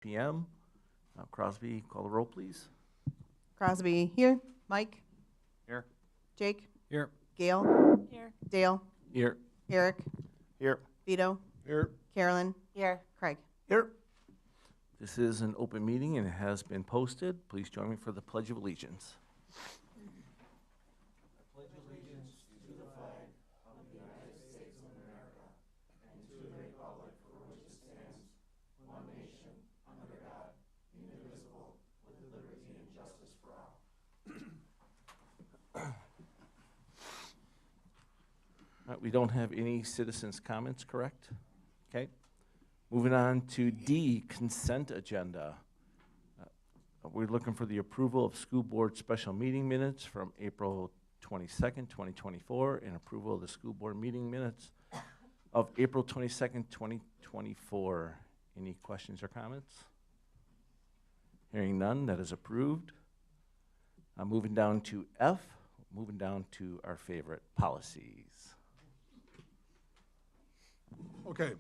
p.m. Crosby, call the roll, please. Crosby, here. Mike? Here. Jake? Here. Gail? Here. Dale? Here. Eric? Here. Vito? Here. Carolyn? Here. Craig? Here. This is an open meeting and it has been posted. Please join me for the Pledge of Allegiance. We don't have any citizens' comments, correct? Okay. Moving on to D, consent agenda. We're looking for the approval of school board special meeting minutes from April 22nd, 2024, and approval of the school board meeting minutes of April 22nd, 2024. Any questions or comments? Hearing none, that is approved. Moving down to F, moving down to our favorite, policies. Okay,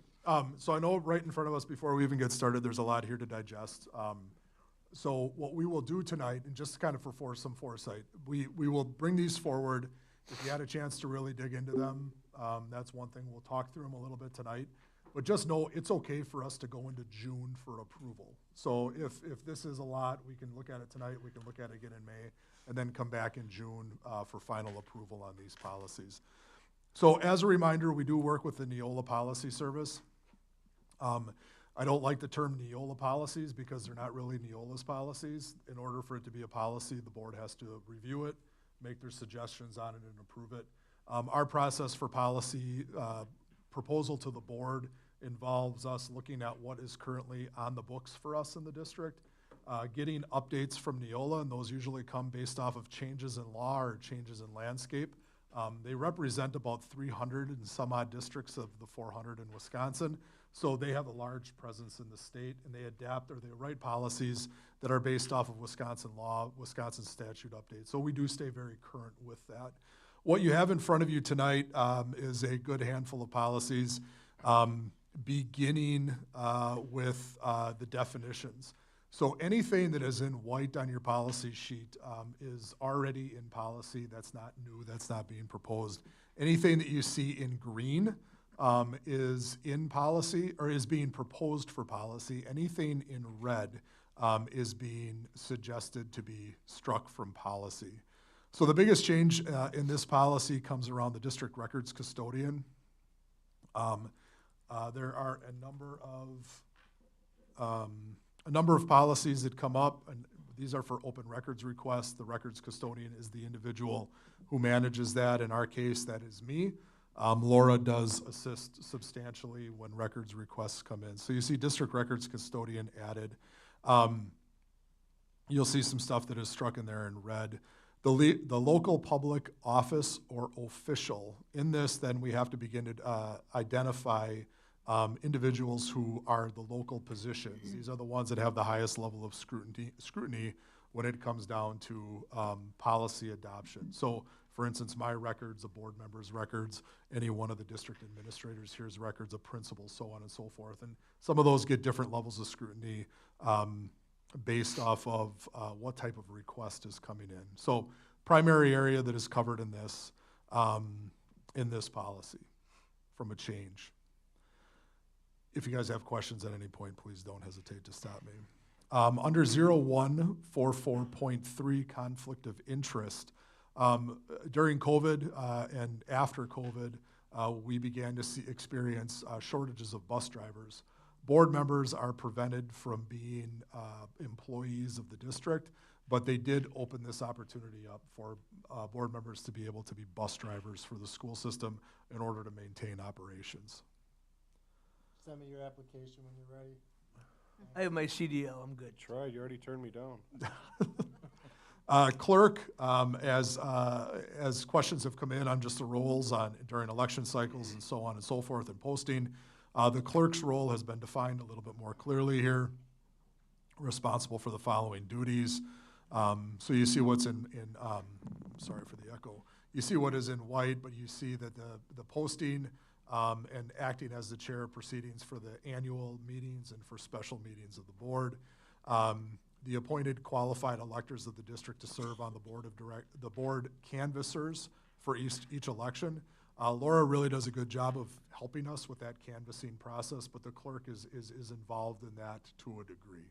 so I know right in front of us, before we even get started, there's a lot here to digest. So what we will do tonight, and just kind of for some foresight, we will bring these forward. If you had a chance to really dig into them, that's one thing. We'll talk through them a little bit tonight. But just know it's okay for us to go into June for approval. So if this is a lot, we can look at it tonight, we can look at it again in May, and then come back in June for final approval on these policies. So as a reminder, we do work with the Neola Policy Service. I don't like the term Neola policies because they're not really Neola's policies. In order for it to be a policy, the board has to review it, make their suggestions on it, and approve it. Our process for policy proposal to the board involves us looking at what is currently on the books for us in the district, getting updates from Neola, and those usually come based off of changes in law or changes in landscape. They represent about 300 and some odd districts of the 400 in Wisconsin, so they have a large presence in the state, and they adapt or they write policies that are based off of Wisconsin law, Wisconsin statute updates. So we do stay very current with that. What you have in front of you tonight is a good handful of policies, beginning with the definitions. So anything that is in white on your policy sheet is already in policy. That's not new, that's not being proposed. Anything that you see in green is in policy or is being proposed for policy. Anything in red is being suggested to be struck from policy. So the biggest change in this policy comes around the district records custodian. There are a number of policies that come up, and these are for open records requests. The records custodian is the individual who manages that. In our case, that is me. Laura does assist substantially when records requests come in. So you see district records custodian added. You'll see some stuff that is struck in there in red. The local public office or official. In this, then we have to begin to identify individuals who are the local positions. These are the ones that have the highest level of scrutiny when it comes down to policy adoption. So, for instance, my records, a board member's records, any one of the district administrators here's records, a principal, so on and so forth. And some of those get different levels of scrutiny based off of what type of request is coming in. So, primary area that is covered in this policy from a change. If you guys have questions at any point, please don't hesitate to stop me. Under 0144.3, conflict of interest, during COVID and after COVID, we began to experience shortages of bus drivers. Board members are prevented from being employees of the district, but they did open this opportunity up for board members to be able to be bus drivers for the school system in order to maintain operations. Send me your application when you're ready. I have my CDL, I'm good. Tried, you already turned me down. Clerk, as questions have come in on just the roles during election cycles and so on and so forth and posting, the clerk's role has been defined a little bit more clearly here. Responsible for the following duties. So you see what's sorry for the echo. You see what is in white, but you see that the posting and acting as the chair of proceedings for the annual meetings and for special meetings of the board. The appointed qualified electors of the district to serve on the board canvassers for each election. Laura really does a good job of helping us with that canvassing process, but the clerk is involved in that to a degree.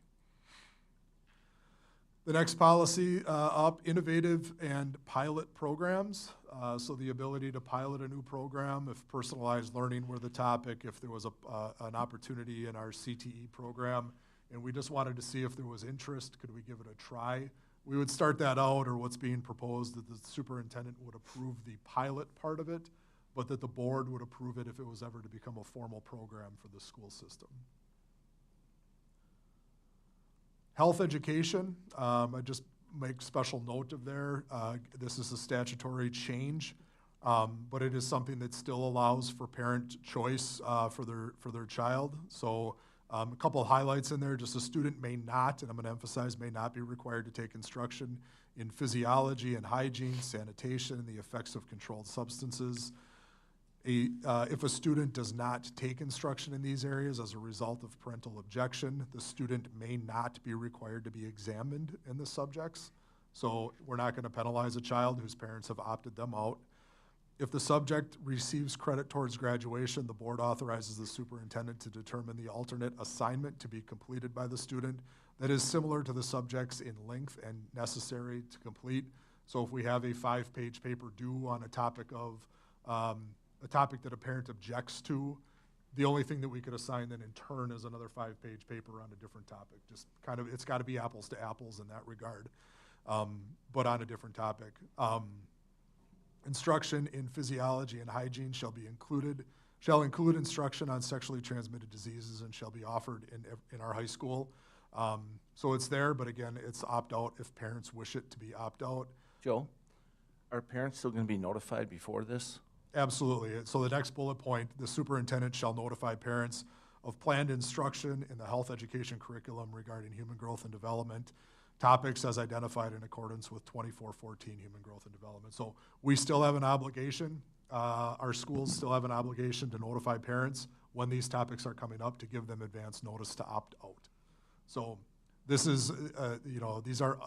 The next policy up, innovative and pilot programs. So the ability to pilot a new program if personalized learning were the topic, if there was an opportunity in our CTE program, and we just wanted to see if there was interest, could we give it a try? We would start that out, or what's being proposed, that the superintendent would approve the pilot part of it, but that the board would approve it if it was ever to become a formal program for the school system. Health education, I just make special note of there. This is a statutory change, but it is something that still allows for parent choice for their child. So a couple of highlights in there, just a student may not, and I'm gonna emphasize, may not be required to take instruction in physiology and hygiene, sanitation, and the effects of controlled substances. If a student does not take instruction in these areas as a result of parental objection, the student may not be required to be examined in the subjects. So we're not going to penalize a child whose parents have opted them out. If the subject receives credit towards graduation, the board authorizes the superintendent to determine the alternate assignment to be completed by the student that is similar to the subjects in length and necessary to complete. So if we have a 5-page paper due on a topic that a parent objects to, the only thing that we could assign then in turn is another 5-page paper on a different topic. Just kind of, it's got to be apples to apples in that regard, but on a different topic. Instruction in physiology and hygiene shall include instruction on sexually transmitted diseases and shall be offered in our high school. So it's there, but again, it's opt-out if parents wish it to be opt-out. Joe, are parents still going to be notified before this? Absolutely. So the next bullet point, the superintendent shall notify parents of planned instruction in the health education curriculum regarding human growth and development, topics as identified in accordance with 2414 human growth and development. So we still have an obligation, our schools still have an obligation to notify parents when these topics are coming up to give them advance notice to opt out. So this is, these are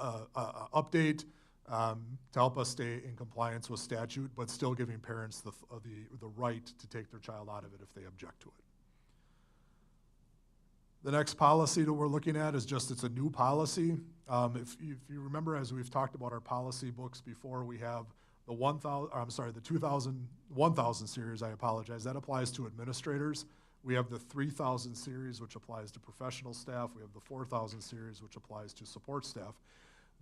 update to help us stay in compliance with statute, but still giving parents the right to take their child out of it if they object to it. The next policy that we're looking at is just, it's a new policy. If you remember, as we've talked about our policy books before, we have the 1000 series, I apologize, that applies to administrators. We have the 3000 series, which applies to professional staff. We have the 4000 series, which applies to support staff.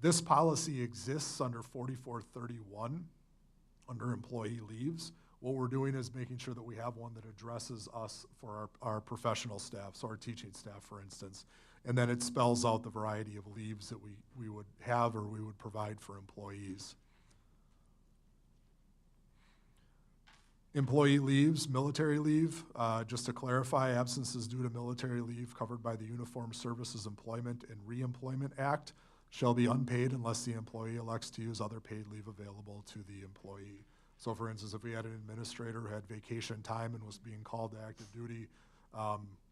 This policy exists under 4431, under employee leaves. What we're doing is making sure that we have one that addresses us for our professional staff, so our teaching staff, for instance. And then it spells out the variety of leaves that we would have or we would provide for employees. Employee leaves, military leave, just to clarify, absences due to military leave covered by the Uniformed Services Employment and Reemployment Act shall be unpaid unless the employee elects to use other paid leave available to the employee. So for instance, if we had an administrator who had vacation time and was being called to active duty,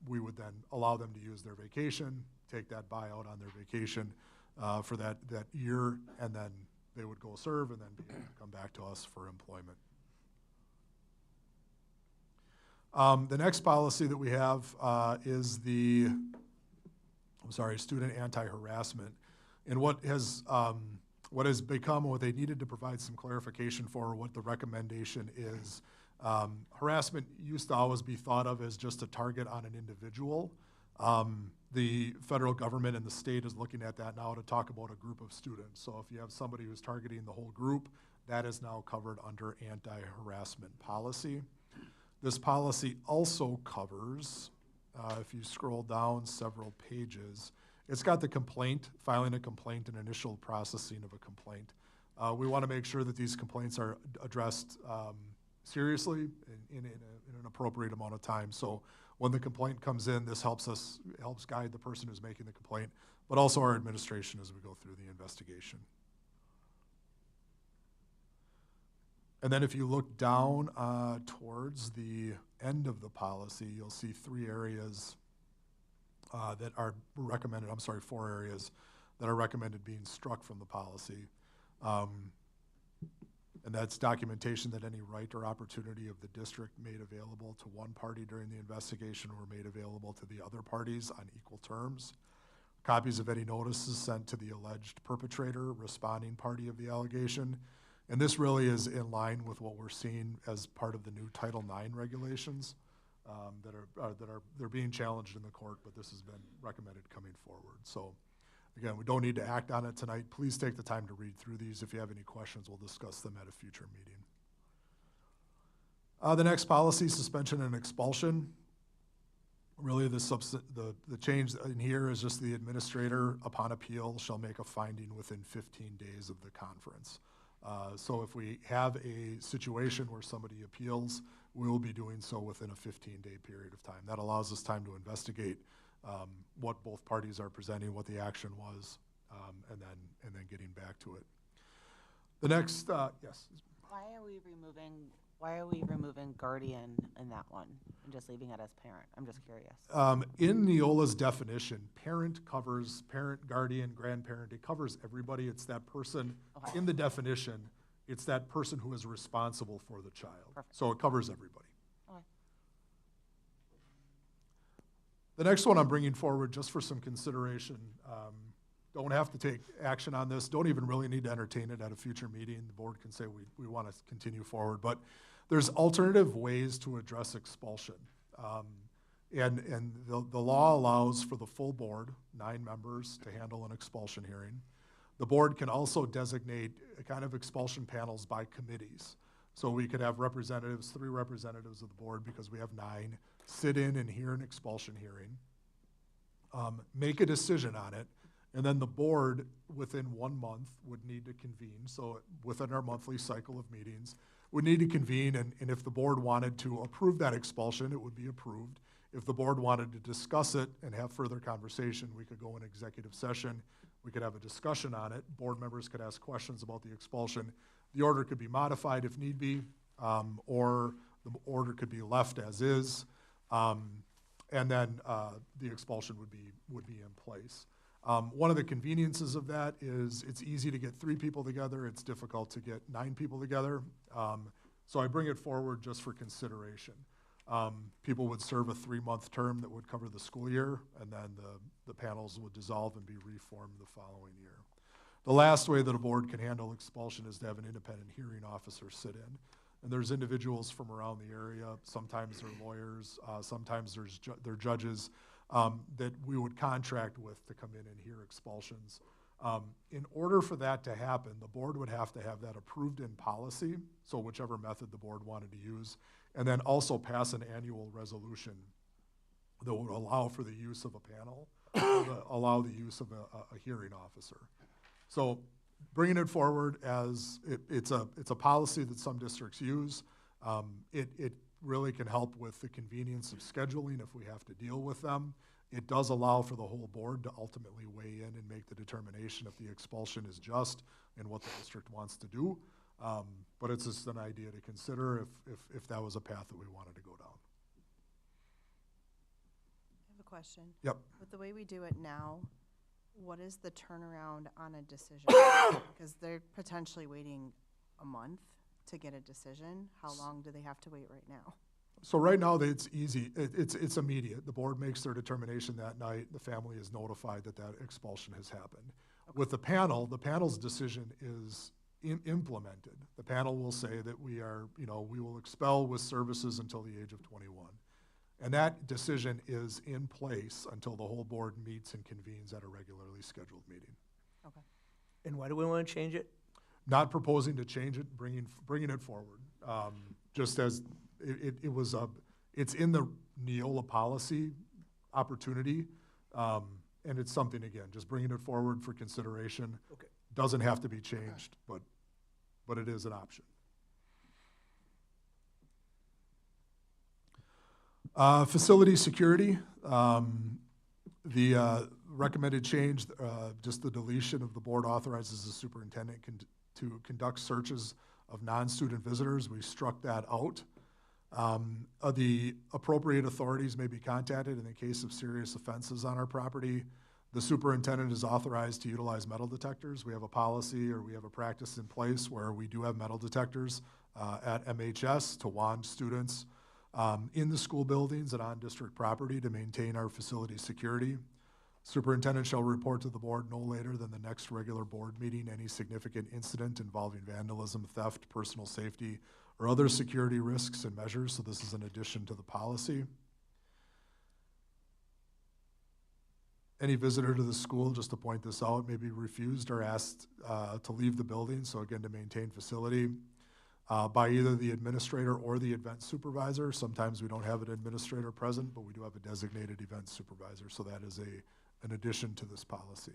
we would then allow them to use their vacation, take that buyout on their vacation for that year, and then they would go serve and then be able to come back to us for employment. The next policy that we have is the, student anti-harassment. And what has become, what they needed to provide some clarification for, what the recommendation is. Harassment used to always be thought of as just a target on an individual. The federal government and the state is looking at that now to talk about a group of students. So if you have somebody who's targeting the whole group, that is now covered under anti-harassment policy. This policy also covers, if you scroll down several pages, it's got the complaint, filing a complaint and initial processing of a complaint. We want to make sure that these complaints are addressed seriously in an appropriate amount of time. So when the complaint comes in, this helps guide the person who's making the complaint, but also our administration as we go through the investigation. And then if you look down towards the end of the policy, you'll see 3 areas that are recommended, 4 areas that are recommended being struck from the policy. And that's documentation that any right or opportunity of the district made available to one party during the investigation were made available to the other parties on equal terms. Copies of any notices sent to the alleged perpetrator, responding party of the allegation. And this really is in line with what we're seeing as part of the new Title IX regulations they're being challenged in the court, but this has been recommended coming forward. So again, we don't need to act on it tonight. Please take the time to read through these. If you have any questions, we'll discuss them at a future meeting. The next policy, suspension and expulsion. Really, the change in here is just the administrator, upon appeal, shall make a finding within 15 days of the conference. So if we have a situation where somebody appeals, we will be doing so within a 15-day period of time. That allows us time to investigate what both parties are presenting, what the action was, and then getting back to it. The next, yes. Why are we removing guardian in that one and just leaving it as parent? I'm just curious. In Neola's definition, parent covers parent, guardian, grandparent. It covers everybody. It's that person. Okay. In the definition, it's that person who is responsible for the child. Perfect. So it covers everybody. Okay. The next one I'm bringing forward just for some consideration. Don't have to take action on this. Don't even really need to entertain it at a future meeting. The board can say we want to continue forward. But there's alternative ways to address expulsion. And the law allows for the full board, 9 members, to handle an expulsion hearing. The board can also designate a kind of expulsion panels by committees. So we could have 3 representatives of the board, because we have 9, sit in and hear an expulsion hearing, make a decision on it, and then the board, within 1 month, would need to convene. So within our monthly cycle of meetings, would need to convene, and if the board wanted to approve that expulsion, it would be approved. If the board wanted to discuss it and have further conversation, we could go in executive session. We could have a discussion on it. Board members could ask questions about the expulsion. The order could be modified if need be, or the order could be left as is, and then the expulsion would be in place. One of the conveniences of that is it's easy to get 3 people together. It's difficult to get 9 people together. So I bring it forward just for consideration. People would serve a 3-month term that would cover the school year, and then the panels would dissolve and be reformed the following year. The last way that a board can handle expulsion is to have an independent hearing officer sit in. And there's individuals from around the area. Sometimes they're lawyers. Sometimes they're judges that we would contract with to come in and hear expulsions. In order for that to happen, the board would have to have that approved in policy, so whichever method the board wanted to use, and then also pass an annual resolution that would allow for the use of a panel, allow the use of a hearing officer. So bringing it forward as it's a policy that some districts use. It really can help with the convenience of scheduling if we have to deal with them. It does allow for the whole board to ultimately weigh in and make the determination if the expulsion is just and what the district wants to do. But it's just an idea to consider if that was a path that we wanted to go down. I have a question. Yep. With the way we do it now, what is the turnaround on a decision? Because they're potentially waiting a month to get a decision. How long do they have to wait right now? So right now, it's easy. It's immediate. The board makes their determination that night. The family is notified that expulsion has happened. Okay. With the panel's decision is implemented. The panel will say that we will expel with services until the age of 21. And that decision is in place until the whole board meets and convenes at a regularly scheduled meeting. Okay. And why do we want to change it? Not proposing to change it, bringing it forward. Just as it's in the Neola policy opportunity, and it's something, again, just bringing it forward for consideration. Okay. Doesn't have to be changed, but it is an option. Facility security, the recommended change, just the deletion of the board authorizes the superintendent to conduct searches of non-student visitors. We struck that out. The appropriate authorities may be contacted in the case of serious offenses on our property. The superintendent is authorized to utilize metal detectors. We have a policy or we have a practice in place where we do have metal detectors at MHS to wand students in the school buildings and on district property to maintain our facility security. Superintendent shall report to the board no later than the next regular board meeting any significant incident involving vandalism, theft, personal safety, or other security risks and measures. So this is an addition to the policy. Any visitor to the school, just to point this out, may be refused or asked to leave the building, so again, to maintain facility, by either the administrator or the event supervisor. Sometimes we don't have an administrator present, but we do have a designated event supervisor, so that is an addition to this policy.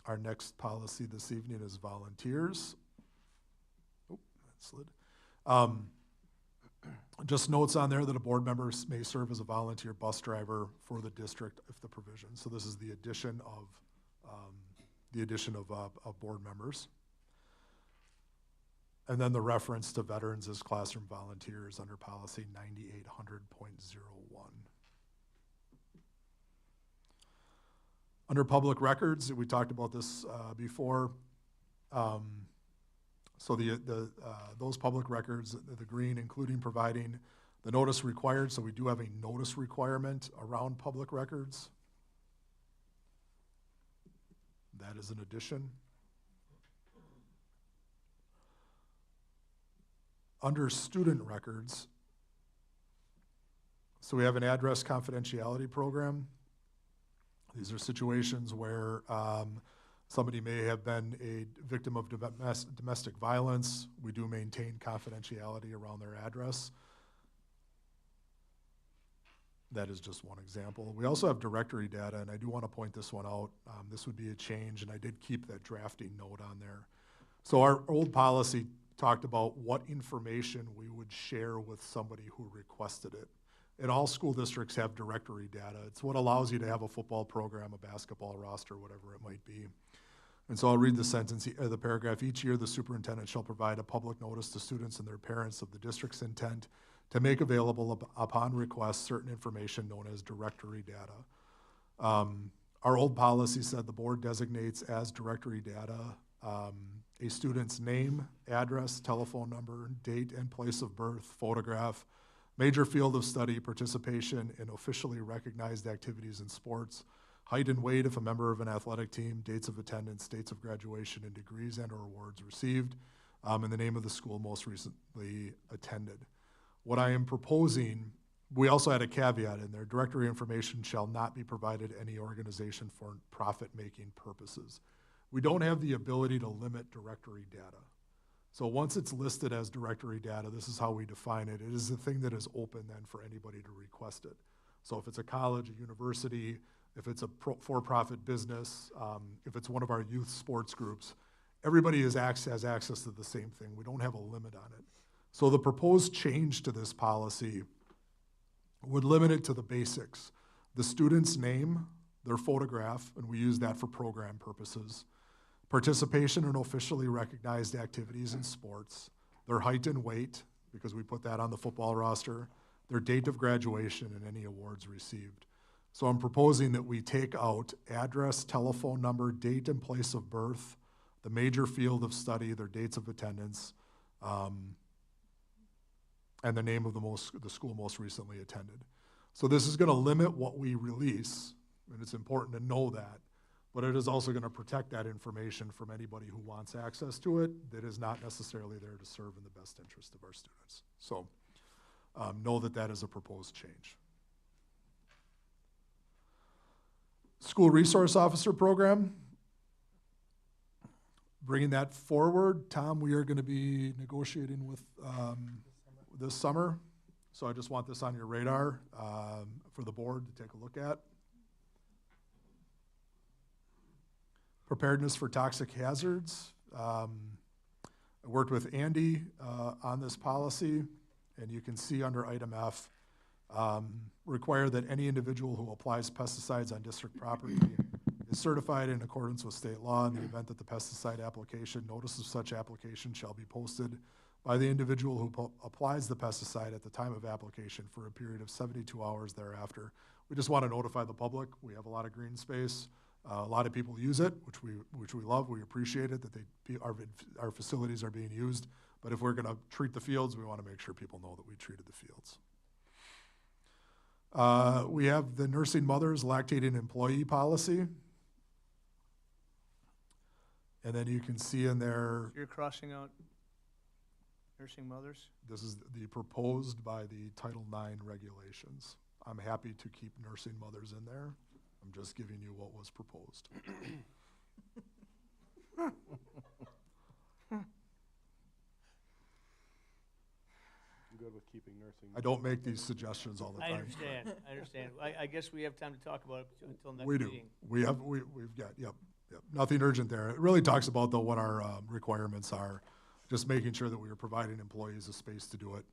Our next policy this evening is volunteers. Oh, that slid. Just notes on there that a board member may serve as a volunteer bus driver for the district if the provision. So this is the addition of board members. And then the reference to veterans as classroom volunteers under policy 9800.01. Under public records, we talked about this before. So those public records, the green, including providing the notice required. So we do have a notice requirement around public records. That is an addition. Under student records, so we have an address confidentiality program. These are situations where somebody may have been a victim of domestic violence. We do maintain confidentiality around their address. That is just one example. We also have directory data, and I do want to point this one out. This would be a change, and I did keep that drafting note on there. So our old policy talked about what information we would share with somebody who requested it. And all school districts have directory data. It's what allows you to have a football program, a basketball roster, whatever it might be. And so I'll read the sentence, the paragraph. Each year, the superintendent shall provide a public notice to students and their parents of the district's intent to make available upon request certain information known as directory data. Our old policy said the board designates as directory data a student's name, address, telephone number, date and place of birth, photograph, major field of study, participation in officially recognized activities in sports, height and weight if a member of an athletic team, dates of attendance, dates of graduation, and degrees and or awards received, and the name of the school most recently attended. What I am proposing, we also had a caveat in there, directory information shall not be provided to any organization for profit-making purposes. We don't have the ability to limit directory data. So once it's listed as directory data, this is how we define it. It is a thing that is open then for anybody to request it. So if it's a college, a university, if it's a for-profit business, if it's one of our youth sports groups, everybody has access to the same thing. We don't have a limit on it. So the proposed change to this policy would limit it to the basics. The student's name, their photograph, and we use that for program purposes, participation in officially recognized activities in sports, their height and weight, because we put that on the football roster, their date of graduation, and any awards received. So I'm proposing that we take out address, telephone number, date and place of birth, the major field of study, their dates of attendance, and the name of the school most recently attended. So this is going to limit what we release, and it's important to know that, but it is also going to protect that information from anybody who wants access to it that is not necessarily there to serve in the best interest of our students. So know that that is a proposed change. School Resource Officer Program, bringing that forward. Tom, we are going to be negotiating with this summer, so I just want this on your radar for the board to take a look at. Preparedness for toxic hazards. I worked with Andy on this policy, and you can see under item F, require that any individual who applies pesticides on district property is certified in accordance with state law. In the event that the pesticide application, notice of such application shall be posted by the individual who applies the pesticide at the time of application for a period of 72 hours thereafter. We just want to notify the public. We have a lot of green space. A lot of people use it, which we love. We appreciate it that our facilities are being used. But if we're going to treat the fields, we want to make sure people know that we treated the fields. We have the nursing mothers lactating employee policy. And then you can see in there, You're crossing out nursing mothers? this is the proposed by the Title IX regulations. I'm happy to keep nursing mothers in there. I'm just giving you what was proposed. I'm good with keeping nursing. I don't make these suggestions all the I time. understand. I guess we have time to talk about it until next We do. meeting. We've got, yep. Nothing urgent there. It really talks about though what our requirements are, just making sure that we are providing employees a space to do it.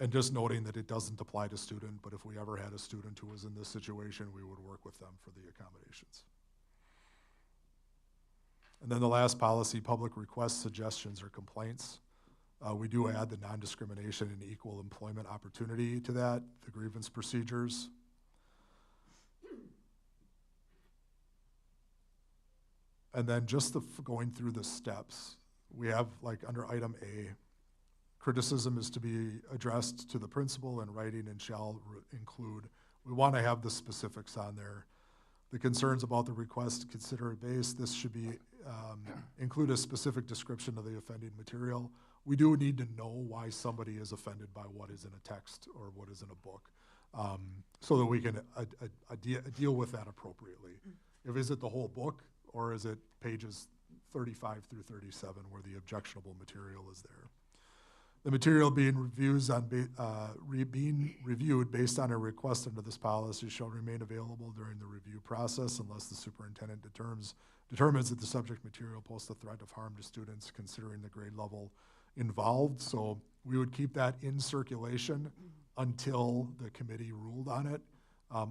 And just noting that it doesn't apply to student, but if we ever had a student who was in this situation, we would work with them for the accommodations. And then the last policy, public requests, suggestions, or complaints. We do add the non-discrimination and equal employment opportunity to that, the grievance procedures. And then just going through the steps, we have like under item A, criticism is to be addressed to the principal in writing and shall include. We want to have the specifics on there. The concerns about the request, consider it based. This should be include a specific description of the offending material. We do need to know why somebody is offended by what is in a text or what is in a book, so that we can deal with that appropriately. Is it the whole book, or is it pages 35 through 37 where the objectionable material is there? The material being reviewed based on a request under this policy shall remain available during the review process unless the superintendent determines that the subject material poses a threat of harm to students considering the grade level involved. So we would keep that in circulation until the committee ruled on it.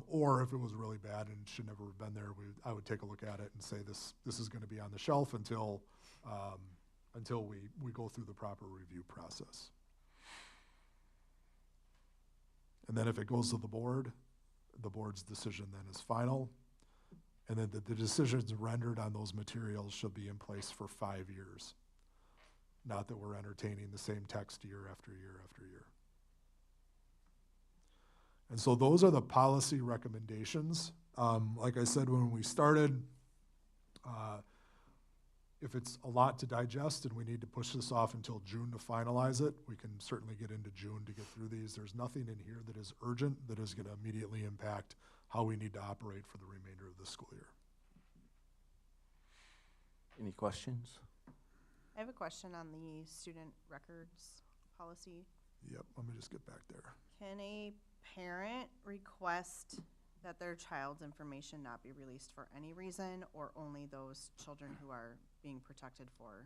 Or if it was really bad and should never have been there, I would take a look at it and say this is going to be on the shelf until we go through the proper review process. And then if it goes to the board's decision then is final. And then the decisions rendered on those materials shall be in place for 5 years. Not that we're entertaining the same text year after year after year. And so those are the policy recommendations. Like I said, when we started, if it's a lot to digest and we need to push this off until June to finalize it, we can certainly get into June to get through these. There's nothing in here that is urgent that is going to immediately impact how we need to operate for the remainder of the school year. Any questions? I have a question on the student records policy. Yep, let me just get back there. Can a parent request that their child's information not be released for any reason, or only those children who are being protected for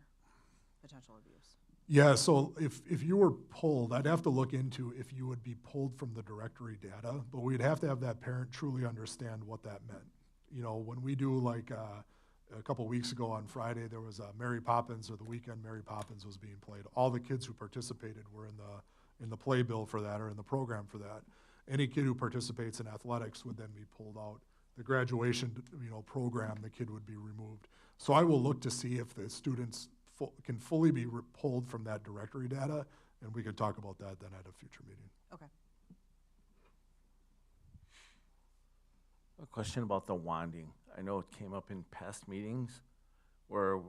potential abuse? Yeah, so if you were pulled, I'd have to look into if you would be pulled from the directory data, but we'd have to have that parent truly understand what that meant. You know, when we do like a couple weeks ago on Friday, there was a Mary Poppins, or the weekend Mary Poppins was being played. All the kids who participated were in the playbill for that, or in the program for that. Any kid who participates in athletics would then be pulled out. The graduation, program, the kid would be removed. So I will look to see if the students can fully be pulled from that directory data, and we could talk about that then at a future meeting. Okay. A question about the wanding. I know it came up in past meetings where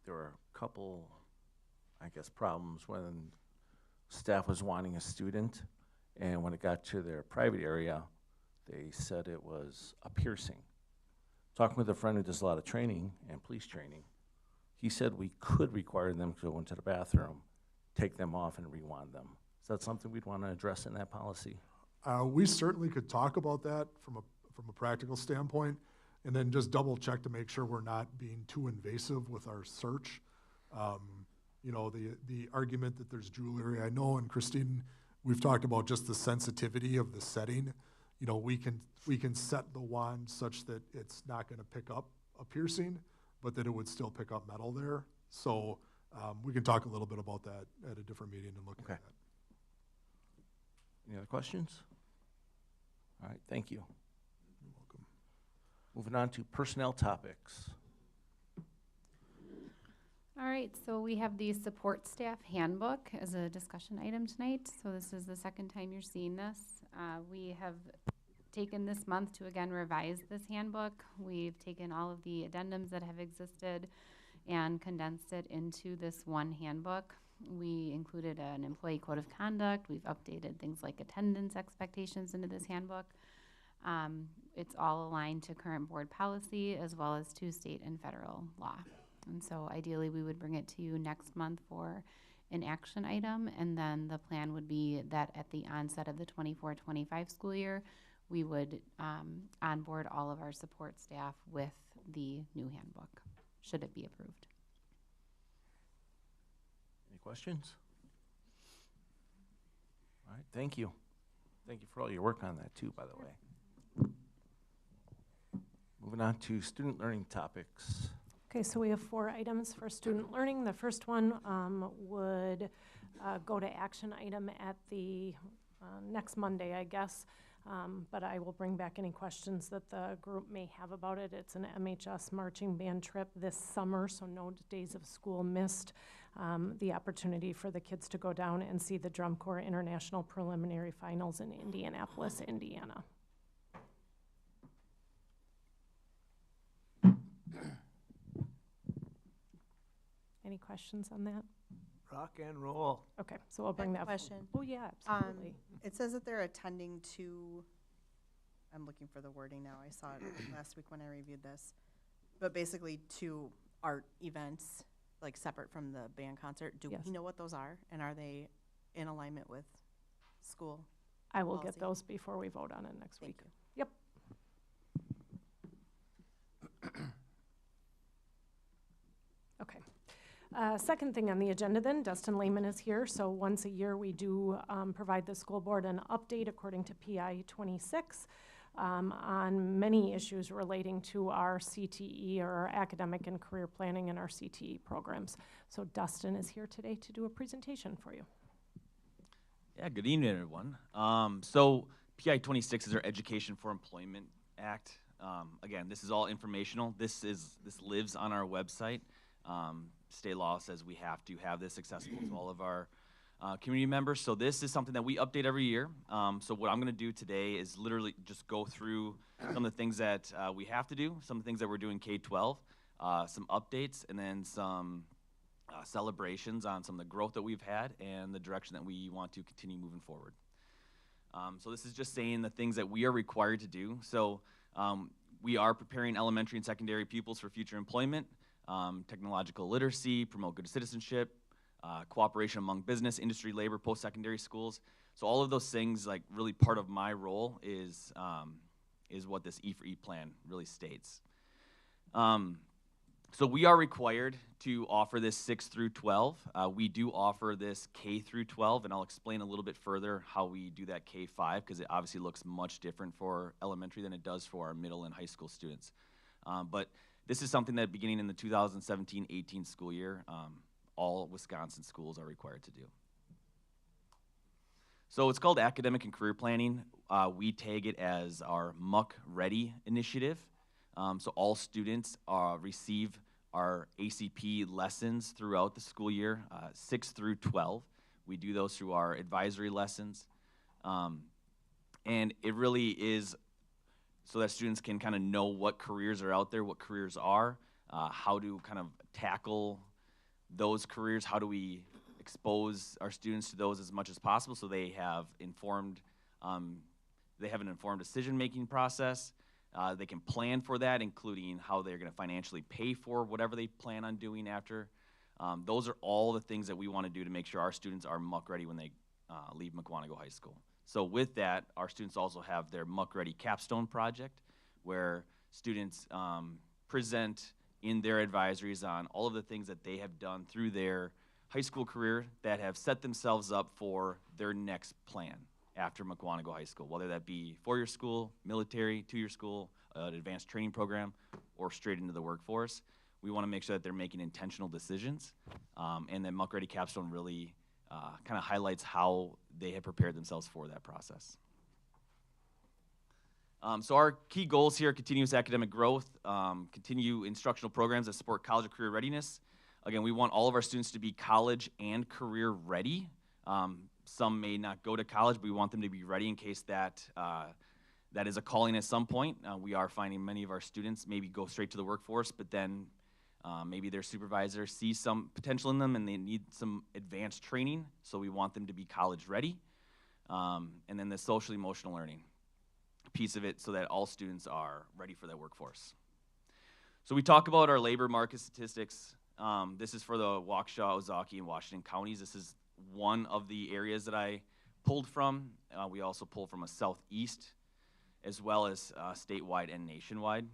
there were a couple, problems when staff was wanting a student, and when it got to their private area, they said it was a piercing. Talking with a friend who does a lot of training and police training, he said we could require them to go into the bathroom, take them off, and rewand them. Is that something we'd want to address in that policy? We certainly could talk about that from a practical standpoint, and then just double check to make sure we're not being too invasive with our search. The argument that there's jewelry, I know, and Christine, we've talked about just the sensitivity of the setting. you know, we can set the wand such that it's not gonna pick up a piercing, but that it would still pick up metal there. So, we can talk a little bit about that at a different meeting and look at Okay. that. Any other questions? All right, thank you. You're welcome. Moving on to personnel topics. All right, so we have the support staff handbook as a discussion item tonight. So this is the second time you're seeing this. We have taken this month to again revise this handbook. We've taken all of the addendums that have existed and condensed it into this one handbook. We included an employee code of conduct. We've updated things like attendance expectations into this handbook. It's all aligned to current board policy as well as to state and federal law. And so ideally, we would bring it to you next month for an action item. And then the plan would be that at the onset of the 24-25 school year, we would onboard all of our support staff with the new handbook, should it be approved. Any questions? All right, thank you. Thank you for all your work on that too, by the way. Moving on to student learning topics. Okay, so we have 4 items for student learning. The first one would go to action item at the next Monday, I guess. But I will bring back any questions that the group may have about it. It's an MHS marching band trip this summer, so no days of school missed. The opportunity for the kids to go down and see the Drum Corps International Preliminary Finals in Indianapolis, Indiana. Any questions on that? Rock and roll. Okay, so we'll bring that. Question. Oh, yeah, absolutely. It says that they're attending two, I'm looking for the wording now, I saw it last week when I reviewed this, but basically 2 art events, like separate from the band concert. Do Yes. we know what those are, and are they in alignment with school? I will policy. get those before we vote on it next Thank week. you. Yep. Okay. Second thing on the agenda then, Dustin Lehman is here. So once a year, we do provide the school board an update according to PI 26 on many issues relating to our CTE, or our academic and career planning, and our CTE programs. So Dustin is here today to do a presentation for you. Yeah, good evening, everyone. So PI 26 is our Education for Employment Act. Again, this is all informational. This lives on our website. State law says we have to have this accessible to all of our community members. So this is something that we update every year. So what I'm going to do today is literally just go through some of the things that we have to do, some of the things that we're doing K-12, some updates, and then some celebrations on some of the growth that we've had and the direction that we want to continue moving forward. So this is just saying the things that we are required to do. So we are preparing elementary and secondary pupils for future employment. Technological literacy, promote good citizenship, cooperation among business, industry, labor, post-secondary schools. So all of those things, like really part of my role is what this E for E plan really states. So we are required to offer this 6 through 12. We do offer this K through 12, and I'll explain a little bit further how we do that K-5, because it obviously looks much different for elementary than it does for our middle and high school students. But this is something that beginning in the 2017-18 school year, all Wisconsin schools are required to do. So it's called Academic and Career Planning. We tag it as our Muck Ready initiative. So all students receive our ACP lessons throughout the school year, 6 through 12. We do those through our advisory lessons. And it really is so that students can kind of know what careers are out there, what careers are, how to kind of tackle those careers, how do we expose our students to those as much as possible so they have informed, they have an informed decision-making process. They can plan for that, including how they're going to financially pay for whatever they plan on doing after. Those are all the things that we want to do to make sure our students are muck ready when they leave Mukwonago High School. So with that, our students also have their Muck Ready capstone project, where students present in their advisories on all of the things that they have done through their high school career that have set themselves up for their next plan. after Mukwonago High School, whether that be four-year school, military, two-year school, an advanced training program, or straight into the workforce. We want to make sure that they're making intentional decisions, and then Muck Ready Capstone really kind of highlights how they have prepared themselves for that process. So our key goals here are continuous academic growth, continue instructional programs that support college and career readiness. Again, we want all of our students to be college and career ready. Some may not go to college, but we want them to be ready in case that that is a calling at some point. We are finding many of our students maybe go straight to the workforce, but then maybe their supervisor sees some potential in them and they need some advanced training, so we want them to be college ready. And then the social emotional learning piece of it so that all students are ready for that workforce. So we talk about our labor market statistics. This is for the Waukesha, Ozaukee, and Washington counties. This is one of the areas that I pulled from. We also pull from a southeast as well as statewide and nationwide.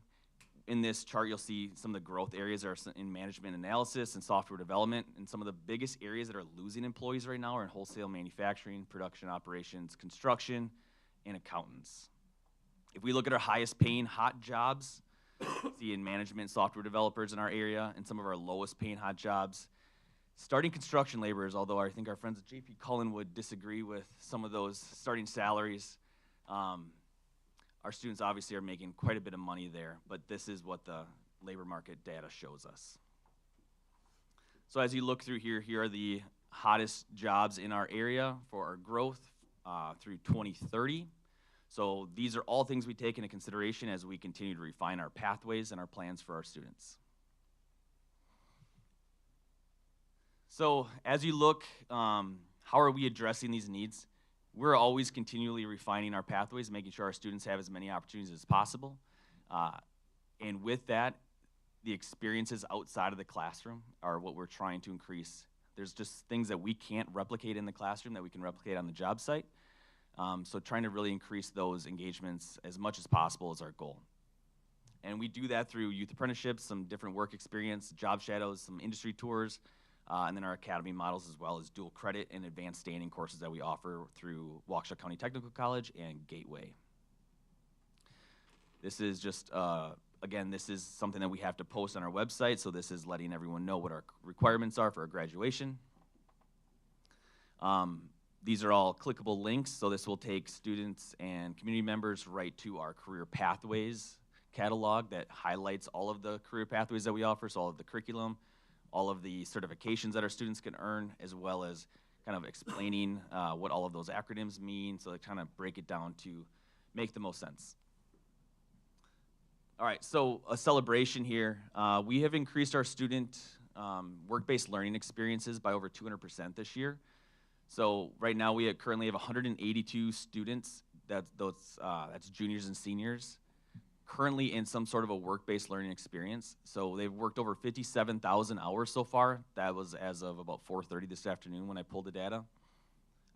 In this chart, you'll see some of the growth areas are in management analysis and software development, and some of the biggest areas that are losing employees right now are in wholesale manufacturing, production operations, construction, and accountants. If we look at our highest paying hot jobs, see in management software developers in our area, and some of our lowest paying hot jobs, starting construction laborers, although I think our friends at JP Cullen would disagree with some of those starting salaries, our students obviously are making quite a bit of money there, but this is what the labor market data shows us. So as you look through here, here are the hottest jobs in our area for our growth through 2030. So these are all things we take into consideration as we continue to refine our pathways and our plans for our students. So as you look, how are we addressing these needs? We're always continually refining our pathways, making sure our students have as many opportunities as possible. And with that, the experiences outside of the classroom are what we're trying to increase. There's just things that we can't replicate in the classroom that we can replicate on the job site. So trying to really increase those engagements as much as possible is our goal. And we do that through youth apprenticeships, some different work experience, job shadows, some industry tours, and then our academy models, as well as dual credit and advanced standing courses that we offer through Waukesha County Technical College and Gateway. This is just, again, this is something that we have to post on our website, so this is letting everyone know what our requirements are for our graduation. These are all clickable links, so this will take students and community members right to our career pathways catalog that highlights all of the career pathways that we offer, so all of the curriculum, all of the certifications that our students can earn, as well as kind of explaining what all of those acronyms mean, so they kind of break it down to make the most sense. All right, so a celebration here. We have increased our student work-based learning experiences by over 200% this year. So right now we currently have 182 students, that's juniors and seniors, currently in some sort of a work-based learning experience. So they've worked over 57,000 hours so far. That was as of about 4:30 this afternoon when I pulled the data.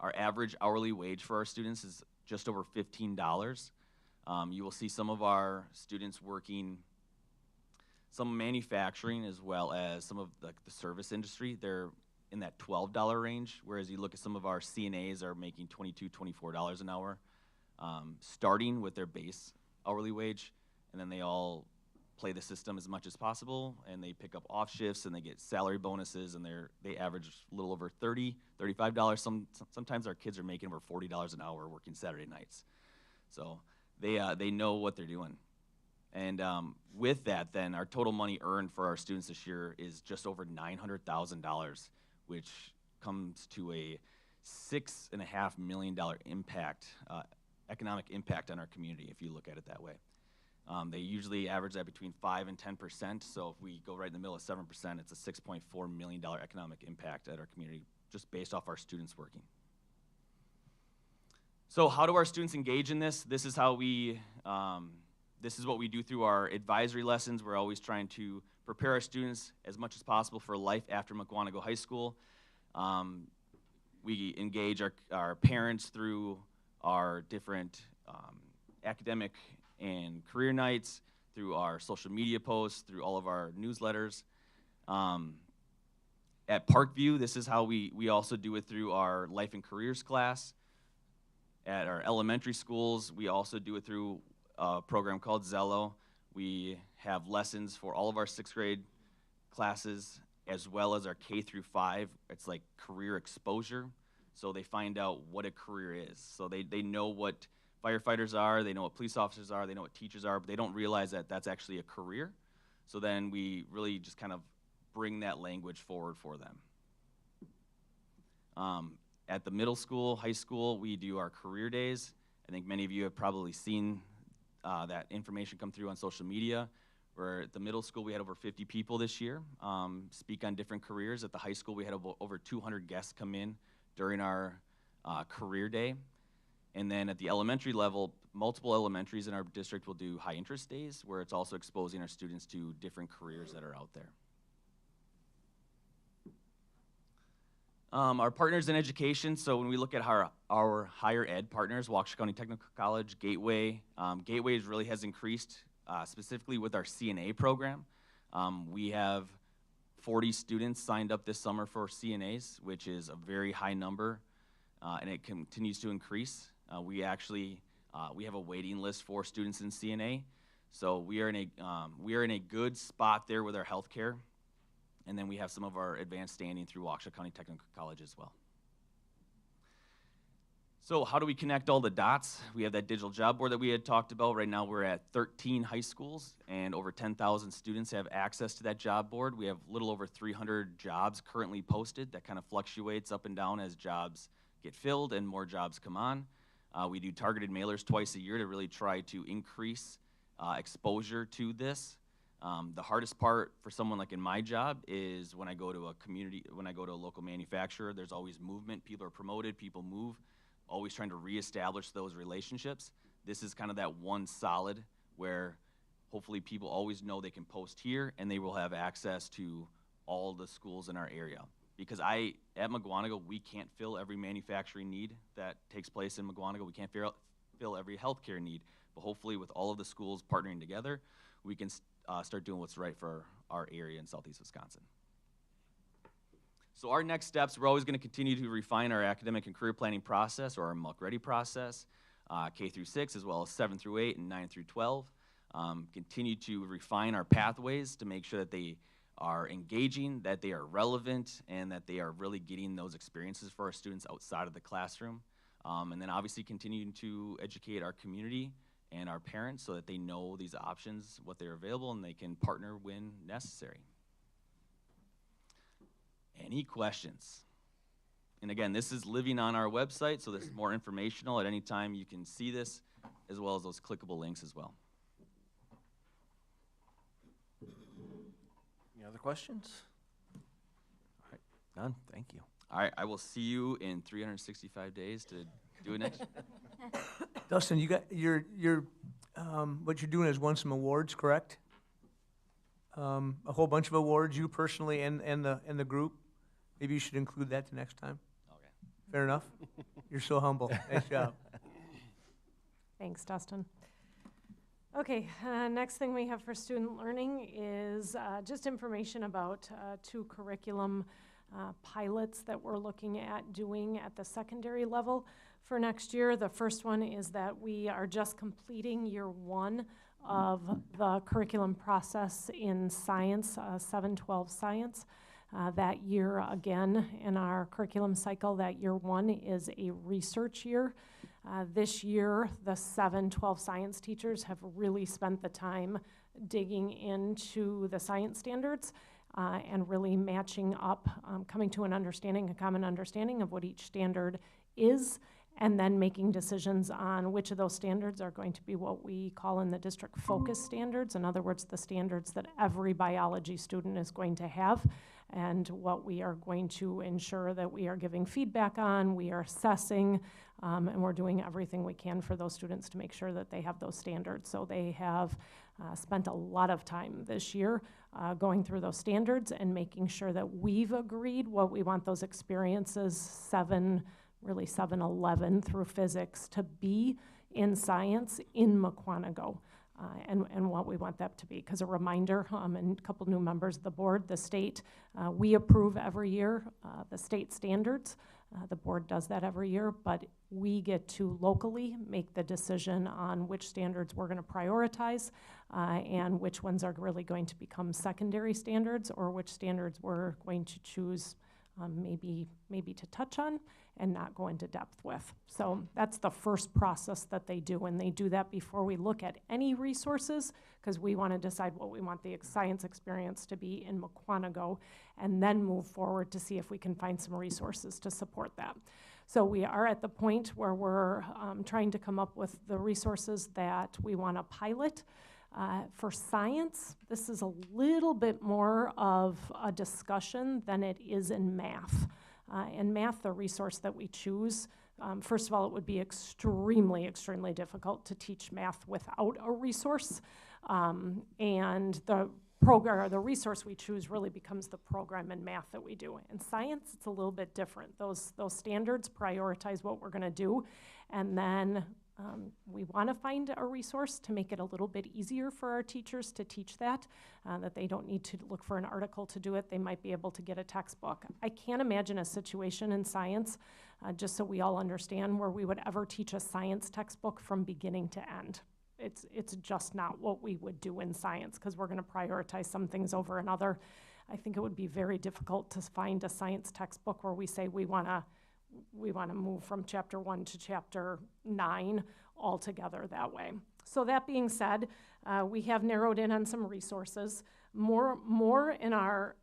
Our average hourly wage for our students is just over $15. You will see some of our students working some manufacturing as well as some of the service industry. They're in that $12 range, whereas you look at some of our CNAs are making $22, $24 an hour, starting with their base hourly wage, and then they all play the system as much as possible, and they pick up off shifts, and they get salary bonuses, and they average a little over $30, $35. Sometimes our kids are making over $40 an hour working Saturday nights. So they know what they're doing. And with that, then, our total money earned for our students this year is just over $900,000, which comes to a $6.5 million impact, economic impact on our community, if you look at it that way. They usually average that between 5 and 10%, so if we go right in the middle of 7%, it's a $6.4 million economic impact at our community, just based off our students working. So how do our students engage in this? This is how we, this is what we do through our advisory lessons. We're always trying to prepare our students as much as possible for life after Mukwonago High School. We engage our parents through our different academic and career nights, through our social media posts, through all of our newsletters. At Parkview, this is how we also do it through our life and careers class. At our elementary schools, we also do it through a program called Zello. We have lessons for all of our 6th grade classes, as well as our K through 5. It's like career exposure. So they find out what a career is. So they know what firefighters are, they know what police officers are, they know what teachers are, but they don't realize that that's actually a career. So then we really just kind of bring that language forward for them. At the middle school, high school, we do our career days. I think many of you have probably seen that information come through on social media. Where at the middle school, we had over 50 people this year speak on different careers. At the high school, we had over 200 guests come in during our career day. And then at the elementary level, multiple elementaries in our district will do high interest days, where it's also exposing our students to different careers that are out there. Our partners in education, so when we look at our higher ed partners, Waukesha County Technical College, Gateway, Gateway really has increased, specifically with our CNA program. We have 40 students signed up this summer for CNAs, which is a very high number, and it continues to increase. We actually, we have a waiting list for students in CNA, so we are in a good spot there with our healthcare. And then we have some of our advanced standing through Waukesha County Technical College as well. So how do we connect all the dots? We have that digital job board that we had talked about. Right now we're at 13 high schools, and over 10,000 students have access to that job board. We have a little over 300 jobs currently posted. That kind of fluctuates up and down as jobs get filled and more jobs come on. We do targeted mailers twice a year to really try to increase exposure to this. The hardest part for someone like in my job is when I go to a community, when I go to a local manufacturer, there's always movement. People are promoted, people move, always trying to reestablish those relationships. This is kind of that one solid where hopefully people always know they can post here and they will have access to all the schools in our area. Because at Mukwonago, we can't fill every manufacturing need that takes place in Mukwonago. We can't fill every healthcare need. But hopefully with all of the schools partnering together, we can start doing what's right for our area in southeast Wisconsin. So our next steps, we're always going to continue to refine our academic and career planning process, or our MUC Ready process, K through 6, as well as 7 through 8 and 9 through 12. Continue to refine our pathways to make sure that they are engaging, that they are relevant, and that they are really getting those experiences for our students outside of the classroom. And then obviously continuing to educate our community and our parents so that they know these options, what they're available, and they can partner when necessary. Any questions? And again, this is living on our website, so this is more informational. At any time you can see this, as well as those clickable links as well. Any other questions? All right, none, thank you. All right, I will see you in 365 days to do it next. Dustin, you got what you're doing is won some awards, correct? A whole bunch of awards, you personally and the group. Maybe you should include that the next time. Okay. Fair enough. You're so humble. Nice job. Thanks, Dustin. Okay, next thing we have for student learning is just information about 2 curriculum pilots that we're looking at doing at the secondary level for next year. The first one is that we are just completing year 1 of the curriculum process in science, 712 science. That year, again, in our curriculum cycle, that year 1 is a research year. This year, the 712 science teachers have really spent the time digging into the science standards and really matching up, coming to an understanding, a common understanding of what each standard is, and then making decisions on which of those standards are going to be what we call in the district focus standards. In other words, the standards that every biology student is going to have, and what we are going to ensure that we are giving feedback on, we are assessing, and we're doing everything we can for those students to make sure that they have those standards. So they have spent a lot of time this year going through those standards and making sure that we've agreed what we want those experiences, 7-11 through physics, to be in science in Mukwonago. And what we want that to be. Because a reminder, and a couple new members of the board, the state, we approve every year the state standards. The board does that every year, but we get to locally make the decision on which standards we're going to prioritize and which ones are really going to become secondary standards, or which standards we're going to choose maybe to touch on and not go into depth with. So that's the first process that they do, and they do that before we look at any resources, because we want to decide what we want the science experience to be in Mukwonago, and then move forward to see if we can find some resources to support that. So we are at the point where we're trying to come up with the resources that we want to pilot. For science, this is a little bit more of a discussion than it is in math. In math, the resource that we choose, first of all, it would be extremely difficult to teach math without a resource. And the resource we choose really becomes the program in math that we do. In science, it's a little bit different. Those standards prioritize what we're going to do, and then we want to find a resource to make it a little bit easier for our teachers to teach that they don't need to look for an article to do it. They might be able to get a textbook. I can't imagine a situation in science, just so we all understand, where we would ever teach a science textbook from beginning to end. It's just not what we would do in science, because we're going to prioritize some things over another. I think it would be very difficult to find a science textbook where we say we want to move from chapter 1 to chapter 9 altogether that way. So that being said, we have narrowed in on some resources, more in our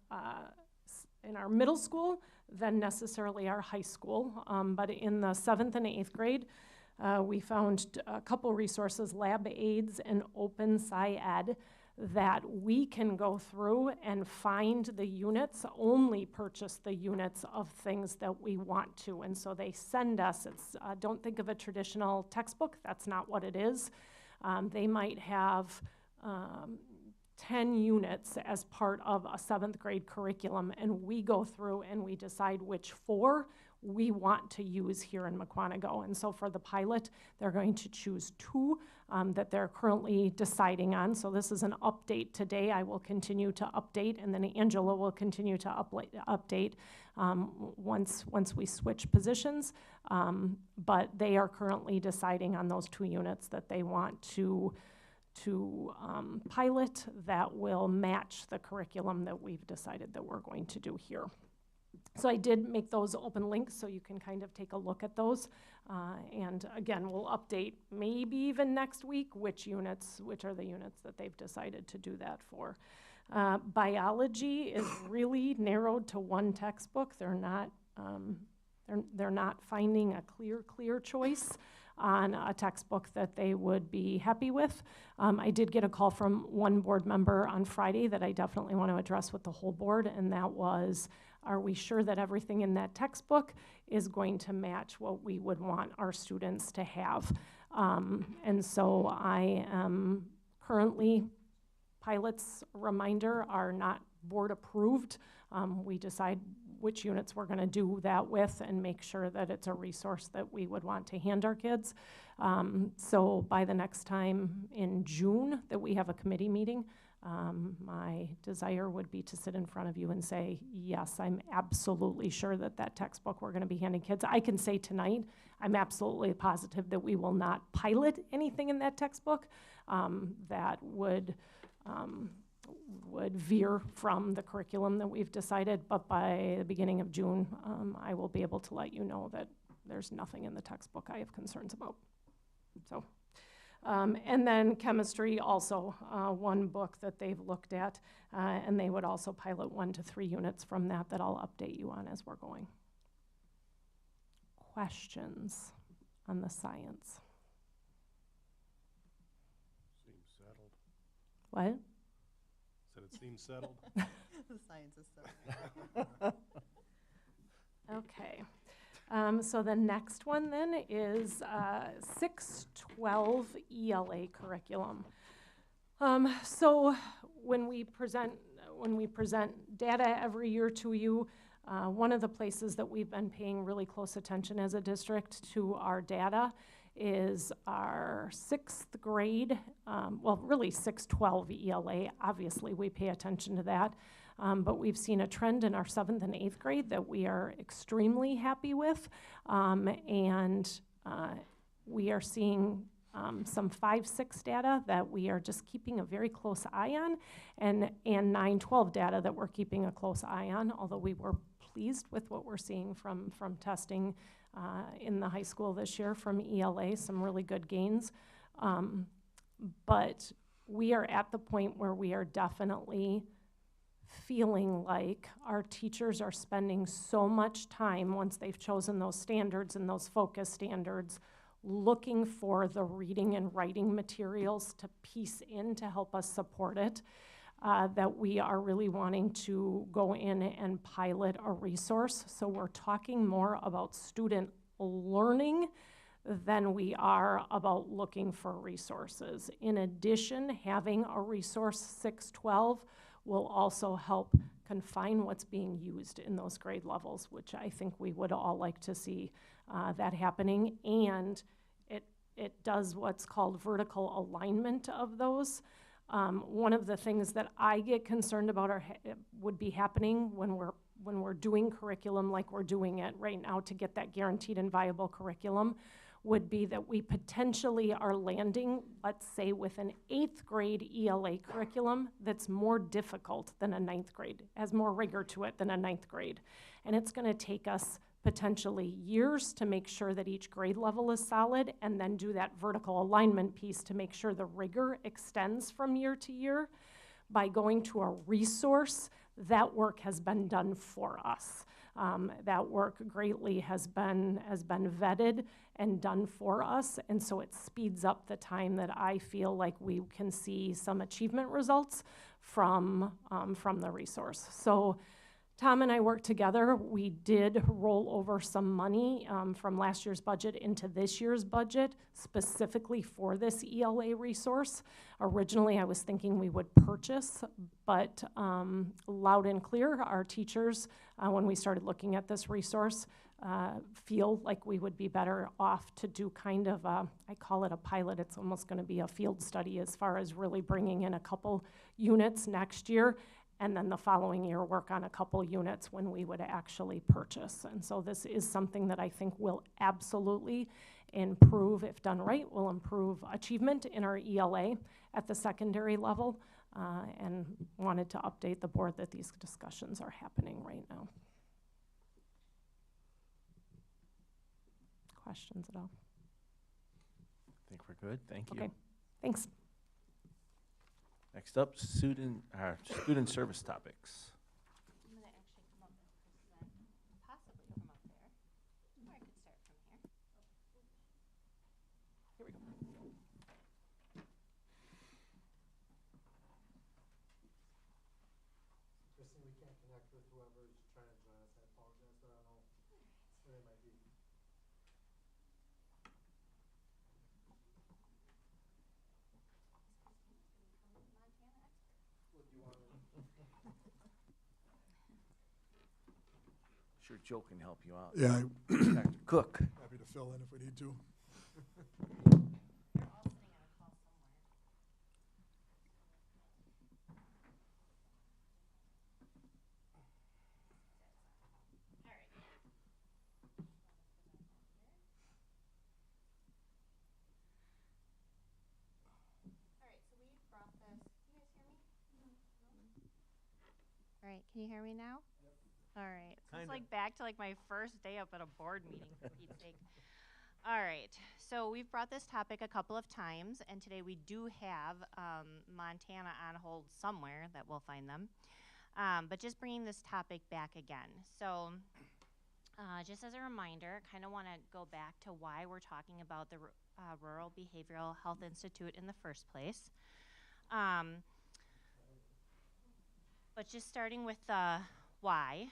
middle school than necessarily our high school, but in the 7th and 8th grade, we found a couple resources, Lab Aids and Open SciEd, that we can go through and find the units, only purchase the units of things that we want to. And so they send us, don't think of a traditional textbook, that's not what it is. They might have 10 units as part of a 7th grade curriculum, and we go through and we decide which 4 we want to use here in Mukwonago. And so for the pilot, they're going to choose 2 that they're currently deciding on. So this is an update today. I will continue to update, and then Angela will continue to update once we switch positions. But they are currently deciding on those 2 units that they want to pilot that will match the curriculum that we've decided that we're going to do here. So I did make those open links so you can kind of take a look at those. And again, we'll update maybe even next week which are the units that they've decided to do that for. Biology is really narrowed to 1 textbook. They're not finding a clear choice on a textbook that they would be happy with. I did get a call from one board member on Friday that I definitely want to address with the whole board, and that was, are we sure that everything in that textbook is going to match what we would want our students to have? And so I am currently, pilots, reminder, are not board approved. We decide which units we're going to do that with and make sure that it's a resource that we would want to hand our kids. So by the next time in June that we have a committee meeting, my desire would be to sit in front of you and say, yes, I'm absolutely sure that that textbook we're going to be handing kids. I can say tonight, I'm absolutely positive that we will not pilot anything in that textbook that would veer from the curriculum that we've decided, but by the beginning of June, I will be able to let you know that there's nothing in the textbook I have concerns about. So, and then chemistry, also 1 book that they've looked at, and they would also pilot 1 to 3 units from that I'll update you on as we're going. Questions on the science? Seems settled. What? Said it seems settled. The science is so. Okay. So the next one then is 612 ELA curriculum. So when we present data every year to you, one of the places that we've been paying really close attention as a district to our data is our 6th grade, well, really 612 ELA. Obviously, we pay attention to that. But we've seen a trend in our 7th and 8th grade that we are extremely happy with. We are seeing some 5-6 data that we are just keeping a very close eye on, and 9-12 data that we're keeping a close eye on, although we were pleased with what we're seeing from testing in the high school this year from ELA, some really good gains. But we are at the point where we are definitely feeling like our teachers are spending so much time, once they've chosen those standards and those focus standards, looking for the reading and writing materials to piece in to help us support it, that we are really wanting to go in and pilot a resource. So we're talking more about student learning than we are about looking for resources. In addition, having a resource 612 will also help confine what's being used in those grade levels, which I think we would all like to see that happening. And it does what's called vertical alignment of those. One of the things that I get concerned about would be happening when we're doing curriculum like we're doing it right now to get that guaranteed and viable curriculum would be that we potentially are landing, let's say, with an 8th grade ELA curriculum that's more difficult than a 9th grade, has more rigor to it than a 9th grade. And it's gonna take us potentially years to make sure that each grade level is solid, and then do that vertical alignment piece to make sure the rigor extends from year to year. By going to a resource, that work has been done for us. That work greatly has been vetted and done for us, and so it speeds up the time that I feel like we can see some achievement results from the resource. So Tom and I worked together. We did roll over some money from last year's budget into this year's budget specifically for this ELA resource. Originally, I was thinking we would purchase, but loud and clear, our teachers, when we started looking at this resource, feel like we would be better off to do kind of a, I call it a pilot, it's almost gonna be a field study as far as really bringing in a couple units next year, and then the following year work on a couple units when we would actually purchase. And so this is something that I think will absolutely improve, if done right, will improve achievement in our ELA at the secondary level, and wanted to update the board that these discussions are happening right now. Questions at all? I think we're good, thank you. Okay, thanks. Next up, student service topics. I'm gonna actually come up and present, possibly from up there, or I could start from here. Here we go. Kristen, we can't connect with whoever's trying to join us. I apologize, but I don't know where they might be. What do you want to? Sure, Joe can help you out. Yeah, Dr. Cook. happy to fill in if we need to. They're all sitting on a call somewhere. All right. All right, so we brought this, can you guys hear me? No? All right, can you hear me now? Yep. All right, so it's like back to like my first day up at a board meeting, for Pete's sake. All right, so we've brought this topic a couple of times, and today we do have Montana on hold somewhere that we'll find them. But just bringing this topic back again. So just as a reminder, kind of want to go back to why we're talking about the Rural Behavioral Health Institute in the first place. But just starting with the why.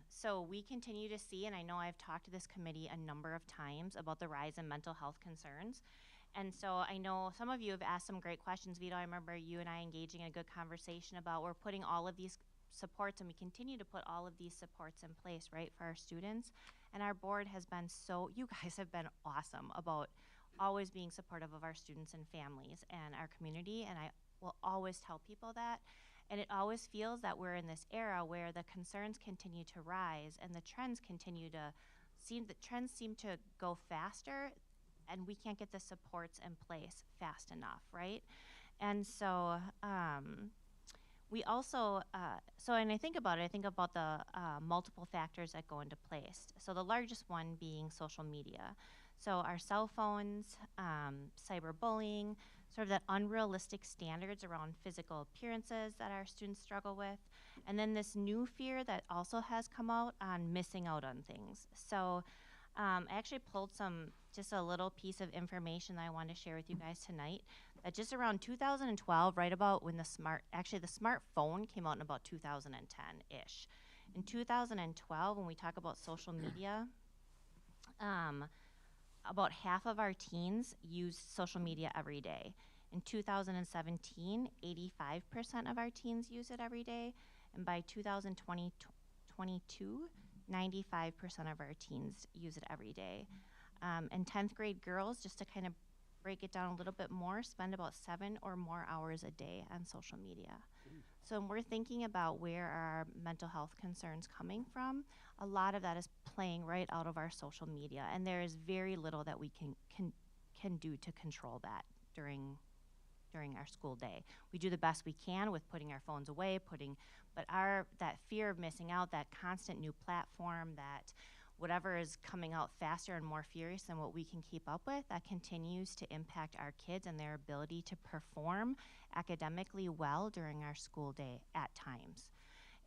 So we continue to see, and I know I've talked to this committee a number of times about the rise in mental health concerns. And so I know some of you have asked some great questions. Vito, I remember you and I engaging in a good conversation about we're putting all of these supports, and we continue to put all of these supports in place, right, for our students. And our board has been so, you guys have been awesome about always being supportive of our students and families and our community. And I will always tell people that. And it always feels that we're in this era where the concerns continue to rise and the trends seem to go faster, and we can't get the supports in place fast enough, right? And so we also, and I think about the multiple factors that go into place. So the largest one being social media. So our cell phones, cyberbullying, sort of that unrealistic standards around physical appearances that our students struggle with. And then this new fear that also has come out on missing out on things. So I actually pulled just a little piece of information that I wanted to share with you guys tonight. That just around 2012, right about when the smartphone came out in about 2010-ish. In 2012, when we talk about social media, about half of our teens use social media every day. In 2017, 85% of our teens use it every day. And by 2022, 95% of our teens use it every day. And 10th grade girls, just to kind of break it down a little bit more, spend about 7 or more hours a day on social media. So when we're thinking about where our mental health concerns coming from, a lot of that is playing right out of our social media, and there is very little that we can do to control that during our school day. We do the best we can with putting our phones away, but that fear of missing out, that constant new platform, that whatever is coming out faster and more furious than what we can keep up with, that continues to impact our kids and their ability to perform academically well during our school day at times.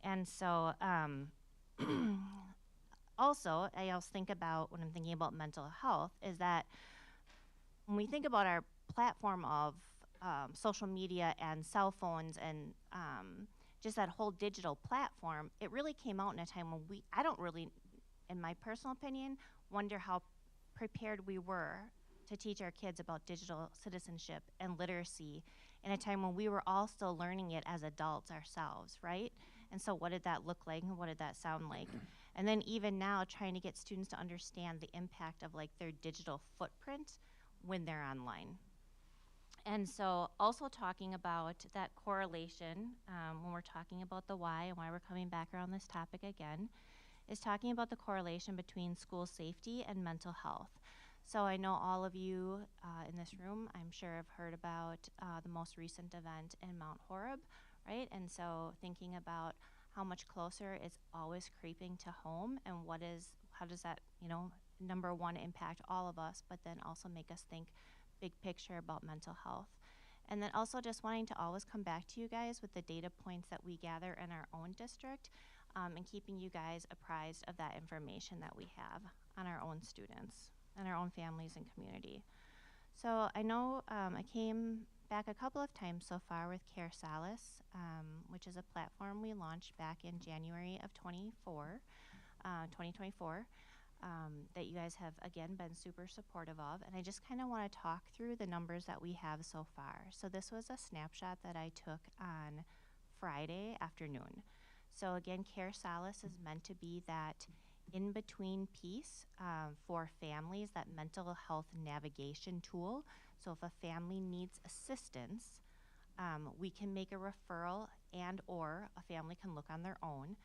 And so also, I also think about, when I'm thinking about mental health, is that when we think about our platform of social media and cell phones and just that whole digital platform, it really came out in a time when I don't really, in my personal opinion, wonder how prepared we were to teach our kids about digital citizenship and literacy in a time when we were all still learning it as adults ourselves, right? And so what did that look like and what did that sound like? And then even now, trying to get students to understand the impact of like their digital footprint when they're online. And so also talking about that correlation, when we're talking about the why and why we're coming back around this topic again, is talking about the correlation between school safety and mental health. So I know all of you in this room, I'm sure, have heard about the most recent event in Mount Horeb, right? And so thinking about how much closer it's always creeping to home, and how does that, number one, impact all of us, but then also make us think big picture about mental health. And then also just wanting to always come back to you guys with the data points that we gather in our own district, and keeping you guys apprised of that information that we have on our own students and our own families and community. So I know I came back a couple of times so far with Care Solace, which is a platform we launched back in January of 2024, that you guys have, again, been super supportive of. And I just kind of want to talk through the numbers that we have so far. So this was a snapshot that I took on Friday afternoon. So again, Care Solace is meant to be that in-between piece for families, that mental health navigation tool. So if a family needs assistance, we can make a referral and or a family can look on their own.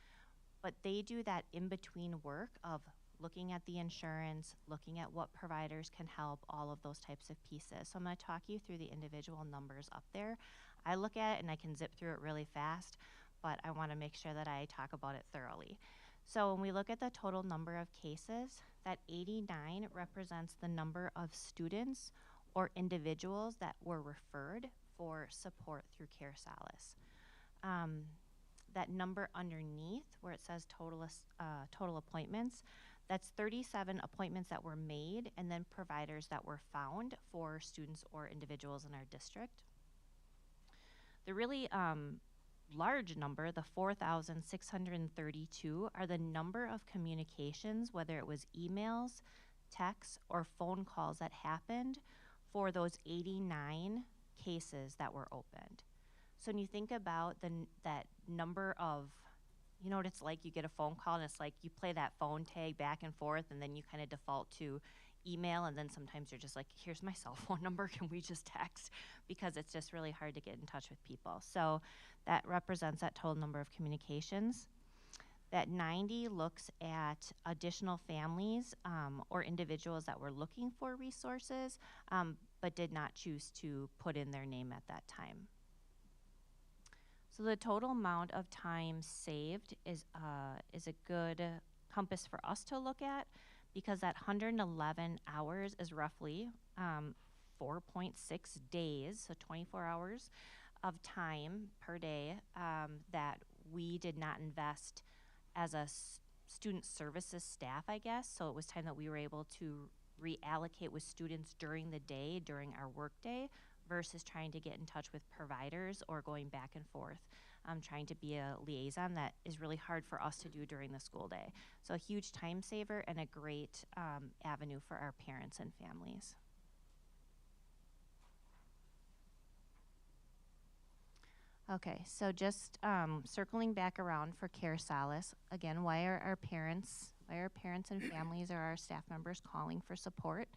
But they do that in-between work of looking at the insurance, looking at what providers can help, all of those types of pieces. So I'm going to talk you through the individual numbers up there. I look at it and I can zip through it really fast, but I want to make sure that I talk about it thoroughly. So when we look at the total number of cases, that 89 represents the number of students or individuals that were referred for support through Care Solace. That number underneath, where it says total appointments, that's 37 appointments that were made and then providers that were found for students or individuals in our district. The really large number, the 4,632, are the number of communications, whether it was emails, texts, or phone calls that happened for those 89 cases that were opened. So when you think about that number of, you know what it's like, you get a phone call and it's like you play that phone tag back and forth and then you kind of default to email, and then sometimes you're just like, here's my cell phone number, can we just text? Because it's just really hard to get in touch with people. So that represents that total number of communications. That 90 looks at additional families or individuals that were looking for resources, but did not choose to put in their name at that time. So the total amount of time saved is a good compass for us to look at, because that 111 hours is roughly 4.6 days, so 24 hours of time per day that we did not invest as a student services staff, I guess. So it was time that we were able to reallocate with students during the day, during our work day, versus trying to get in touch with providers or going back and forth. Trying to be a liaison that is really hard for us to do during the school day. So a huge time saver and a great avenue for our parents and families. Okay, so just circling back around for Care Solace, again, why are our parents and families or our staff members calling for support?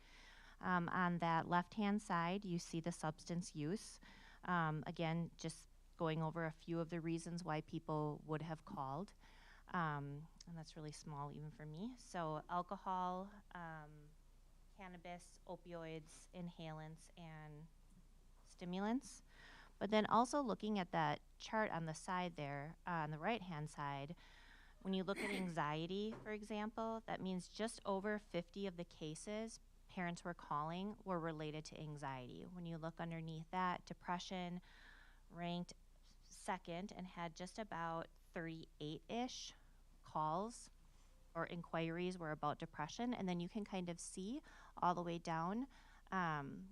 On that left-hand side, you see the substance use. Again, just going over a few of the reasons why people would have called. And that's really small even for me. So alcohol, cannabis, opioids, inhalants, and stimulants. But then also looking at that chart on the side there, on the right-hand side, when you look at anxiety, for example, that means just over 50 of the cases parents were calling were related to anxiety. When you look underneath that, depression ranked second and had just about 38-ish calls or inquiries were about depression. And then you can kind of see all the way down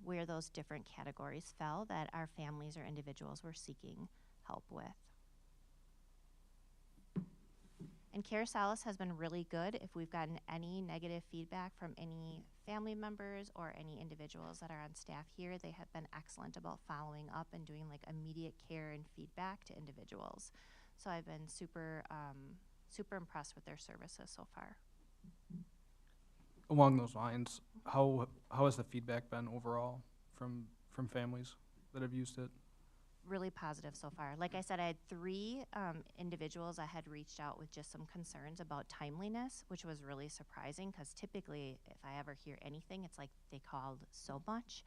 where those different categories fell that our families or individuals were seeking help with. And Care Solace has been really good. If we've gotten any negative feedback from any family members or any individuals that are on staff here, they have been excellent about following up and doing like immediate care and feedback to individuals. So I've been super impressed with their services so far. Along those lines, how has the feedback been overall from families that have used it? Really positive so far. Like I said, I had 3 individuals I had reached out with just some concerns about timeliness, which was really surprising because typically if I ever hear anything, it's like they called so much.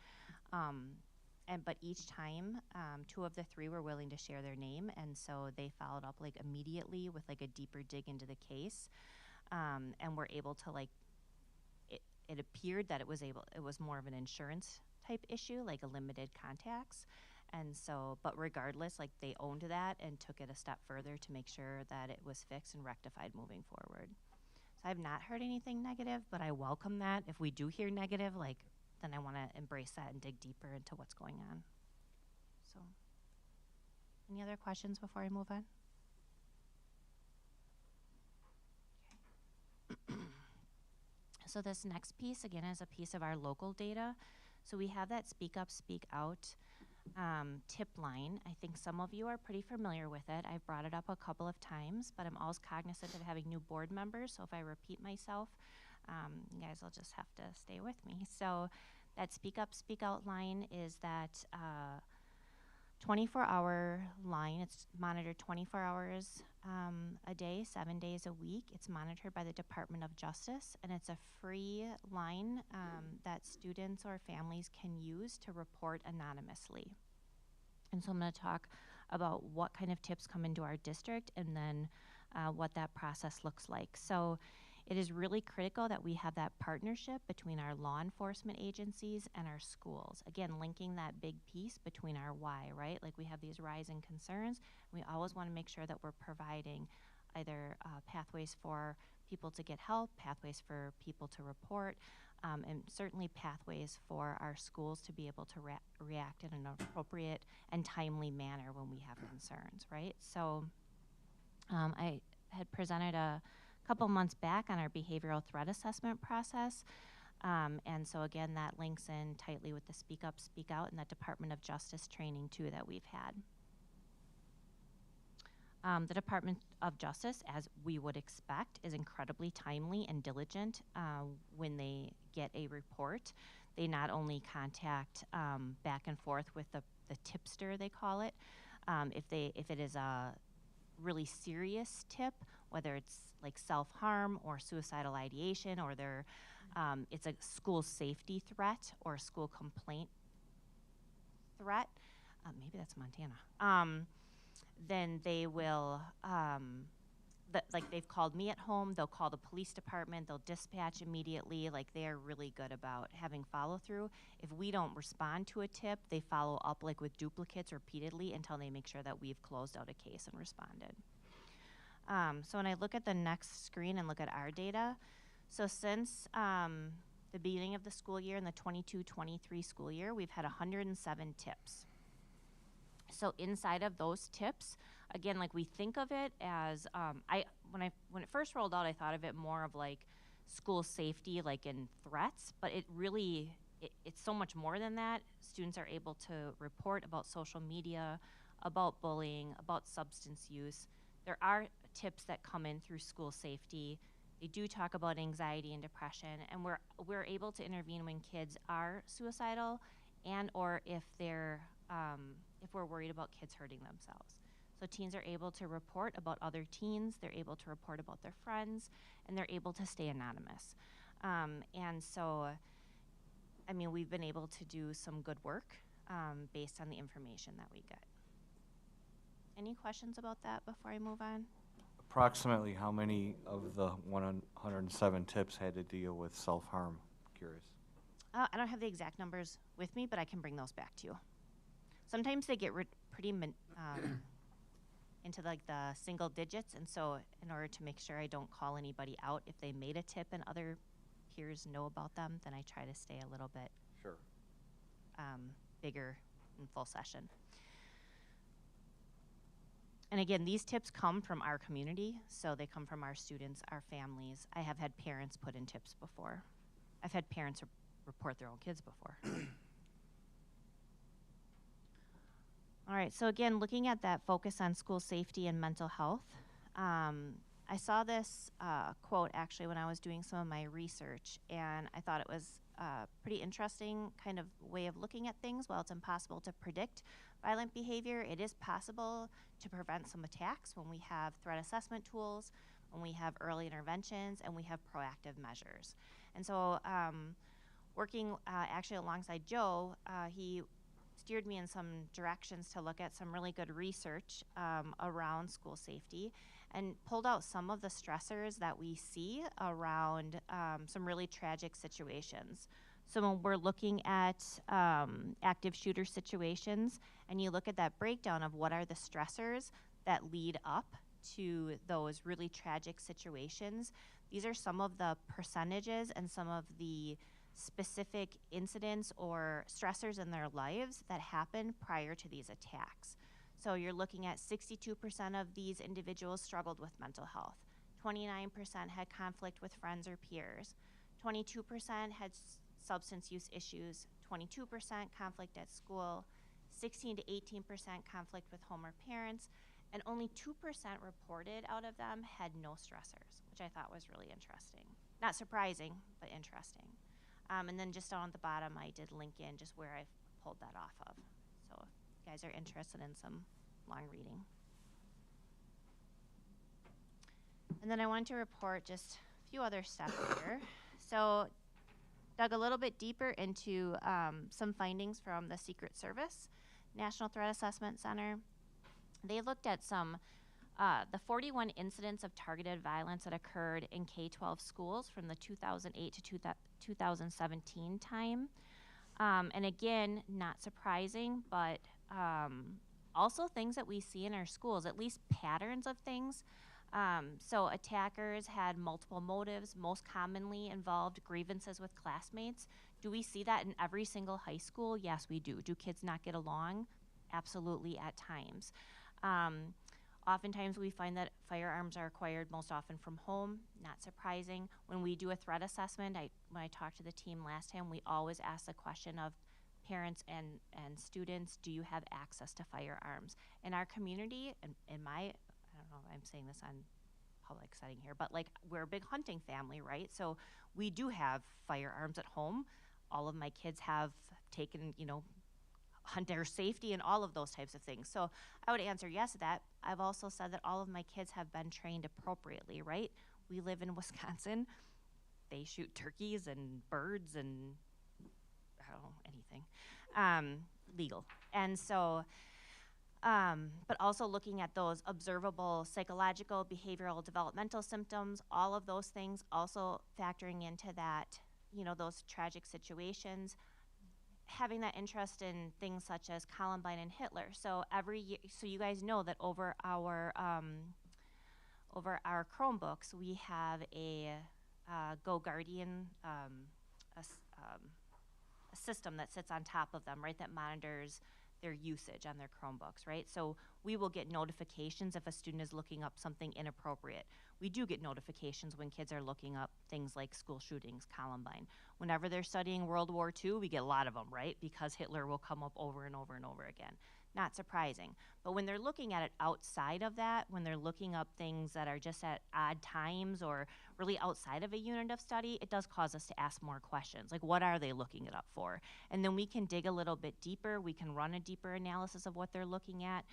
But each time, 2 of the 3 were willing to share their name, and so they followed up like immediately with like a deeper dig into the case, and were able to like. It appeared that it was more of an insurance type issue, like a limited contacts. And so, but regardless, like they owned that and took it a step further to make sure that it was fixed and rectified moving forward. So I've not heard anything negative, but I welcome that. If we do hear negative, like, then I want to embrace that and dig deeper into what's going on. So, any other questions before I move on? So this next piece, again, is a piece of our local data. So we have that Speak Up, Speak Out tip line. I think some of you are pretty familiar with it. I've brought it up a couple of times, but I'm always cognizant of having new board members. So if I repeat myself, you guys will just have to stay with me. So that Speak Up, Speak Out line is that 24-hour line. It's monitored 24 hours a day, 7 days a week. It's monitored by the Department of Justice, and it's a free line that students or families can use to report anonymously. And so I'm going to talk about what kind of tips come into our district and then what that process looks like. So it is really critical that we have that partnership between our law enforcement agencies and our schools. Again, linking that big piece between our why, right? Like we have these rising concerns. We always want to make sure that we're providing either pathways for people to get help, pathways for people to report, and certainly pathways for our schools to be able to react in an appropriate and timely manner when we have concerns, right? So I had presented a couple months back on our behavioral threat assessment process. And so again, that links in tightly with the Speak Up, Speak Out and the Department of Justice training too that we've had. The Department of Justice, as we would expect, is incredibly timely and diligent when they get a report. They not only contact back and forth with the tipster, they call it, if it is a really serious tip, whether it's like self-harm or suicidal ideation, or it's a school safety threat or a school complaint threat. Maybe that's Montana. Then they will, like they've called me at home, they'll call the police department, they'll dispatch immediately. Like, they are really good about having follow through. If we don't respond to a tip, they follow up like with duplicates repeatedly until they make sure that we've closed out a case and responded. So when I look at the next screen and look at our data, so since the beginning of the school year, in the 22-23 school year, we've had 107 tips. So inside of those tips, again, like, we think of it as, when it first rolled out, I thought of it more of like school safety, like in threats, but it really, it's so much more than that. Students are able to report about social media, about bullying, about substance use. There are tips that come in through school safety. They do talk about anxiety and depression, and we're able to intervene when kids are suicidal, and or if we're worried about kids hurting themselves. So teens are able to report about other teens, they're able to report about their friends, and they're able to stay anonymous. And so, I mean, we've been able to do some good work based on the information that we get. Any questions about that before I move on? Approximately how many of the 107 tips had to deal with self-harm? Curious. I don't have the exact numbers with me, but I can bring those back to you. Sometimes they get pretty into like the single digits, and so in order to make sure I don't call anybody out if they made a tip and other peers know about them, then I try to stay a little bit Sure. Bigger in full session. And again, these tips come from our community, so they come from our students, our families. I have had parents put in tips before. I've had parents report their own kids before. All right, so again, looking at that focus on school safety and mental health, I saw this quote actually when I was doing some of my research, and I thought it was a pretty interesting kind of way of looking at things. While it's impossible to predict violent behavior, it is possible to prevent some attacks when we have threat assessment tools, when we have early interventions, and we have proactive measures. And so working actually alongside Joe, he steered me in some directions to look at some really good research around school safety, and pulled out some of the stressors that we see around some really tragic situations. So when we're looking at active shooter situations, and you look at that breakdown of what are the stressors that lead up to those really tragic situations, these are some of the percentages and some of the specific incidents or stressors in their lives that happen prior to these attacks. So you're looking at 62% of these individuals struggled with mental health, 29% had conflict with friends or peers, 22% had substance use issues, 22% conflict at school, 16 to 18% conflict with home or parents, and only 2% reported out of them had no stressors, which I thought was really interesting. Not surprising, but interesting. And then just down at the bottom, I did link in just where I pulled that off of. So if you guys are interested in some long reading. And then I wanted to report just a few other stuff here. So dug a little bit deeper into some findings from the Secret Service National Threat Assessment Center. They looked at the 41 incidents of targeted violence that occurred in K-12 schools from the 2008 to 2017 time. And again, not surprising, but also things that we see in our schools, at least patterns of things. So attackers had multiple motives, most commonly involved grievances with classmates. Do we see that in every single high school? Yes, we do. Do kids not get along? Absolutely, at times. Oftentimes we find that firearms are acquired most often from home, not surprising. When we do a threat assessment, when I talked to the team last time, we always ask the question of parents and students, do you have access to firearms? In our community, and in my, I know if I'm saying this on public setting here, but like we're a big hunting family, right? So we do have firearms at home. All of my kids have taken, you know, hunter safety and all of those types of things. So I would answer yes to that. I've also said that all of my kids have been trained appropriately, right? We live in Wisconsin. They shoot turkeys and birds and I don't know, anything legal. And so, but also looking at those observable psychological, behavioral, developmental symptoms, all of those things also factoring into that, you know, those tragic situations, having that interest in things such as Columbine and Hitler. So every year, so you guys know that over our Chromebooks, we have a Go Guardian, a system that sits on top of them, right, that monitors their usage on their Chromebooks, right? So we will get notifications if a student is looking up something inappropriate. We do get notifications when kids are looking up things like school shootings, Columbine. Whenever they're studying World War II, we get a lot of them, right? Because Hitler will come up over and over and over again. Not surprising. But when they're looking at it outside of that, when they're looking up things that are just at odd times or really outside of a unit of study, it does cause us to ask more questions. Like, what are they looking it up for? And then we can dig a little bit deeper. We can run a deeper analysis of what they're looking at.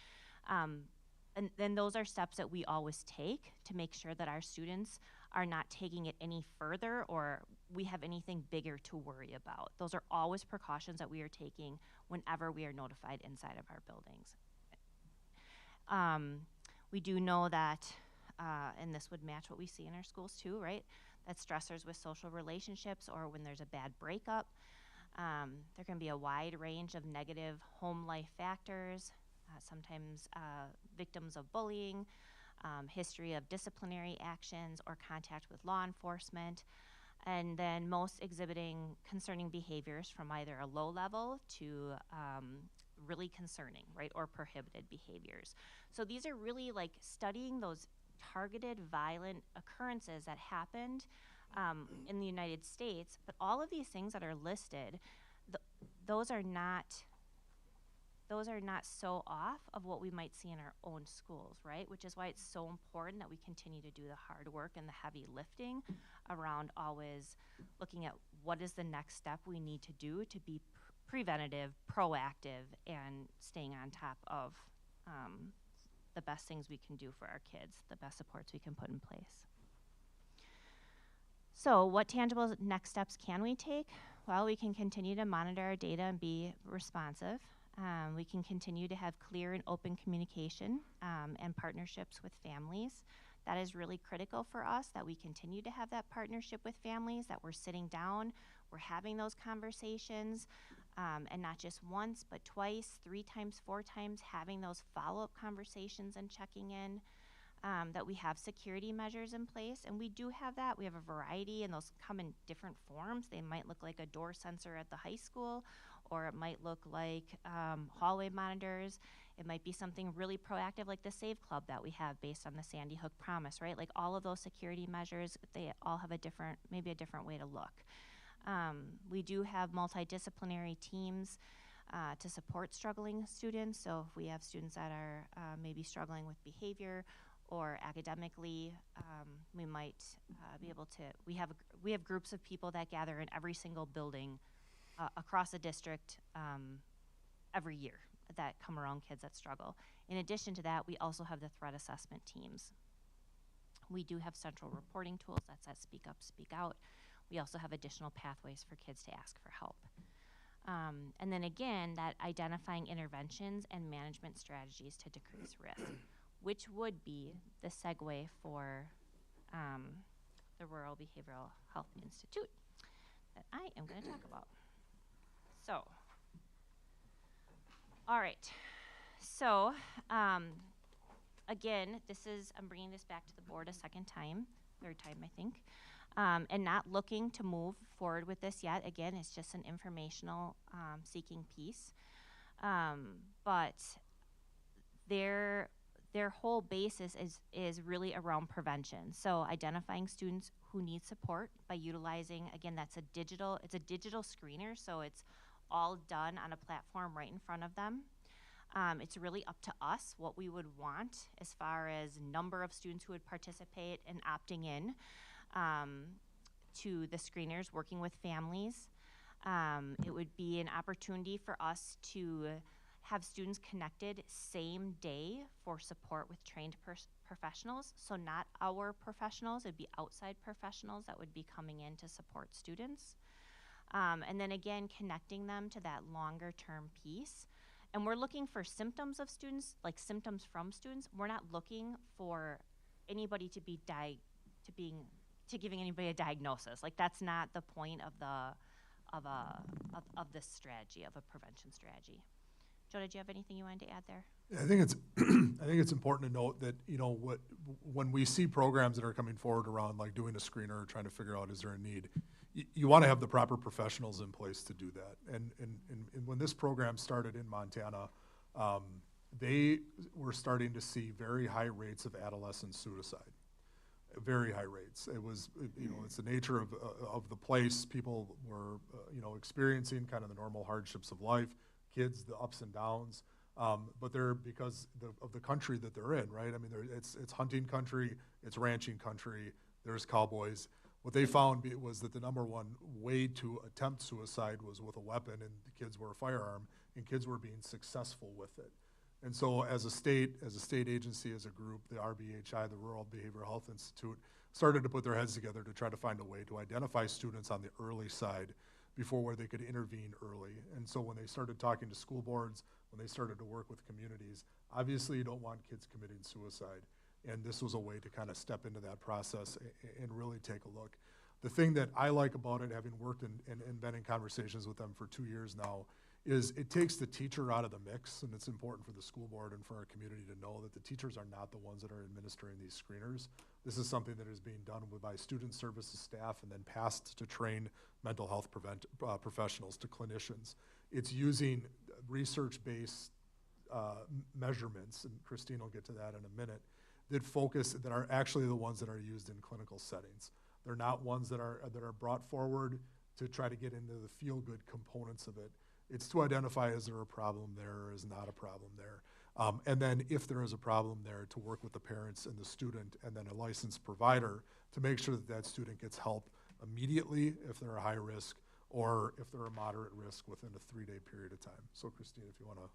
And then those are steps that we always take to make sure that our students are not taking it any further or we have anything bigger to worry about. Those are always precautions that we are taking whenever we are notified inside of our buildings. We do know that, and this would match what we see in our schools too, right? That stressors with social relationships or when there's a bad breakup, there can be a wide range of negative home life factors, sometimes victims of bullying, history of disciplinary actions or contact with law enforcement, and then most exhibiting concerning behaviors from either a low level to really concerning, right, or prohibited behaviors. So these are really like studying those targeted violent occurrences that happened in the United States, but all of these things that are listed, those are not so off of what we might see in our own schools, right? Which is why it's so important that we continue to do the hard work and the heavy lifting around always looking at what is the next step we need to do to be preventative, proactive, and staying on top of the best things we can do for our kids, the best supports we can put in place. So what tangible next steps can we take? Well, we can continue to monitor our data and be responsive. We can continue to have clear and open communication and partnerships with families. That is really critical for us, that we continue to have that partnership with families, that we're sitting down, we're having those conversations, and not just once, but twice, 3 times, 4 times, having those follow-up conversations and checking in, that we have security measures in place, and we do have that. We have a variety, and those come in different forms. They might look like a door sensor at the high school, or it might look like hallway monitors. It might be something really proactive like the Save Club that we have based on the Sandy Hook Promise, right? Like all of those security measures, they all have maybe a different way to look. We do have multidisciplinary teams to support struggling students. So if we have students that are maybe struggling with behavior or academically, we might be able to, we have groups of people that gather in every single building across the district every year that come around kids that struggle. In addition to that, we also have the threat assessment teams. We do have central reporting tools, that's that Speak Up, Speak Out. We also have additional pathways for kids to ask for help. And then again, that identifying interventions and management strategies to decrease risk, which would be the segue for the Rural Behavioral Health Institute that I am going to talk about. So, all right. So, again, I'm bringing this back to the board a third time, I think, and not looking to move forward with this yet. Again, it's just an informational seeking piece. But their whole basis is really around prevention. So identifying students who need support by utilizing, again, it's a digital screener, so it's all done on a platform right in front of them. It's really up to us what we would want as far as number of students who would participate in opting in to the screeners, working with families. It would be an opportunity for us to have students connected same day for support with trained professionals. So not our professionals, it'd be outside professionals that would be coming in to support students. And then again, connecting them to that longer term piece. And we're looking for symptoms of students, like symptoms from students. We're not looking for anybody to be giving anybody a diagnosis. Like that's not the point of this strategy, of a prevention strategy. Joe, did you have anything you wanted to add there? Yeah, I think it's I think it's important to note that, you know, when we see programs that are coming forward around like doing a screener or trying to figure out is there a need, you want to have the proper professionals in place to do that. And when this program started in Montana, they were starting to see very high rates of adolescent suicide. Very high rates. It was, you know, it's the nature of the place. People were, you know, experiencing kind of the normal hardships of life, kids, the ups and downs. But they're, because of the country that they're in, right? I mean, it's hunting country, it's ranching country, there's cowboys. What they found was that the number one way to attempt suicide was with a weapon, and the kids were a firearm, and kids were being successful with it. And so as a state agency, as a group, the RBHI, the Rural Behavioral Health Institute, started to put their heads together to try to find a way to identify students on the early side before where they could intervene early. And so when they started talking to school boards, when they started to work with communities, obviously you don't want kids committing suicide. And this was a way to kind of step into that process and really take a look. The thing that I like about it, having worked and been in conversations with them for 2 years now, is it takes the teacher out of the mix, and it's important for the school board and for our community to know that the teachers are not the ones that are administering these screeners. This is something that is being done by student services staff and then passed to trained mental health professionals, to clinicians. It's using research-based measurements, and Christine will get to that in a minute, that are actually the ones that are used in clinical settings. They're not ones that are brought forward to try to get into the feel-good components of it. It's to identify, is there a problem there or is not a problem there? And then if there is a problem there, to work with the parents and the student and then a licensed provider to make sure that that student gets help immediately if they're a high risk, or if they're a moderate risk within a 3-day period of time. So Christine, if you want to.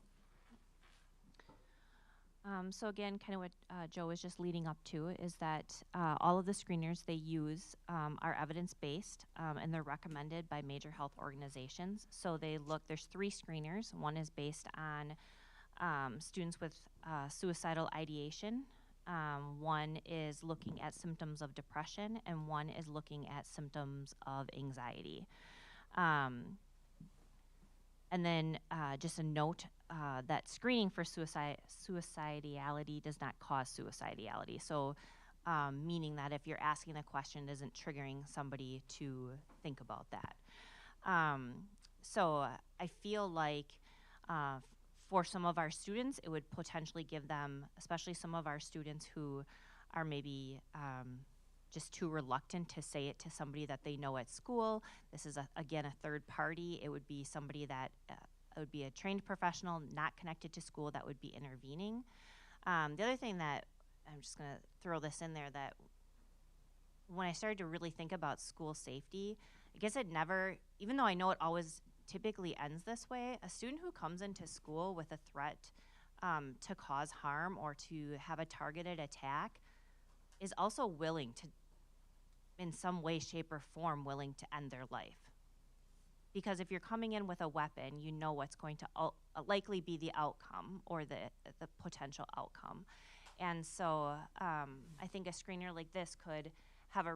So again, kind of what Joe was just leading up to is that all of the screeners they use are evidence-based, and they're recommended by major health organizations. So they look, there's 3 screeners. One is based on students with suicidal ideation. One is looking at symptoms of depression, and one is looking at symptoms of anxiety. And then just a note that screening for suicidality does not cause suicidality. So meaning that if you're asking the question, it isn't triggering somebody to think about that. So I feel like for some of our students, it would potentially give them, especially some of our students who are maybe just too reluctant to say it to somebody that they know at school. This is, again, a third party. It would be somebody that, it would be a trained professional not connected to school that would be intervening. The other thing that, I'm just gonna throw this in there, that when I started to really think about school safety, I guess it never, even though I know it always typically ends this way, a student who comes into school with a threat to cause harm or to have a targeted attack is also willing to, in some way, shape, or form, willing to end their life. Because if you're coming in with a weapon, you know what's going to likely be the outcome or the potential outcome. And so I think a screener like this could have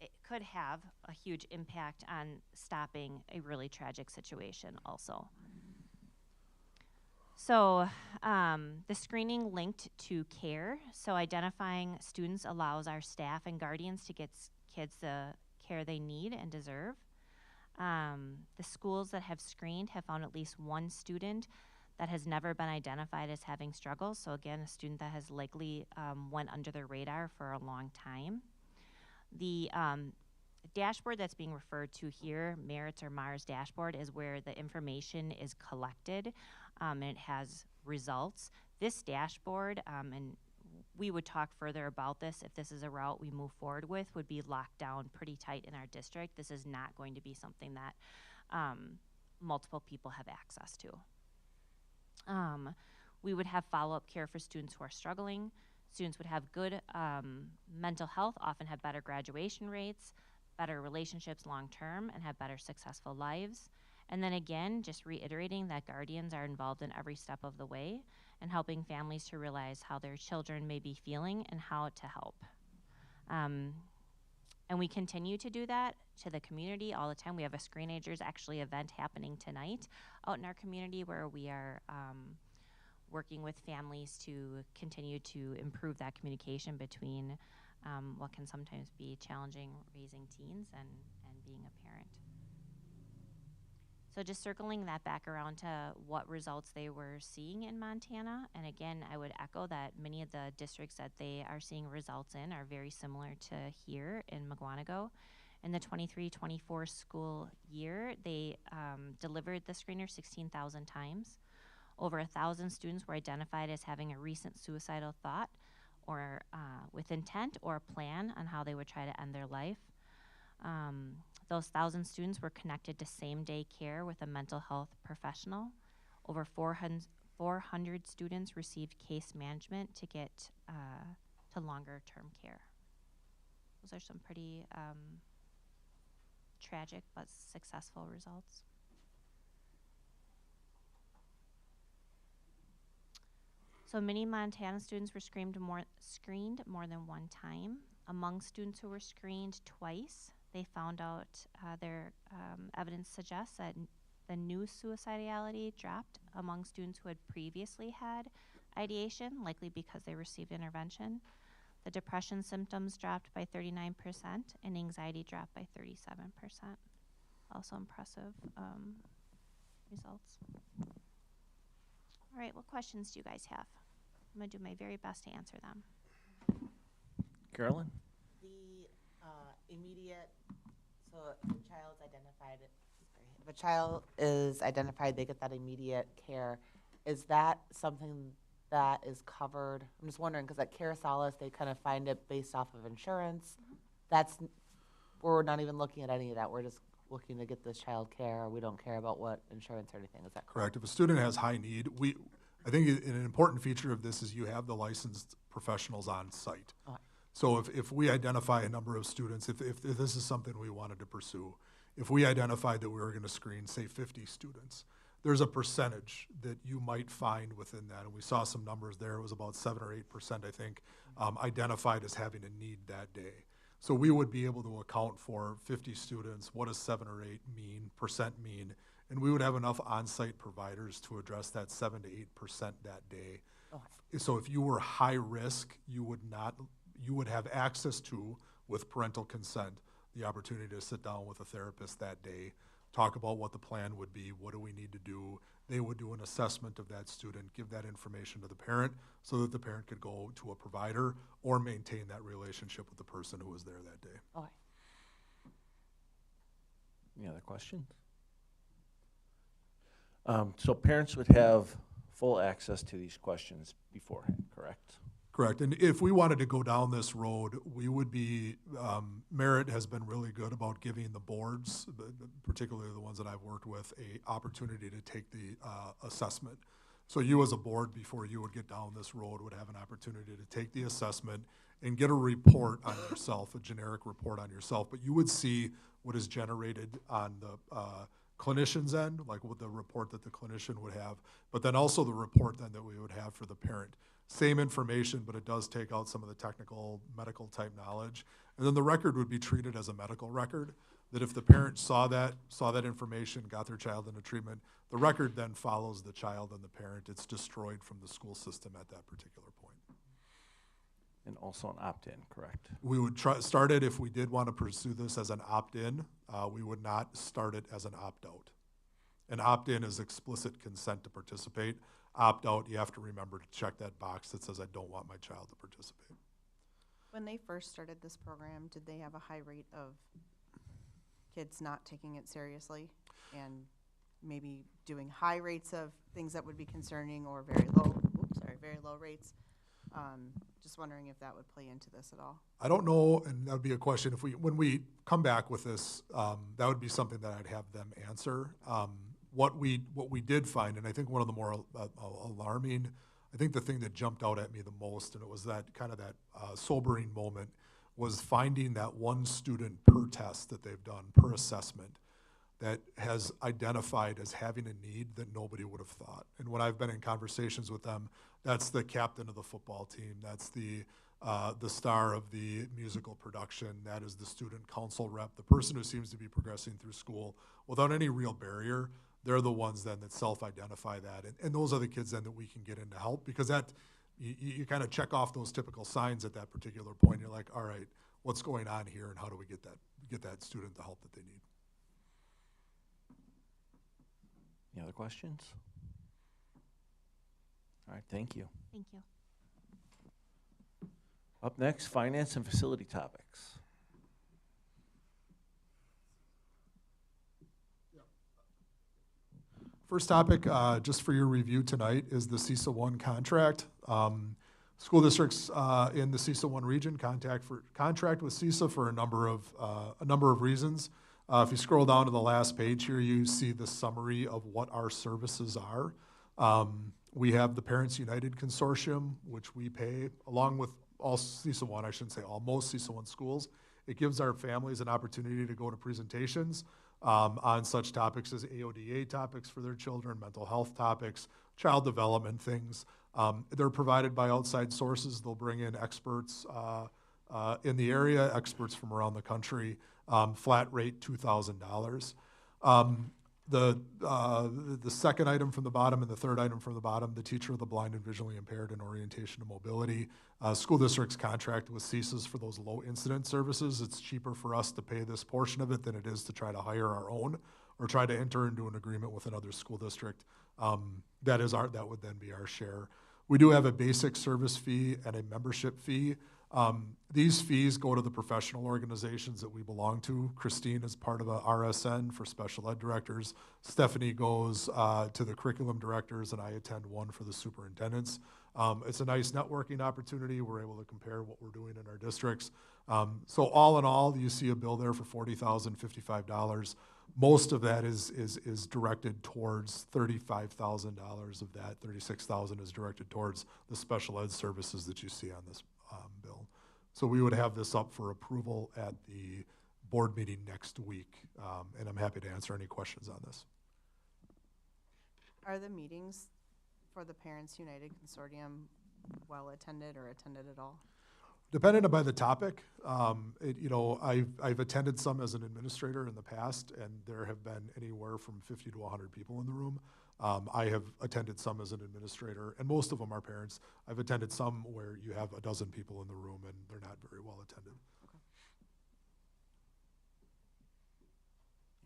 it could have a huge impact on stopping a really tragic situation also. So the screening linked to care. So identifying students allows our staff and guardians to get kids the care they need and deserve. The schools that have screened have found at least one student that has never been identified as having struggles. So again, a student that has likely went under the radar for a long time. The dashboard that's being referred to here, Merits or Mars dashboard, is where the information is collected, and it has results. This dashboard, and we would talk further about this if this is a route we move forward with, would be locked down pretty tight in our district. This is not going to be something that multiple people have access to. We would have follow-up care for students who are struggling. Students would have good mental health, often have better graduation rates, better relationships long-term, and have better successful lives. And then again, just reiterating that guardians are involved in every step of the way and helping families to realize how their children may be feeling and how to help. And we continue to do that to the community all the time. We have a Screenagers actually event happening tonight out in our community where we are working with families to continue to improve that communication between what can sometimes be challenging raising teens and being a parent. So just circling that back around to what results they were seeing in Montana. And again, I would echo that many of the districts that they are seeing results in are very similar to here in Mukwonago. In the 23-24 school year, they delivered the screener 16,000 times. Over 1,000 students were identified as having a recent suicidal thought or with intent or a plan on how they would try to end their life. Those 1,000 students were connected to same-day care with a mental health professional. Over 400 students received case management to get to longer-term care. Those are some pretty tragic but successful results. So many Montana students were screened more than one time. Among students who were screened twice, they found out their evidence suggests that the new suicidality dropped among students who had previously had ideation, likely because they received intervention. The depression symptoms dropped by 39% and anxiety dropped by 37%. Also impressive results. All right, what questions do you guys have? I'm gonna do my very best to answer them. Carolyn? The immediate, so if a child's identified, if a child is identified, they get that immediate care. Is that something that is covered? I'm just wondering, because at Care Solace, they kind of find it based off of insurance. We're not even looking at any of that. We're just looking to get this child care. We don't care about what insurance or anything. Is that correct? Correct. If a student has high need, I think an important feature of this is you have the licensed professionals on site. Okay. So if we identify a number of students, if this is something we wanted to pursue, if we identified that we were going to screen, say, 50 students, there's a percentage that you might find within that, and we saw some numbers there. It was about 7 or 8%, I think, identified as having a need that day. So we would be able to account for 50 students. What does 7 or 8 percent mean? And we would have enough on-site providers to address that 7 to 8% that day. Okay. So if you were high risk, you would have access to, with parental consent, the opportunity to sit down with a therapist that day, talk about what the plan would be, what do we need to do. They would do an assessment of that student, give that information to the parent so that the parent could go to a provider or maintain that relationship with the person who was there that day. Okay. Any other questions? So parents would have full access to these questions beforehand, correct? Correct. And if we wanted to go down this road, we would be, Merit has been really good about giving the boards, particularly the ones that I've worked with, a opportunity to take the assessment. So you as a board, before you would get down this road, would have an opportunity to take the assessment and get a report on yourself, a generic report on yourself. But you would see what is generated on the clinician's end, like what the report that the clinician would have, but then also the report then that we would have for the parent. Same information, but it does take out some of the technical medical type knowledge. And then the record would be treated as a medical record, that if the parent saw that information, got their child into treatment, the record then follows the child and the parent. It's destroyed from the school system at that particular point. And also an opt-in, correct? We would start it, if we did want to pursue this as an opt-in, we would not start it as an opt-out. An opt-in is explicit consent to participate. Opt-out, you have to remember to check that box that says, I don't want my child to participate. When they first started this program, did they have a high rate of kids not taking it seriously and maybe doing high rates of things that would be concerning or very low rates. Just wondering if that would play into this at all. I don't know, and that would be a question when we come back with this, that would be something that I'd have them answer. What we did find, and I think one of the more alarming, I think the thing that jumped out at me the most, and it was that kind of that sobering moment, was finding that one student per test that they've done, per assessment, that has identified as having a need that nobody would have thought. And when I've been in conversations with them, that's the captain of the football team, that's the star of the musical production, that is the student council rep, the person who seems to be progressing through school without any real barrier. They're the ones then that self-identify that. And those are the kids then that we can get in to help, because that, you kind of check off those typical signs at that particular point. You're like, all right, what's going on here, and how do we get that student the help that they need? Any other questions? All right, thank you. Thank you. Up next, finance and facility topics. First topic, just for your review tonight, is the CISA 1 contract. School districts in the CISA 1 region contract with CISA for a number of reasons. If you scroll down to the last page here, you see the summary of what our services are. We have the Parents United Consortium, which we pay, along with all CISA 1, I shouldn't say all, most CISA 1 schools. It gives our families an opportunity to go to presentations on such topics as AODA topics for their children, mental health topics, child development things. They're provided by outside sources. They'll bring in experts in the area, experts from around the country, flat rate $2,000. The second item from the bottom and the third item from the bottom, the teacher of the blind and visually impaired and orientation and mobility. School districts contract with CISAs for those low incident services. It's cheaper for us to pay this portion of it than it is to try to hire our own or try to enter into an agreement with another school district. That would then be our share. We do have a basic service fee and a membership fee. These fees go to the professional organizations that we belong to. Christine is part of a RSN for special ed directors. Stephanie goes to the curriculum directors, and I attend one for the superintendents. It's a nice networking opportunity. We're able to compare what we're doing in our districts. So all in all, you see a bill there for $40,055. Most of that is directed towards $35,000 of that. $36,000 is directed towards the special ed services that you see on this bill. So we would have this up for approval at the board meeting next week, and I'm happy to answer any questions on this. Are the meetings for the Parents United Consortium well attended or attended at all? Depending by the topic, I've attended some as an administrator in the past, and there have been anywhere from 50 to 100 people in the room. I have attended some as an administrator, and most of them are parents. I've attended some where you have a dozen people in the room, and they're not very well attended. Okay.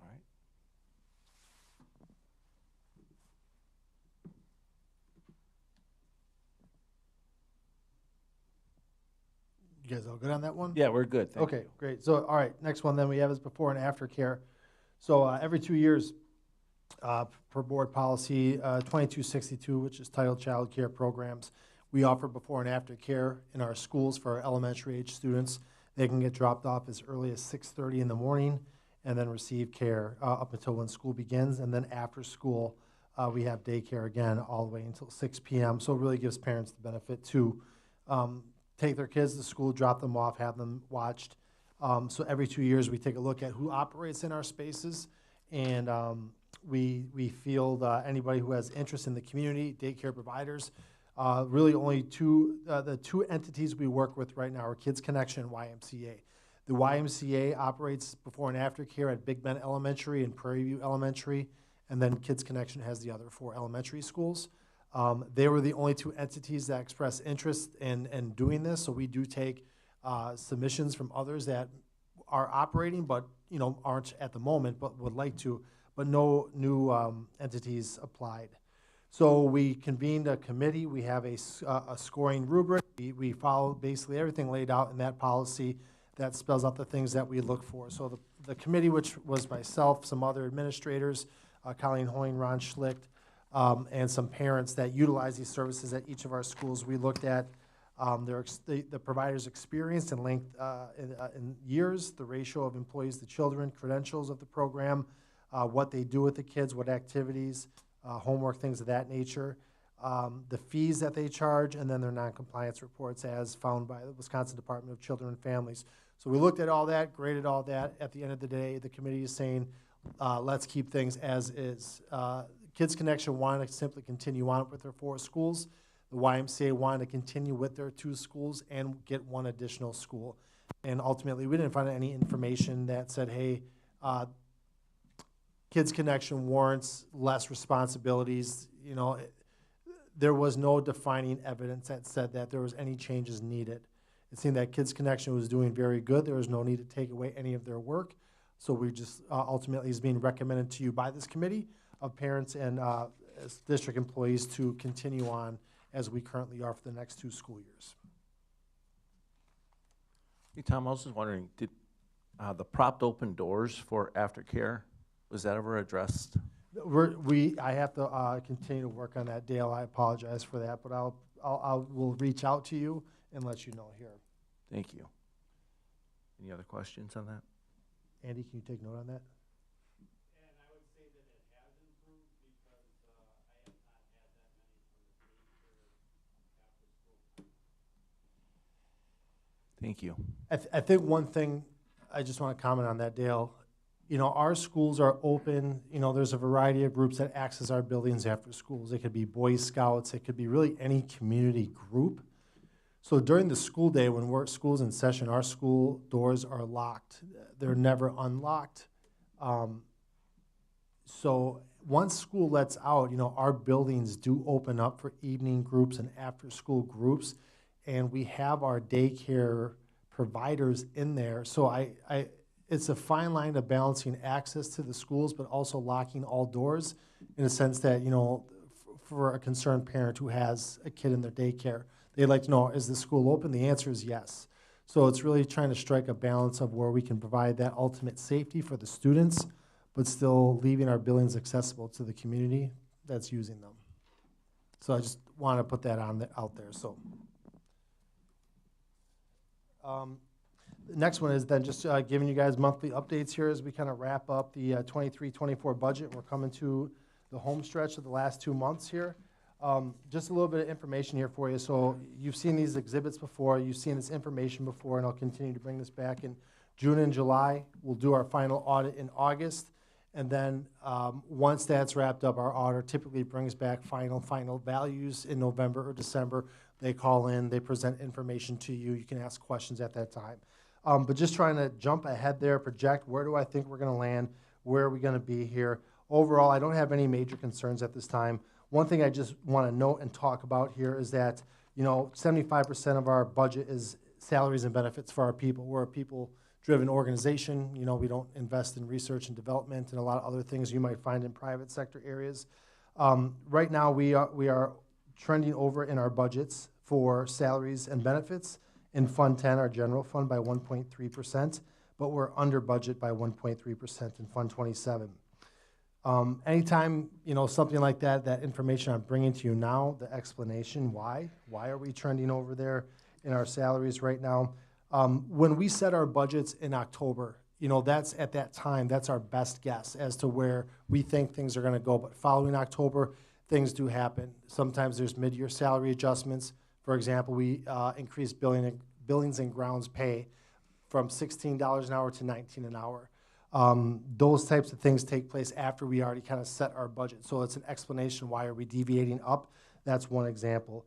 All right. You guys all good on that one? Yeah, we're good. Thank Okay, you. great. So, all right, next one then we have is before and after care. So every 2 years, per board policy 2262, which is titled Child Care Programs, we offer before and after care in our schools for our elementary age students. They can get dropped off as early as 6:30 in the morning and then receive care up until when school begins. And then after school, we have daycare again all the way until 6 p.m. So it really gives parents the benefit to take their kids to school, drop them off, have them watched. So every 2 years, we take a look at who operates in our spaces, and we field anybody who has interest in the community, daycare providers. Really only the two entities we work with right now are Kids Connection and YMCA. The YMCA operates before and after care at Big Bend Elementary and Prairie View Elementary, and then Kids Connection has the other 4 elementary schools. They were the only 2 entities that expressed interest in doing this, so we do take submissions from others that are operating but aren't at the moment but would like to, but no new entities applied. So we convened a committee. We have a scoring rubric. We follow basically everything laid out in that policy. that spells out the things that we look for. So the committee, which was myself, some other administrators, Colleen Hoyne, Ron Schlicht, and some parents that utilize these services at each of our schools, we looked at the provider's experience and length in years, the ratio of employees to children, credentials of the program, what they do with the kids, what activities, homework, things of that nature, the fees that they charge, and then their noncompliance reports as found by the Wisconsin Department of Children and Families. So we looked at all that, graded all that. At the end of the day, the committee is saying, let's keep things as is. Kids Connection wanted to simply continue on with their 4 schools. The YMCA wanted to continue with their 2 schools and get 1 additional school. And ultimately, we didn't find any information that said, hey, Kids Connection warrants less responsibilities. You know, there was no defining evidence that said that there was any changes needed. It seemed that Kids Connection was doing very good. There was no need to take away any of their work. So we just ultimately is being recommended to you by this committee of parents and as district employees to continue on as we currently are for the next 2 school years. Hey, Tom, I was just wondering, did the propped open doors for aftercare, was that ever addressed? I have to continue to work on that, Dale. I apologize for that, but I will reach out to you and let you know here. Thank you. Any other questions on that? Andy, can you take note on that? Thank you. I think one thing, I just want to comment on that, Dale. You know, our schools are open. You know, there's a variety of groups that access our buildings after schools. It could be Boy Scouts. It could be really any community group. So during the school day, when school's in session, our school doors are locked. They're never unlocked. So once school lets out, you know, our buildings do open up for evening groups and after-school groups, and we have our daycare providers in there. So it's a fine line of balancing access to the schools, but also locking all doors in a sense that, you know, for a concerned parent who has a kid in their daycare, they'd like to know, is the school open? The answer is yes. So it's really trying to strike a balance of where we can provide that ultimate safety for the students, but still leaving our buildings accessible to the community that's using them. So I just want to put that out there. So. The next one is then just giving you guys monthly updates here as we kind of wrap up the 23-24 budget. We're coming to the home stretch of the last 2 months here. Just a little bit of information here for you. So you've seen these exhibits before, you've seen this information before, and I'll continue to bring this back in June and July. We'll do our final audit in August, and then once that's wrapped up, our auditor typically brings back final values in November or December. They call in, they present information to you. You can ask questions at that time. But just trying to jump ahead there, project where do I think we're going to land, where are we going to be here. Overall, I don't have any major concerns at this time. One thing I just want to note and talk about here is that, you know, 75% of our budget is salaries and benefits for our people. We're a people-driven organization. You know, we don't invest in research and development and a lot of other things you might find in private sector areas. Right now, we are trending over in our budgets for salaries and benefits in Fund 10, our general fund, by 1.3%, but we're under budget by 1.3% in Fund 27. Anytime, you know, something like that information I'm bringing to you now, the explanation why are we trending over there in our salaries right now? When we set our budgets in October, you know, that's at that time, that's our best guess as to where we think things are going to go. But following October, things do happen. Sometimes there's mid-year salary adjustments. For example, we increased buildings and grounds pay from $16 an hour to $19 an hour. Those types of things take place after we already kind of set our budget. So it's an explanation why are we deviating up. That's one example.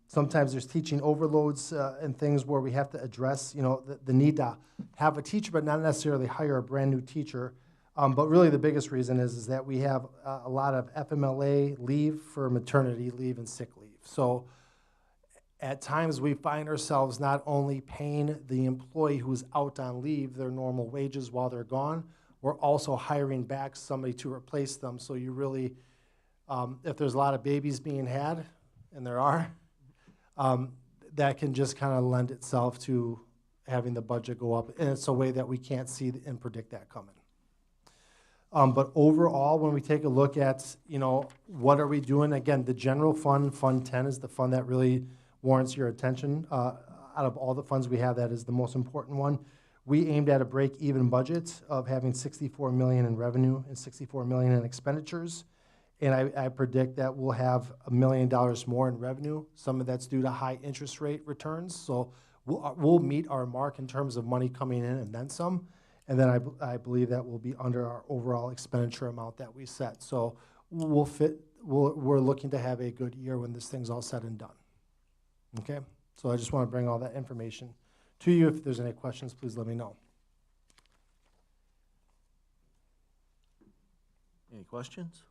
Sometimes there's teaching overloads and things where we have to address, you know, the need to have a teacher but not necessarily hire a brand new teacher. But really the biggest reason is that we have a lot of FMLA leave for maternity leave and sick leave. So at times we find ourselves not only paying the employee who's out on leave their normal wages while they're gone, we're also hiring back somebody to replace them. So you really, if there's a lot of babies being had, and there are, that can just kind of lend itself to having the budget go up, and it's a way that we can't see and predict that coming. But overall, when we take a look at, what are we doing? Again, the general fund, Fund 10, is the fund that really warrants your attention. Out of all the funds we have, that is the most important one. We aimed at a break-even budget of having $64 million in revenue and $64 million in expenditures. And I predict that we'll have $1 million more in revenue. Some of that's due to high interest rate returns. So we'll meet our mark in terms of money coming in and then some. And then I believe that we'll be under our overall expenditure amount that we set. So we're looking to have a good year when this thing's all said and done. Okay? So I just want to bring all that information to you. If there's any questions, please let me know. Any questions?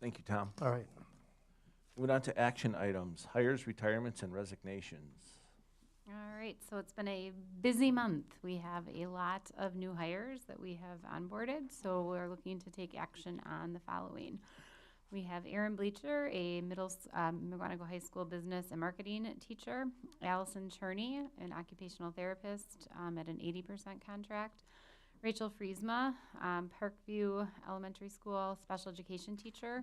Thank you, Tom. All right. Moving on to action items, hires, retirements, and resignations. All right, so it's been a busy month. We have a lot of new hires that we have onboarded, so we're looking to take action on the following. We have Aaron Bleacher, a Mukwonago High School business and marketing teacher. Allison Cherney, an occupational therapist at an 80% contract. Rachel Friesma, Parkview Elementary School special education teacher.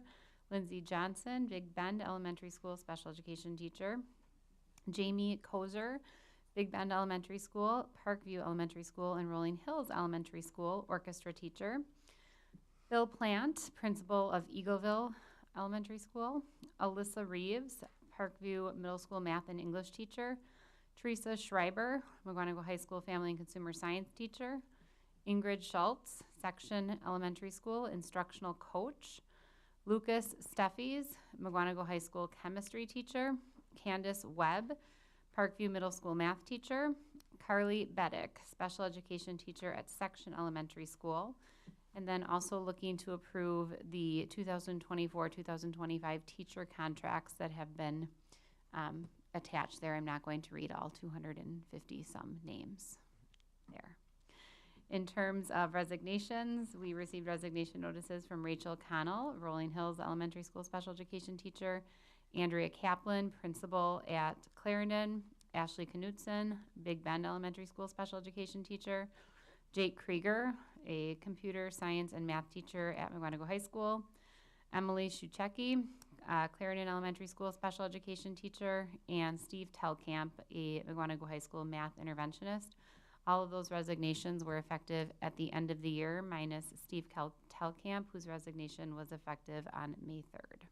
Lindsay Johnson, Big Bend Elementary School special education teacher. Jamie Kozer, Big Bend Elementary School, Parkview Elementary School, and Rolling Hills Elementary School orchestra teacher. Bill Plant, principal of Eagleville Elementary School. Alyssa Reeves, Parkview Middle School math and English teacher. Teresa Schreiber, Mukwonago High School family and consumer science teacher. Ingrid Schultz, Section Elementary School instructional coach. Lucas Steffies, Mukwonago High School chemistry teacher. Candace Webb, Parkview Middle School math teacher. Carly Beddick, special education teacher at Section Elementary School. And then also looking to approve the 2024-2025 teacher contracts that have been attached there. I'm not going to read all 250 some names there. In terms of resignations, we received resignation notices from Rachel Connell, Rolling Hills Elementary School special education teacher. Andrea Kaplan, principal at Clarendon. Ashley Knutson, Big Bend Elementary School special education teacher. Jake Krieger, a computer science and math teacher at Mukwonago High School. Emily Shuchecki, Clarendon Elementary School special education teacher. And Steve Telkamp, a Mukwonago High School math interventionist. All of those resignations were effective at the end of the year, minus Steve Telkamp, whose resignation was effective on May 3rd.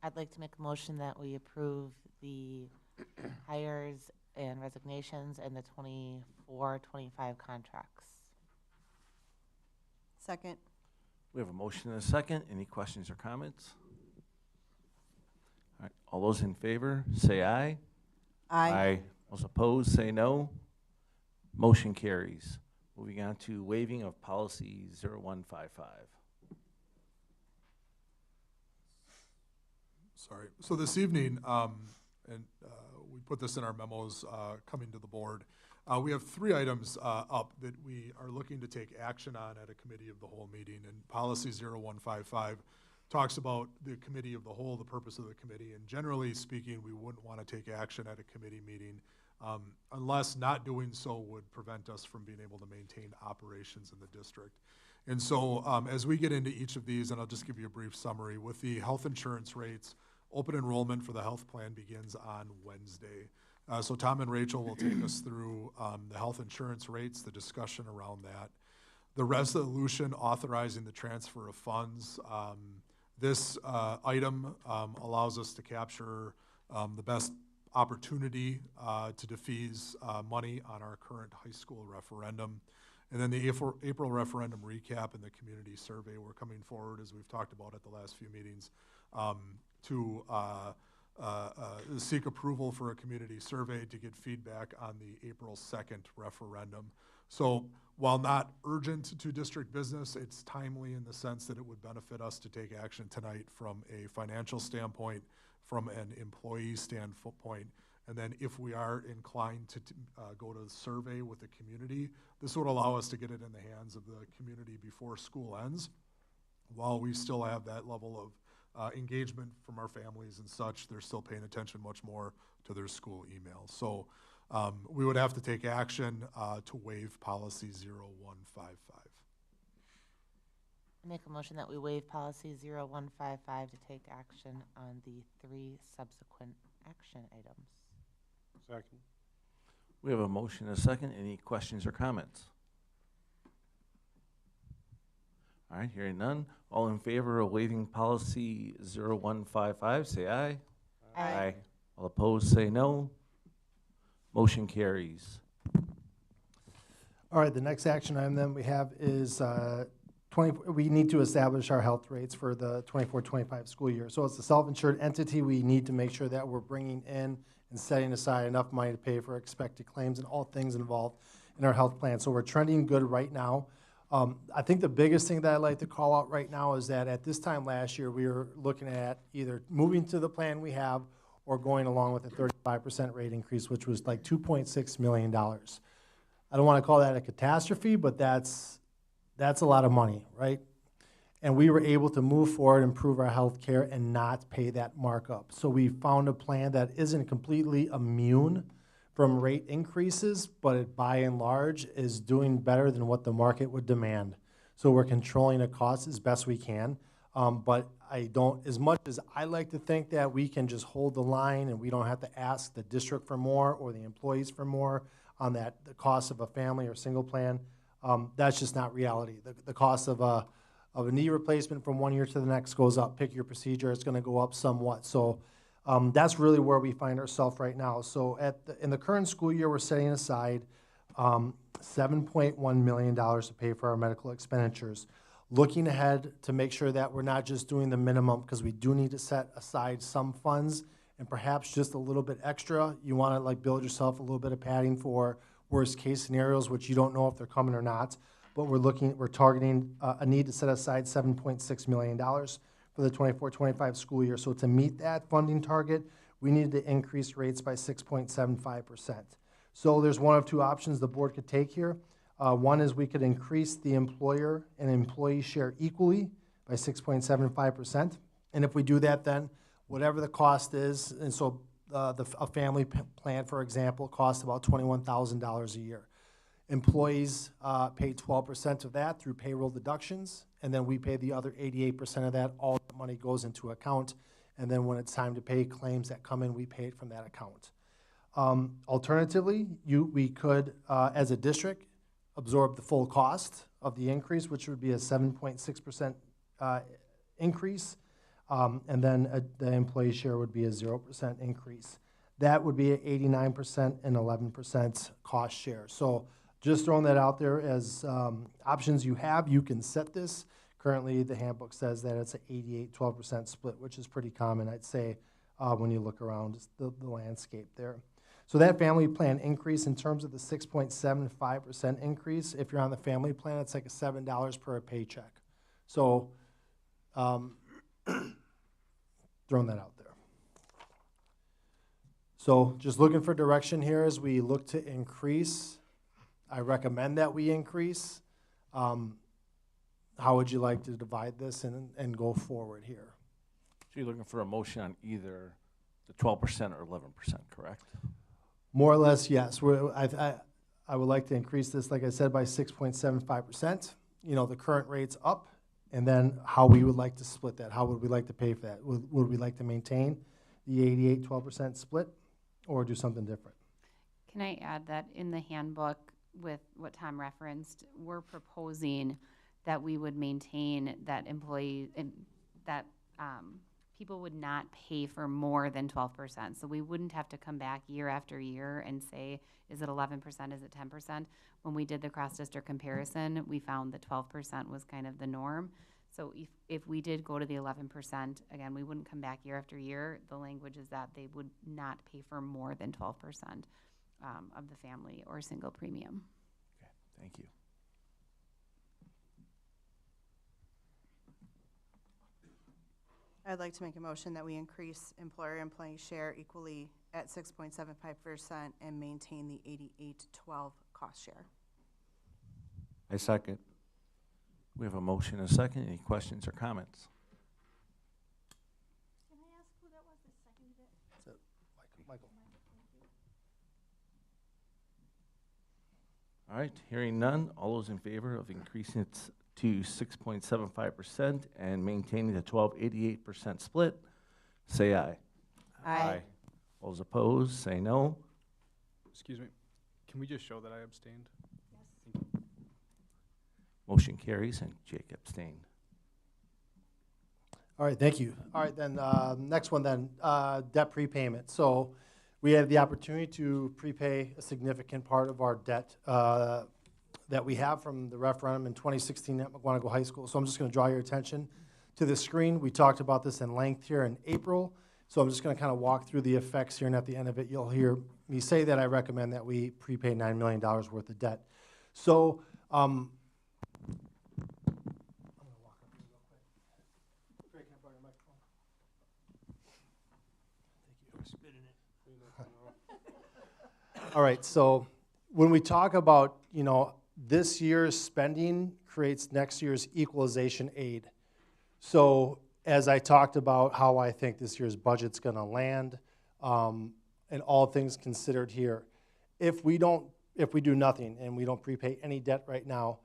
I'd like to make a motion that we approve the hires and resignations and the 24-25 contracts. Second. We have a motion and a second. Any questions or comments? All right, all those in favor, say aye. Aye. Those opposed, say no. Motion carries. Moving on to waiving of policy 0155. Sorry. So this evening, we put this in our memos coming to the board. We have 3 items up that we are looking to take action on at a committee of the whole meeting. And policy 0155 talks about the committee of the whole, the purpose of the committee. And generally speaking, we wouldn't want to take action at a committee meeting unless not doing so would prevent us from being able to maintain operations in the district. And so as we get into each of these, and I'll just give you a brief summary, with the health insurance rates, open enrollment for the health plan begins on Wednesday. So Tom and Rachel will take us through the health insurance rates, the discussion around that. The resolution authorizing the transfer of funds. This item allows us to capture the best opportunity to defease money on our current high school referendum. And then the April referendum recap and the community survey, we're coming forward, as we've talked about at the last few meetings, to seek approval for a community survey to get feedback on the April 2nd referendum. So while not urgent to district business, it's timely in the sense that it would benefit us to take action tonight from a financial standpoint, from an employee standpoint, and then if we are inclined to go to the survey with the community, this would allow us to get it in the hands of the community before school ends, while we still have that level engagement from our families and such, they're still paying attention much more to their school emails. So we would have to take action to waive policy 0155. I make a motion that we waive policy 0155 to take action on the 3 subsequent action items. Second. We have a motion and a second. Any questions or comments? All right, hearing none. All in favor of waiving policy 0155, say aye. Aye. All opposed, say no. Motion carries. All right, the next action item then we have is we need to establish our health rates for the 24-25 school year. So it's a self-insured entity. We need to make sure that we're bringing in and setting aside enough money to pay for expected claims and all things involved in our health plan. So we're trending good right now. I think the biggest thing that I'd like to call out right now is that at this time last year, we were looking at either moving to the plan we have or going along with a 35% rate increase, which was like $2.6 million. I don't want to call that a catastrophe, but that's a lot of money, right? And we were able to move forward, improve our health care, and not pay that markup. So we found a plan that isn't completely immune from rate increases, but it by and large is doing better than what the market would demand. So we're controlling the costs as best we can. But I don't, as much as I like to think that we can just hold the line and we don't have to ask the district for more or the employees for more on the cost of a family or single plan, that's just not reality. The cost of a knee replacement from one year to the next goes up. Pick your procedure, it's going to go up somewhat. So that's really where we find ourselves right now. So in the current school year, we're setting aside $7.1 million to pay for our medical expenditures. Looking ahead to make sure that we're not just doing the minimum, because we do need to set aside some funds and perhaps just a little bit extra. You want to like build yourself a little bit of padding for worst case scenarios, which you don't know if they're coming or not. But we're targeting a need to set aside $7.6 million for the 24-25 school year. So to meet that funding target, we need to increase rates by 6.75%. So there's one of two options the board could take here. One is we could increase the employer and employee share equally by 6.75%. And if we do that, then whatever the cost is, and so a family plan, for example, costs about $21,000 a year. Employees pay 12% of that through payroll deductions, and then we pay the other 88% of that. All the money goes into account, and then when it's time to pay claims that come in, we pay it from that account. Alternatively, we could, as a district, absorb the full cost of the increase, which would be a 7.6% increase, and then the employee share would be a 0% increase. That would be an 89% and 11% cost share. So just throwing that out there as options you have, you can set this. Currently, the handbook says that it's an 88-12% split, which is pretty common, I'd say, when you look around the landscape there. So that family plan increase in terms of the 6.75% increase, if you're on the family plan, it's like $7 per paycheck. So throwing that out there. So just looking for direction here as we look to increase. I recommend that we increase. How would you like to divide this and go forward here? So you're looking for a motion on either the 12% or 11%, correct? More or less, yes. I would like to increase this, like I said, by 6.75%. You know, the current rate's up, and then how we would like to split that. How would we like to pay for that? Would we like to maintain the 88-12% split or do something different? Can I add that in the handbook with what Tom referenced, we're proposing that we would maintain that employee, that people would not pay for more than 12%. So we wouldn't have to come back year after year and say, is it 11%, is it 10%? When we did the cross-district comparison, we found that 12% was kind of the norm. So if we did go to the 11%, again, we wouldn't come back year after year. The language is that they would not pay for more than 12% of the family or single premium. Okay, thank you. I'd like to make a motion that we increase employer-employee share equally at 6.75% and maintain the 88-12 cost share. I second. We have a motion and a second. Any questions or comments? That's it. Michael. All right, hearing none, all those in favor of increasing it to 6.75% and maintaining the 12.88% split, say aye. Aye. All those opposed, say no. Excuse me, can we just show that I abstained? Motion carries and Jake abstained. All right, thank you. All right, then, next one then, debt prepayment. So we have the opportunity to prepay a significant part of our debt that we have from the referendum in 2016 at Mukwonago High School. So I'm just going to draw your attention to the screen. We talked about this in length here in April. So I'm just going to kind of walk through the effects here, and at the end of it, you'll hear me say that I recommend that we prepay $9 million worth of debt. So I'm going to walk up here real quick. Greg, can I borrow your microphone? All right, so when we talk about, this year's spending creates next year's equalization aid. So as I talked about how I think this year's budget's going to land, and all things considered here, if we do nothing and we don't prepay any debt right now,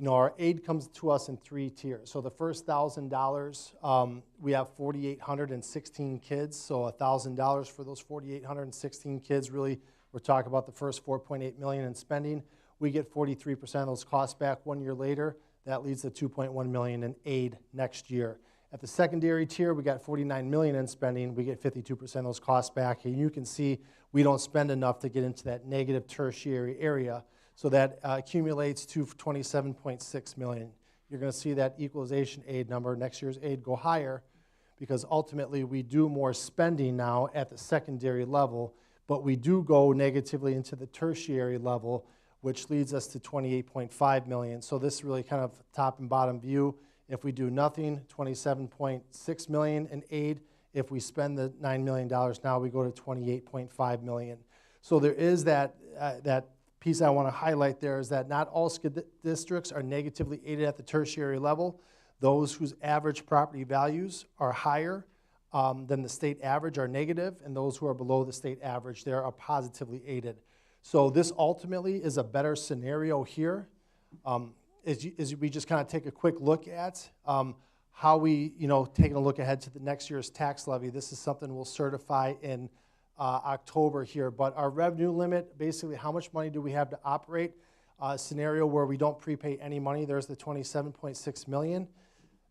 our aid comes to us in 3 tiers. So the first $1,000, we have 4,816 kids, so $1,000 for those 4,816 kids. Really, we're talking about the first $4.8 million in spending. We get 43% of those costs back 1 year later. That leads to $2.1 million in aid next year. At the secondary tier, we got $49 million in spending. We get 52% of those costs back. And you can see we don't spend enough to get into that negative tertiary area. So that accumulates to $27.6 million. You're going to see that equalization aid number, next year's aid, go higher because ultimately we do more spending now at the secondary level, but we do go negatively into the tertiary level, which leads us to $28.5 million. So this is really kind of top and bottom view. If we do nothing, $27.6 million in aid. If we spend the $9 million now, we go to $28.5 million. So there is that piece I want to highlight there is that not all school districts are negatively aided at the tertiary level. Those whose average property values are higher than the state average are negative, and those who are below the state average there are positively aided. So this ultimately is a better scenario here. As we just kind of take a quick look at how we, taking a look ahead to the next year's tax levy. This is something we'll certify in October here. But our revenue limit, basically how much money do we have to operate? Scenario where we don't prepay any money, there's the $27.6 million.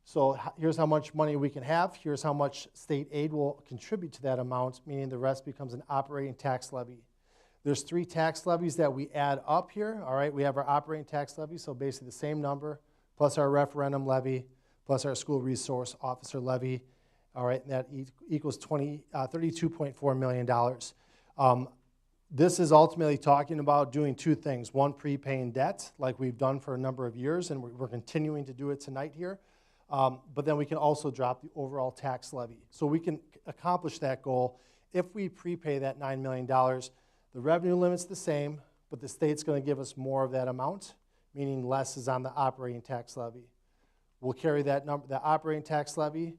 So here's how much money we can have. Here's how much state aid will contribute to that amount, meaning the rest becomes an operating tax levy. There's 3 tax levies that we add up here, all right? We have our operating tax levy, so basically the same number, plus our referendum levy, plus our school resource officer levy, all right? And that equals $32.4 million. This is ultimately talking about doing 2 things. One, prepaying debt, like we've done for a number of years, and we're continuing to do it tonight here. But then we can also drop the overall tax levy. So we can accomplish that goal if we prepay that $9 million. The revenue limit's the same, but the state's going to give us more of that amount, meaning less is on the operating tax levy. We'll carry that number, the operating tax levy.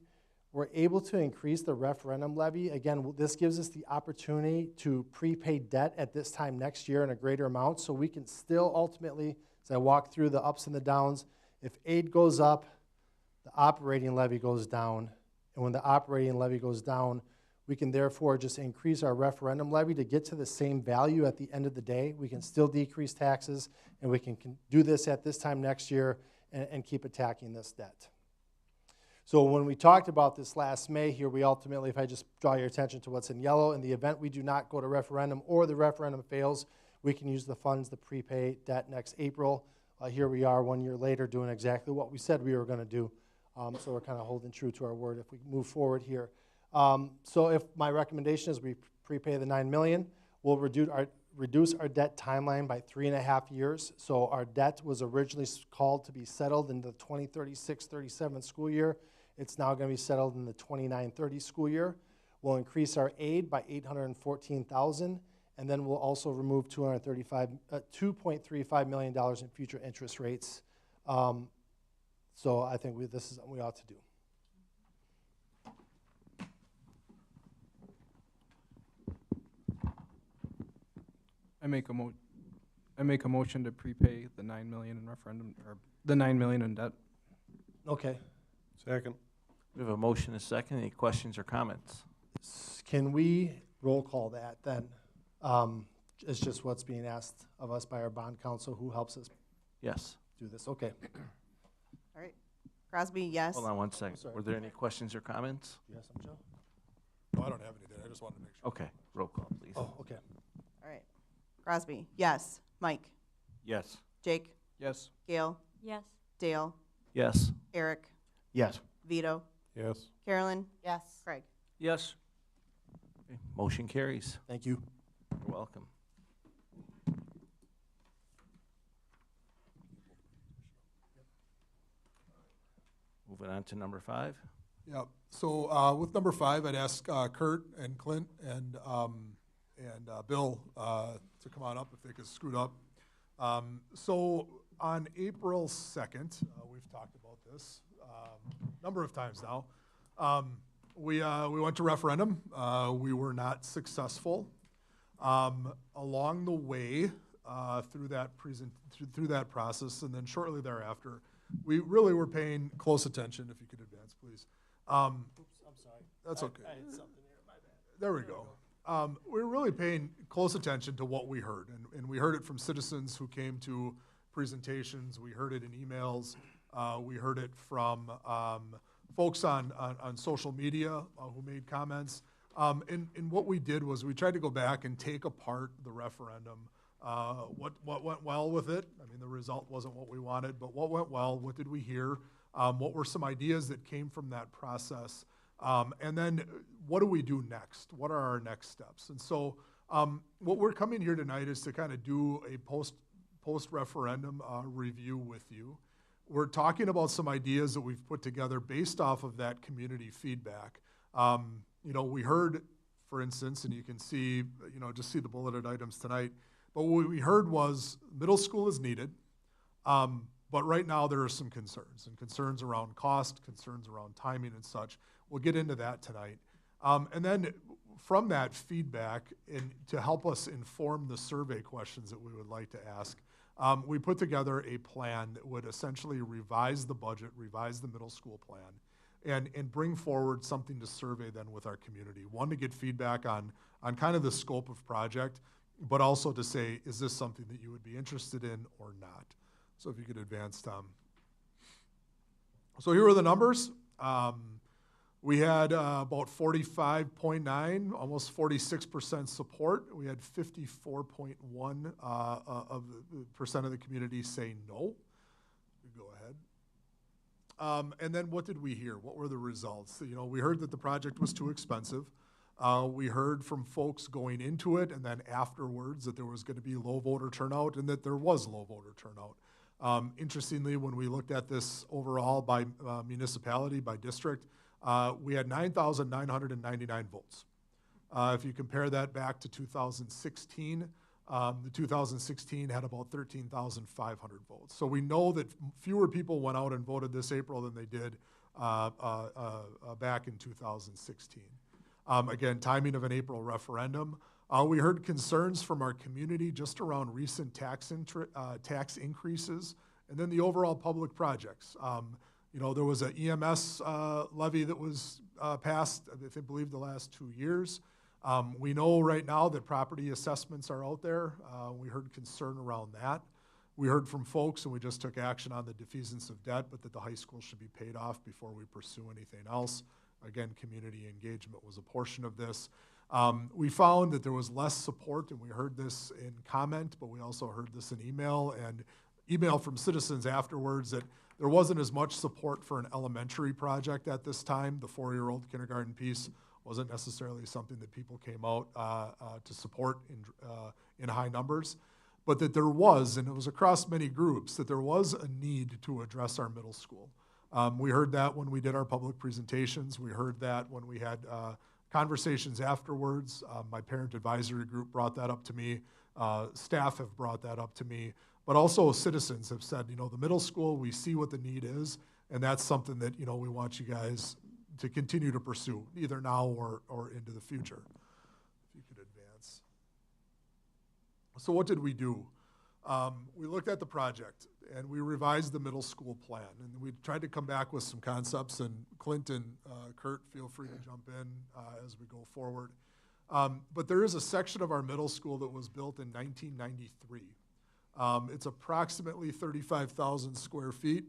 We're able to increase the referendum levy. Again, this gives us the opportunity to prepay debt at this time next year in a greater amount, so we can still ultimately, as I walk through the ups and the downs, if aid goes up, the operating levy goes down. And when the operating levy goes down, we can therefore just increase our referendum levy to get to the same value at the end of the day. We can still decrease taxes, and we can do this at this time next year and keep attacking this debt. So when we talked about this last May here, we ultimately, if I just draw your attention to what's in yellow, in the event we do not go to referendum or the referendum fails, we can use the funds to prepay debt next April. Here we are 1 year later doing exactly what we said we were going to do. So we're kind of holding true to our word if we move forward here. So if my recommendation is we prepay the $9 million, we'll reduce our debt timeline by 3.5 years. So our debt was originally called to be settled in the 2036-37 school year. It's now going to be settled in the 29-30 school year. We'll increase our aid by $814,000, and then we'll also remove $2.35 million in future interest rates. So I think this is something we ought to do. I make a motion to prepay the 9 million in referendum, or the 9 million in debt. Okay. Second. We have a motion and a second. Any questions or comments? Can we roll call that then? It's just what's being asked of us by our bond counsel who helps us Yes. do this. Okay. All right. Crosby, yes. Hold on one second. sorry. Were there any questions or comments? You have some, Joe? No, I don't have anything. I just wanted to make sure. Okay, roll call, please. Oh, okay. All right. Crosby, yes. Mike, Yes. Jake, Yes. Gail, Yes. Dale, Yes. Eric, Yes. Vito, Yes. Carolyn, Yes. Craig. Yes. Okay, motion carries. Thank you. You're welcome. Moving on to number 5. Yeah, so with number 5, I'd ask Kurt and Clint and Bill to come on up if they could scoot up. So on April 2nd, we've talked about this a number of times now. We went to referendum. We were not successful. Along the way, through that process, and then shortly thereafter, we really were paying close attention. If you could advance, please. Oops, I'm sorry. That's okay. I had something there, my bad. There we go. We were really paying close attention to what we heard, and we heard it from citizens who came to presentations. We heard it in emails. We heard it from folks on social media who made comments. And what we did was we tried to go back and take apart the referendum. What went well with it? I mean, the result wasn't what we wanted, but what went well? What did we hear? What were some ideas that came from that process? And then what do we do next? What are our next steps? And so what we're coming here tonight is to kind of do a post-referendum review with you. We're talking about some ideas that we've put together based off of that community feedback. You know, we heard, for instance, and you can see, you know, just see the bulleted items tonight, but what we heard was middle school is needed, but right now there are some concerns around cost, concerns around timing and such. We'll get into that tonight. And then from that feedback, and to help us inform the survey questions that we would like to ask, we put together a plan that would essentially revise the budget, revise the middle school plan, and bring forward something to survey then with our community. One, to get feedback on kind of the scope of project, but also to say, is this something that you would be interested in or not? So if you could advance, Tom. So here are the numbers. We had about 45.9, almost 46% support. We had 54.1% of the community say no. Go ahead. And then what did we hear? What were the results? You know, we heard that the project was too expensive. We heard from folks going into it and then afterwards that there was going to be low voter turnout, and that there was low voter turnout. Interestingly, when we looked at this overall by municipality, by district, we had 9,999 votes. If you compare that back to 2016, the 2016 had about 13,500 votes. So we know that fewer people went out and voted this April than they did back in 2016. Again, timing of an April referendum. We heard concerns from our community just around recent tax increases, and then the overall public projects. You know, there was an EMS levy that was passed, I believe, the last 2 years. We know right now that property assessments are out there. We heard concern around that. We heard from folks, and we just took action on the defeasance of debt, but that the high school should be paid off before we pursue anything else. Again, community engagement was a portion of this. We found that there was less support, and we heard this in comment, but we also heard this in email, and email from citizens afterwards, that there wasn't as much support for an elementary project at this time. The 4-year-old kindergarten piece wasn't necessarily something that people came out to support in high numbers, but that there was, and it was across many groups, that there was a need to address our middle school. We heard that when we did our public presentations. We heard that when we had conversations afterwards. My parent advisory group brought that up to me. Staff have brought that up to me. But also citizens have said, you know, the middle school, we see what the need is, and that's something that, you know, we want you guys to continue to pursue, either now or into the future. If you could advance. So what did we do? We looked at the project and we revised the middle school plan, and we tried to come back with some concepts, and Clint and Kurt, feel free to jump in as we go forward. But there is a section of our middle school that was built in 1993. It's approximately 35,000 square feet,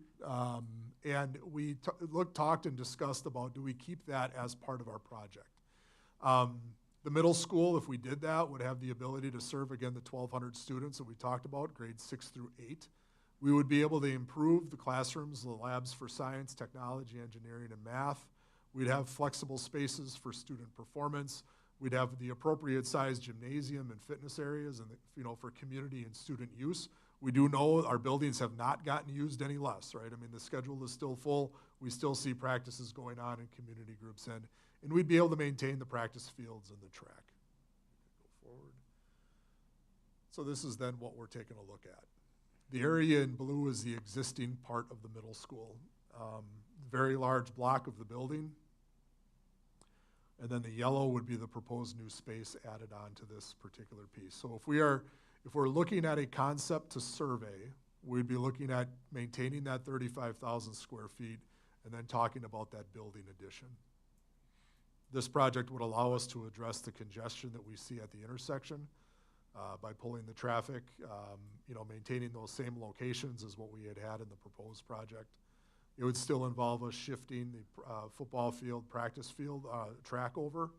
and we talked and discussed about, do we keep that as part of our project? The middle school, if we did that, would have the ability to serve, again, the 1,200 students that we talked about, grades 6 through 8. We would be able to improve the classrooms, the labs for science, technology, engineering, and math. We'd have flexible spaces for student performance. We'd have the appropriate size gymnasium and fitness areas, and for community and student use. We do know our buildings have not gotten used any less, right? I mean, the schedule is still full. We still see practices going on in community groups, and we'd be able to maintain the practice fields and the track. Go forward. So this is then what we're taking a look at. The area in blue is the existing part of the middle school. Very large block of the building. And then the yellow would be the proposed new space added on to this particular piece. So if we're looking at a concept to survey, we'd be looking at maintaining that 35,000 square feet and then talking about that building addition. This project would allow us to address the congestion that we see at the intersection by pulling the traffic, maintaining those same locations as what we had in the proposed project. It would still involve us shifting the football field, practice field, track over.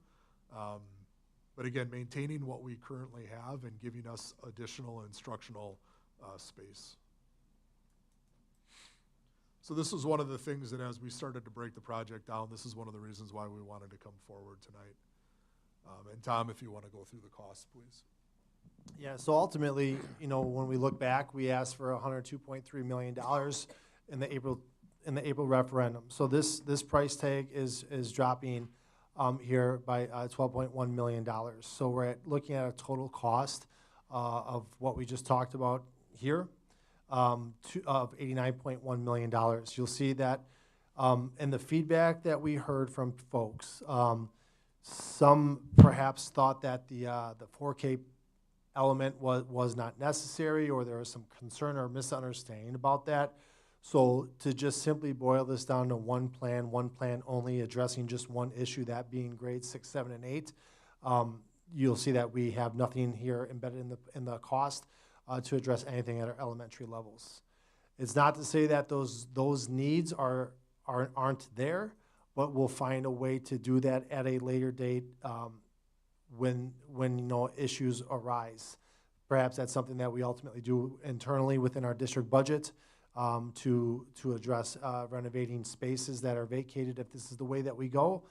But again, maintaining what we currently have and giving us additional instructional space. So this was one of the things that, as we started to break the project down, this is one of the reasons why we wanted to come forward tonight. And Tom, if you want to go through the costs, please. Yeah, so ultimately, when we look back, we asked for $102.3 million in the April referendum. So this price tag is dropping here by $12.1 million. So we're looking at a total cost of what we just talked about here of $89.1 million. You'll see that in the feedback that we heard from folks, some perhaps thought that the 4K element was not necessary, or there was some concern or misunderstanding about that. So to just simply boil this down to one plan only, addressing just one issue, that being grades 6, 7, and 8, you'll see that we have nothing here embedded in the cost to address anything at our elementary levels. It's not to say that those needs aren't there, but we'll find a way to do that at a later date when issues arise. Perhaps that's something that we ultimately do internally within our district budget to address renovating spaces that are vacated, if this is the way that we go,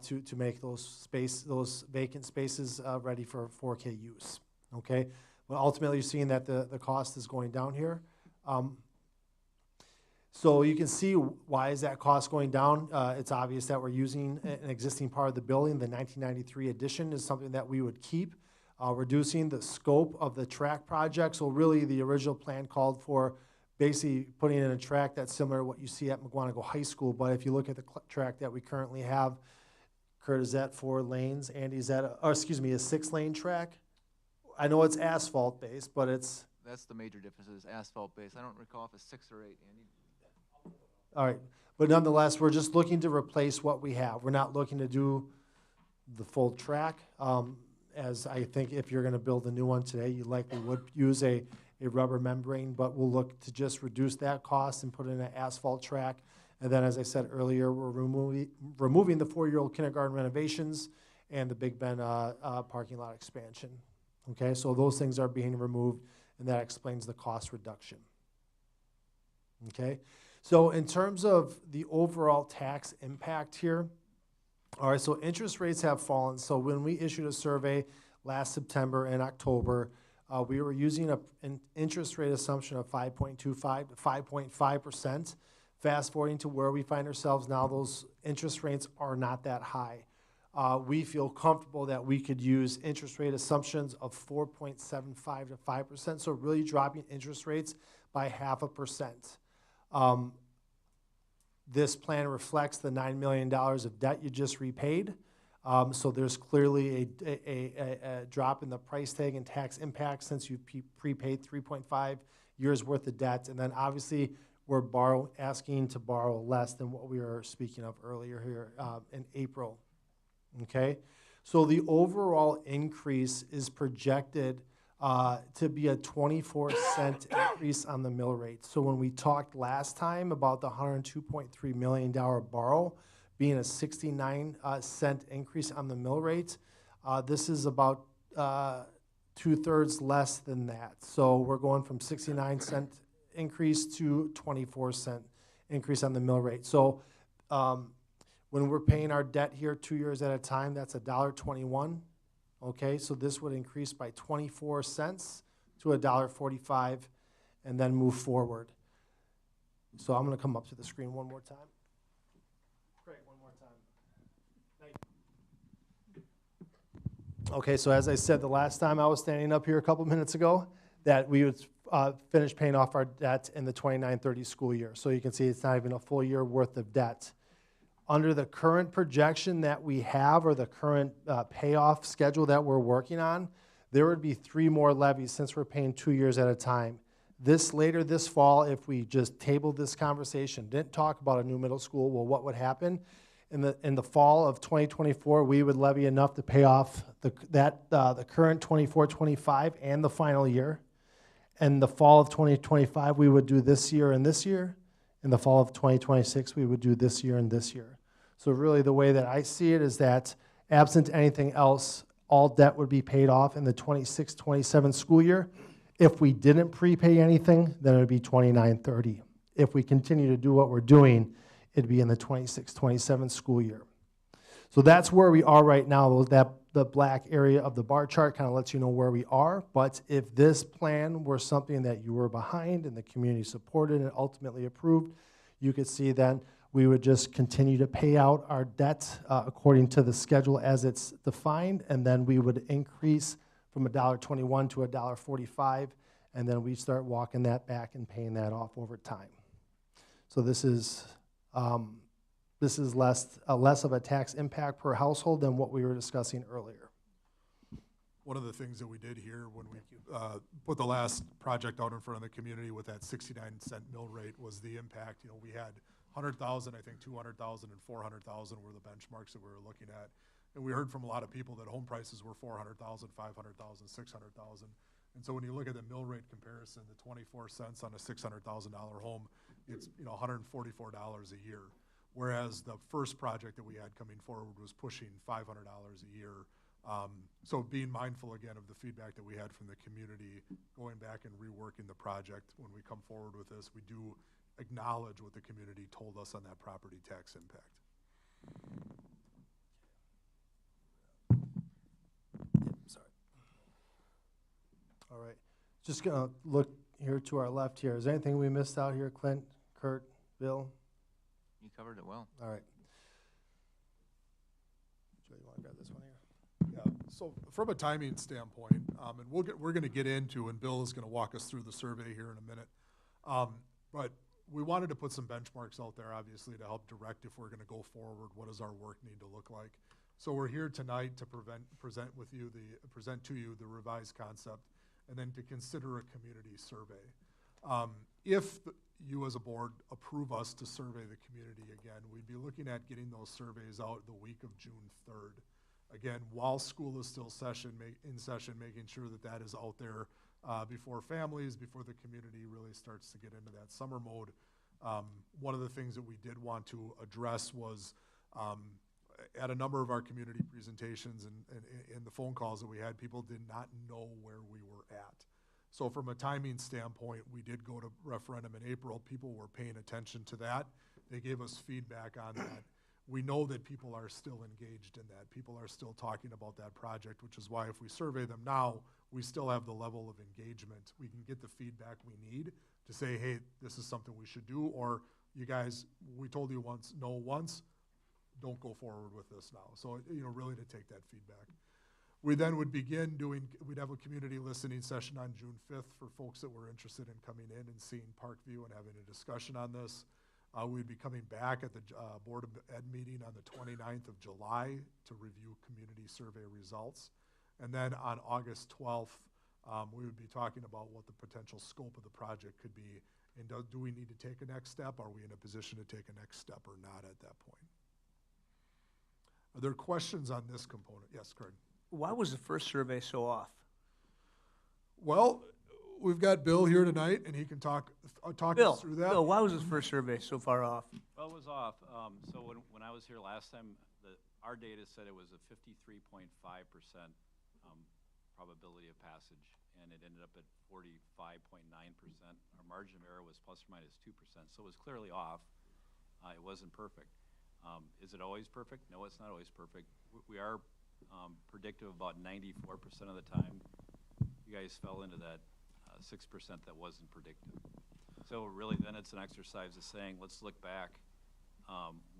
to make those vacant spaces ready for 4K use. Okay, but ultimately you're seeing that the cost is going down here. So you can see why is that cost going down. It's obvious that we're using an existing part of the building. The 1993 addition is something that we would keep. Reducing the scope of the track project. So really the original plan called for basically putting in a track that's similar to what you see at Mukwonago High School. But if you look at the track that we currently have, Kurt, is that 4 lanes? Andy, is that, a 6-lane track? I know it's asphalt based, but it's. That's the major difference, is asphalt based. I don't recall if it's 6 or 8, Andy. All right, but nonetheless, we're just looking to replace what we have. We're not looking to do the full track. As I think if you're gonna build a new one today, you likely would use a rubber membrane, but we'll look to just reduce that cost and put in an asphalt track. And then, as I said earlier, we're removing the 4-year-old kindergarten renovations and the Big Ben parking lot expansion. Okay, so those things are being removed, and that explains the cost reduction. Okay, so in terms of the overall tax impact here, all right, so interest rates have fallen. So when we issued a survey last September and October, we were using an interest rate assumption of 5.25 to 5.5%. Fast forwarding to where we find ourselves now, those interest rates are not that high. We feel comfortable that we could use interest rate assumptions of 4.75 to 5%, so really dropping interest rates by 0.5%. This plan reflects the $9 million of debt you just repaid. So there's clearly a drop in the price tag and tax impact since you've prepaid 3.5 years worth of debt. And then obviously, we're asking to borrow less than what we were speaking of earlier here in April. Okay? So the overall increase is projected to be a 24-cent increase on the mill rate. So when we talked last time about the $102.3 million borrow being a 69-cent increase on the mill rate, this is about 2/3 less than that. So we're going from 69-cent increase to 24-cent increase on the mill rate. So when we're paying our debt here 2 years at a time, that's $1.21. Okay, so this would increase by 24 cents to $1.45 and then move forward. So I'm going to come up to the screen one more time. Great, one more time. Okay, so as I said the last time I was standing up here a couple minutes ago, that we would finish paying off our debt in the 29-30 school year. So you can see it's not even a full year worth of debt. Under the current projection that we have, or the current payoff schedule that we're working on, there would be 3 more levies since we're paying 2 years at a time. Later this fall, if we just tabled this conversation, didn't talk about a new middle school, well, what would happen? In the fall of 2024, we would levy enough to pay off the current 24-25 and the final year. In the fall of 2025, we would do this year and this year. In the fall of 2026, we would do this year and this year. So really the way that I see it is that absent anything else, all debt would be paid off in the 26-27 school year. If we didn't prepay anything, then it would be 29-30. If we continue to do what we're doing, it'd be in the 26-27 school year. So that's where we are right now. The black area of the bar chart kind of lets you know where we are. But if this plan were something that you were behind and the community supported and ultimately approved, you could see then we would just continue to pay out our debt according to the schedule as it's defined, and then we would increase from $1.21 to $1.45, and then we start walking that back and paying that off over time. So this is less of a tax impact per household than what we were discussing earlier. One of the things that we did here when we put the last project out in front of the community with that 69-cent mill rate was the impact. You know, we had 100,000, I think 200,000 and 400,000 were the benchmarks that we were looking at. And we heard from a lot of people that home prices were 400,000, 500,000, 600,000. And so when you look at the mill rate comparison, the 24 cents on a $600,000 home, it's $144 a year. Whereas the first project that we had coming forward was pushing $500 a year. So being mindful again of the feedback that we had from the community, going back and reworking the project when we come forward with this, we do acknowledge what the community told us on that property tax impact. Sorry. All right, just gonna look here to our left here. Is there anything we missed out here, Clint, Kurt, Bill? You covered it well. All right. Joe, you want to grab this one here? Yeah, so from a timing standpoint, and we're going to get into, and Bill is going to walk us through the survey here in a minute, but we wanted to put some benchmarks out there, obviously, to help direct if we're going to go forward, what does our work need to look like. So we're here tonight to present to you the revised concept, and then to consider a community survey. If you as a board approve us to survey the community again, we'd be looking at getting those surveys out the week of June 3rd. Again, while school is still in session, making sure that that is out there before families, before the community really starts to get into that summer mode. One of the things that we did want to address was at a number of our community presentations and the phone calls that we had, people did not know where we were at. So from a timing standpoint, we did go to referendum in April. People were paying attention to that. They gave us feedback on that. We know that people are still engaged in that. People are still talking about that project, which is why if we survey them now, we still have the level of engagement. We can get the feedback we need to say, hey, this is something we should do, or you guys, we told you once, no once, don't go forward with this now. So, really to take that feedback. We then would begin we'd have a community listening session on June 5th for folks that were interested in coming in and seeing Parkview and having a discussion on this. We'd be coming back at the Board of Ed meeting on the 29th of July to review community survey results. And then on August 12th, we would be talking about what the potential scope of the project could be. And do we need to take a next step? Are we in a position to take a next step or not at that point? Are there questions on this component? Yes, Craig. Why was the first survey so off? Well, we've got Bill here tonight, and he can talk Bill, us through that. Bill, why was this first survey so far off? Well, it was off. So when I was here last time, our data said it was a 53.5% probability of passage, and it ended up at 45.9%. Our margin of error was plus or minus 2%, so it was clearly off. It wasn't perfect. Is it always perfect? No, it's not always perfect. We are predictive about 94% of the time. You guys fell into that 6% that wasn't predictive. So really then it's an exercise of saying, let's look back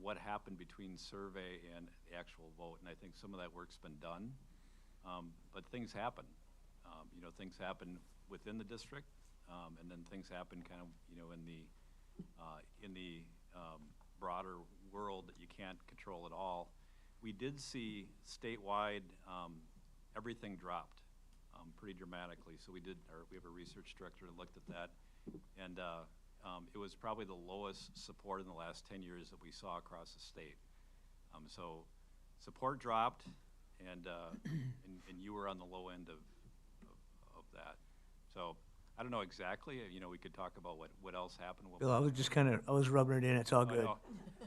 what happened between survey and the actual vote. And I think some of that work's been done, but things happen. Things happen within the district, and then things happen kind of, in the broader world that you can't control at all. We did see statewide, everything dropped pretty dramatically. So we have a research director that looked at that, and it was probably the lowest support in the last 10 years that we saw across the state. So support dropped, and you were on the low end of that. So I don't know exactly. We could talk about what else happened. Bill, I was just I was rubbing it in. It's all good.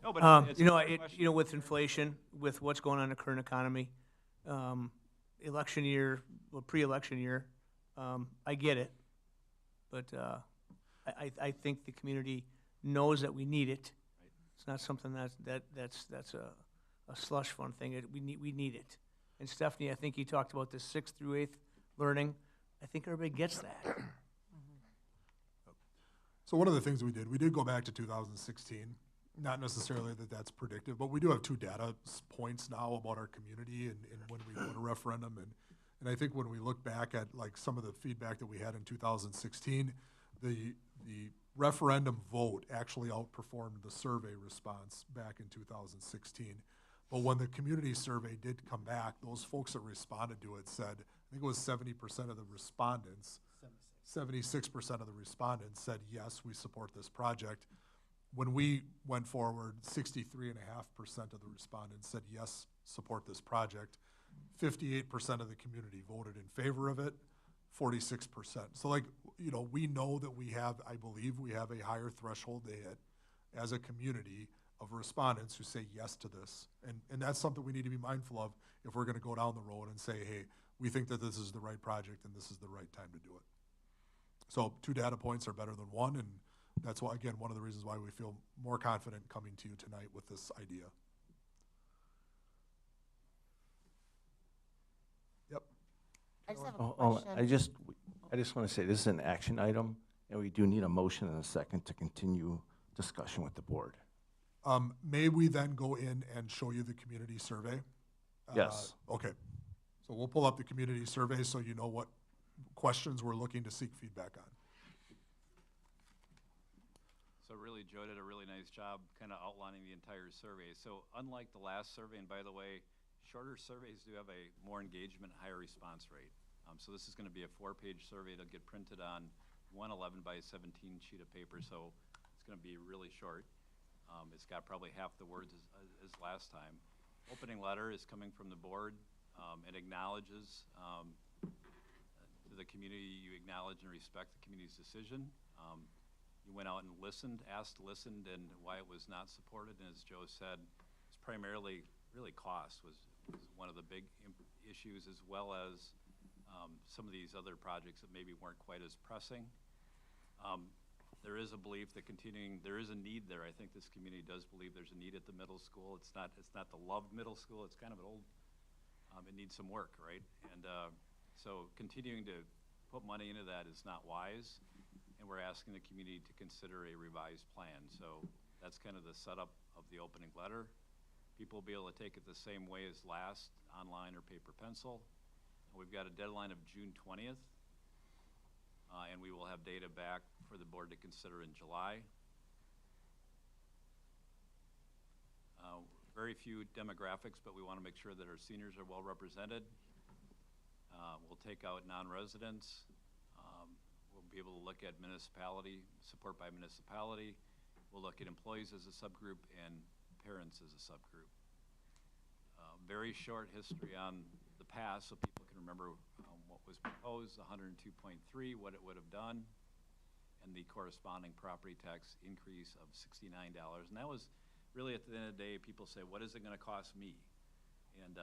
No, but it's a fair question. With inflation, with what's going on in the current economy, election year, pre-election year, I get it, but I think the community knows that we need it. Right. It's not something that's a slush fund thing. We need it. And Stephanie, I think you talked about the 6th through 8th learning. I think everybody gets that. So one of the things we did go back to 2016. Not necessarily that that's predictive, but we do have 2 data points now about our community and when we go to referendum. And I think when we look back at like some of the feedback that we had in 2016, the referendum vote actually outperformed the survey response back in 2016. But when the community survey did come back, those folks that responded to it said, I think it was 70% of the respondents, 76% of the respondents said, yes, we support this project. When we went forward, 63.5% of the respondents said, yes, support this project. 58% of the community voted in favor of it, 46%. So we know that I believe we have a higher threshold to hit as a community of respondents who say yes to this. And that's something we need to be mindful of if we're gonna go down the road and say, hey, we think that this is the right project and this is the right time to do it. So 2 data points are better than 1, and that's why, again, one of the reasons why we feel more confident coming to you tonight with this idea. Yep. I just have a question. I just want to say this is an action item, and we do need a motion and a second to continue discussion with the board. May we then go in and show you the community survey? Yes. Okay. So we'll pull up the community survey so you know what questions we're looking to seek feedback on. So really, Joe did a really nice job kind of outlining the entire survey. So unlike the last survey, and by the way, shorter surveys do have a more engagement, higher response rate. So this is going to be a 4-page survey. It'll get printed on one 11 by 17 sheet of paper, so it's going to be really short. It's got probably half the words as last time. Opening letter is coming from the board. It acknowledges to the community, you acknowledge and respect the community's decision. You went out and listened, listened, and why it was not supported. And as Joe said, it's primarily really cost was one of the big issues, as well as some of these other projects that maybe weren't quite as pressing. There is a belief that there is a need there. I think this community does believe there's a need at the middle school. It's not the loved middle school. It's kind of an old, it needs some work, right? And so continuing to put money into that is not wise. And we're asking the community to consider a revised plan. So that's kind of the setup of the opening letter. People will be able to take it the same way as last, online or paper pencil. And we've got a deadline of June 20th. And we will have data back for the board to consider in July. Very few demographics, but we want to make sure that our seniors are well represented. We'll take out non-residents. We'll be able to look at municipality, support by municipality. We'll look at employees as a subgroup and parents as a subgroup. Very short history on the past so people can remember what was proposed, 102.3, what it would have done, and the corresponding property tax increase of $69. And that was really, at the end of the day, people say, what is it going to cost me? And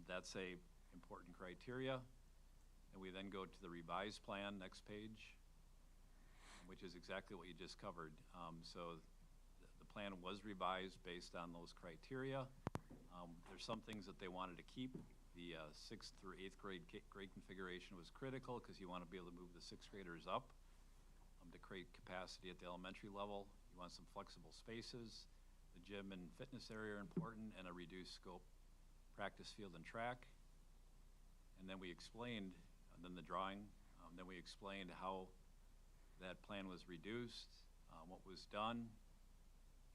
that's a important criteria. And we then go to the revised plan, next page, which is exactly what you just covered. So the plan was revised based on those criteria. There's some things that they wanted to keep. The 6th through 8th grade configuration was critical because you want to be able to move the 6th graders up to create capacity at the elementary level. You want some flexible spaces. The gym and fitness area are important, and a reduced scope practice field and track. And then we explained, and then the drawing, then we explained how that plan was reduced, what was done,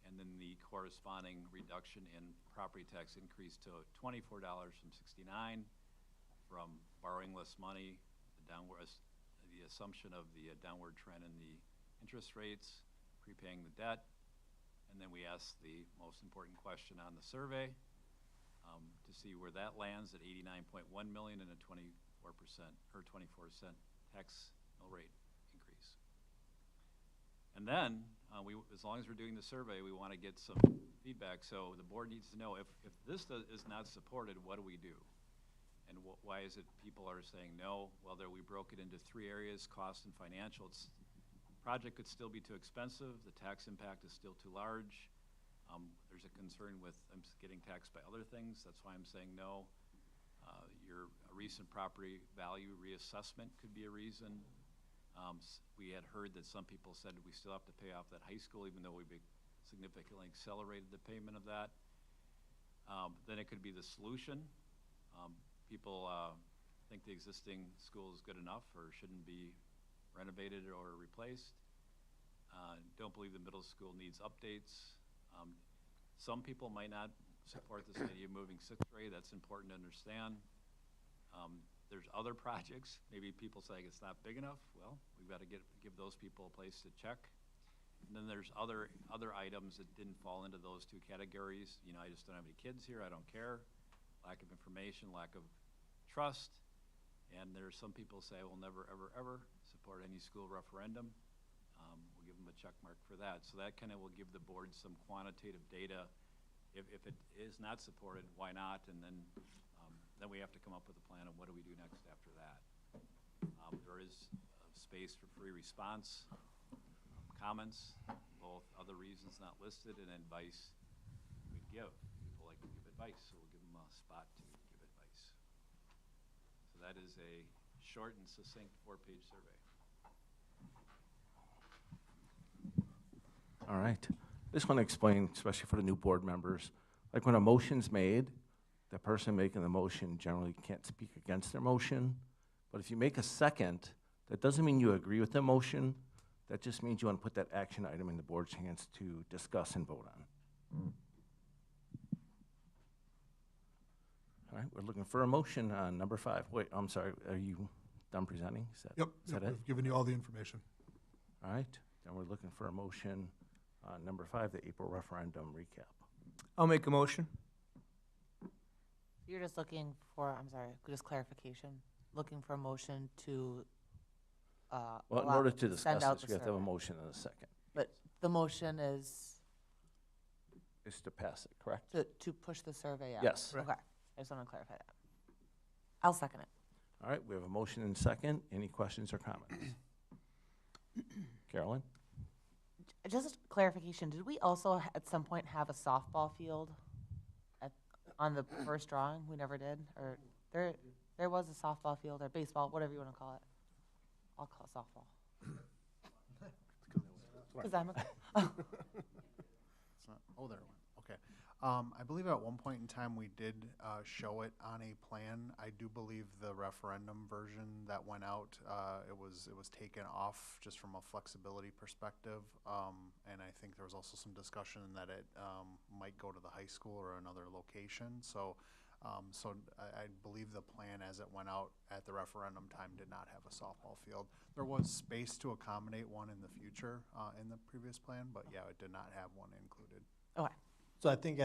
and then the corresponding reduction in property tax increase to $24 from $69, from borrowing less money, the assumption of the downward trend in the interest rates, prepaying the debt. And then we asked the most important question on the survey to see where that lands at $89.1 million and a 24% or 24-cent tax mill rate increase. And then, as long as we're doing the survey, we want to get some feedback. So the board needs to know if this is not supported, what do we do? And why is it people are saying no? Well, we broke it into 3 areas: cost and financial. Project could still be too expensive. The tax impact is still too large. There's a concern with getting taxed by other things. That's why I'm saying no. Your recent property value reassessment could be a reason. We had heard that some people said we still have to pay off that high school, even though we significantly accelerated the payment of that. Then it could be the solution. People think the existing school is good enough or shouldn't be renovated or replaced. Don't believe the middle school needs updates. Some people might not support this idea of moving 6th grade. That's important to understand. There's other projects. Maybe people saying it's not big enough. Well, we've got to give those people a place to check. And then there's other items that didn't fall into those 2 categories. You know, I just don't have any kids here. I don't care. Lack of information, lack of trust. And there's some people say, I will never, ever, ever support any school referendum. We'll give them a check mark for that. So that kind of will give the board some quantitative data. If it is not supported, why not? And then we have to come up with a plan of what do we do next after that. There is space for free response, comments, both other reasons not listed and advice we give. People like to give advice, so we'll give them a spot to give advice. So that is a short and succinct 4-page survey. All right. I just want to explain, especially for the new board members, like when a motion's made, the person making the motion generally can't speak against their motion. But if you make a second, that doesn't mean you agree with the motion. That just means you want to put that action item in the board's hands to discuss and vote on. All right, we're looking for a motion on number 5. Wait, I'm sorry, are you done presenting? Yep, Is that it? we've given you all the information. All right, then we're looking for a motion on number 5, the April referendum recap. I'll make a motion. You're just looking for, I'm sorry, just clarification, looking for a motion to, Well, in order to discuss this, we have to have a motion and a second. But the motion is Is to pass it, correct? to push the survey out? Yes. Okay, I just want to clarify that. I'll second it. All right, we have a motion and second. Any questions or comments? Carolyn? Just clarification, did we also at some point have a softball field on the first drawing? We never did? Or there was a softball field or baseball, whatever you want to call it. I'll call it softball. Because I'm a, Oh, there it went. Okay. I believe at one point in time we did show it on a plan. I do believe the referendum version that went out, it was taken off just from a flexibility perspective. And I think there was also some discussion that it might go to the high school or another location. So I believe the plan as it went out at the referendum time did not have a softball field. There was space to accommodate one in the future in the previous plan, but yeah, it did not have one included. Okay. So I think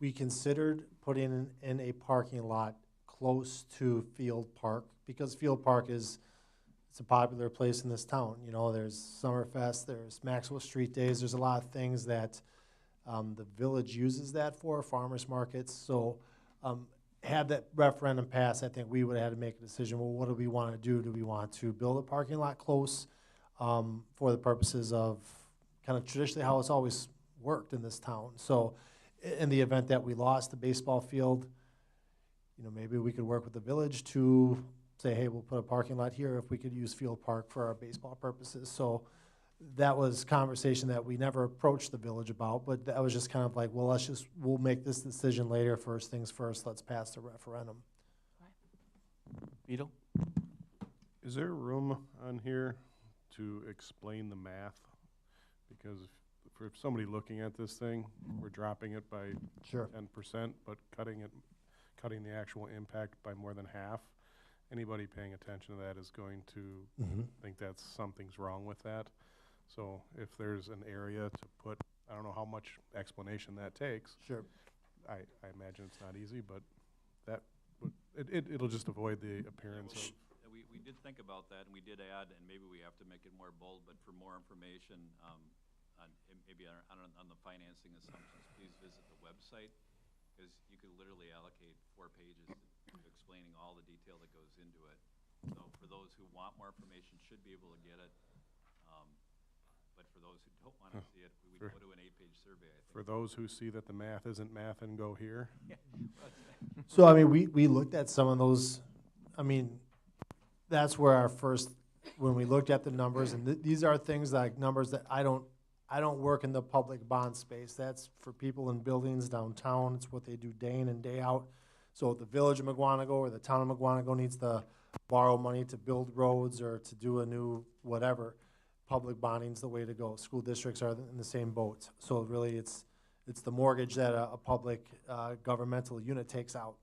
we considered putting in a parking lot close to Field Park, because Field Park it's a popular place in this town. You know, there's Summerfest, there's Maxwell Street Days, there's a lot of things that the village uses that for, farmers markets. So had that referendum pass, I think we would have had to make a decision, well, what do we want to do? Do we want to build a parking lot close for the purposes of kind of traditionally how it's always worked in this town? So in the event that we lost the baseball field, you know, maybe we could work with the village to say, hey, we'll put a parking lot here if we could use Field Park for our baseball purposes. So that was conversation that we never approached the village about, but that was just kind of like, well, we'll make this decision later. First things first, let's pass the referendum. Vito? Is there room on here to explain the math? Because for somebody looking at this thing, we're dropping it by 10%, but cutting the actual impact by more than half. Anybody paying attention to that is going to think that something's wrong with that. So if there's an area to put, I don't know how much explanation that takes. Sure. I imagine it's not easy, but that it'll just avoid the appearance of. We did think about that, and we did add, and maybe we have to make it more bold, but for more information on the financing assumptions, please visit the website, because you could literally allocate 4 pages to explaining all the detail that goes into it. So for those who want more information, should be able to get it. But for those who don't want to see it, we would go to an 8-page survey, I think. For those who see that the math isn't math and go here. So, I mean, we looked at some of those. I mean, that's where our first, when we looked at the numbers, and these are things like numbers that I don't work in the public bond space. That's for people in buildings downtown. It's what they do day in and day out. So if the village of Mukwonago or the town of Mukwonago needs to borrow money to build roads or to do a new whatever, public bonding's the way to go. School districts are in the same boat. So really it's the mortgage that a public governmental unit takes out.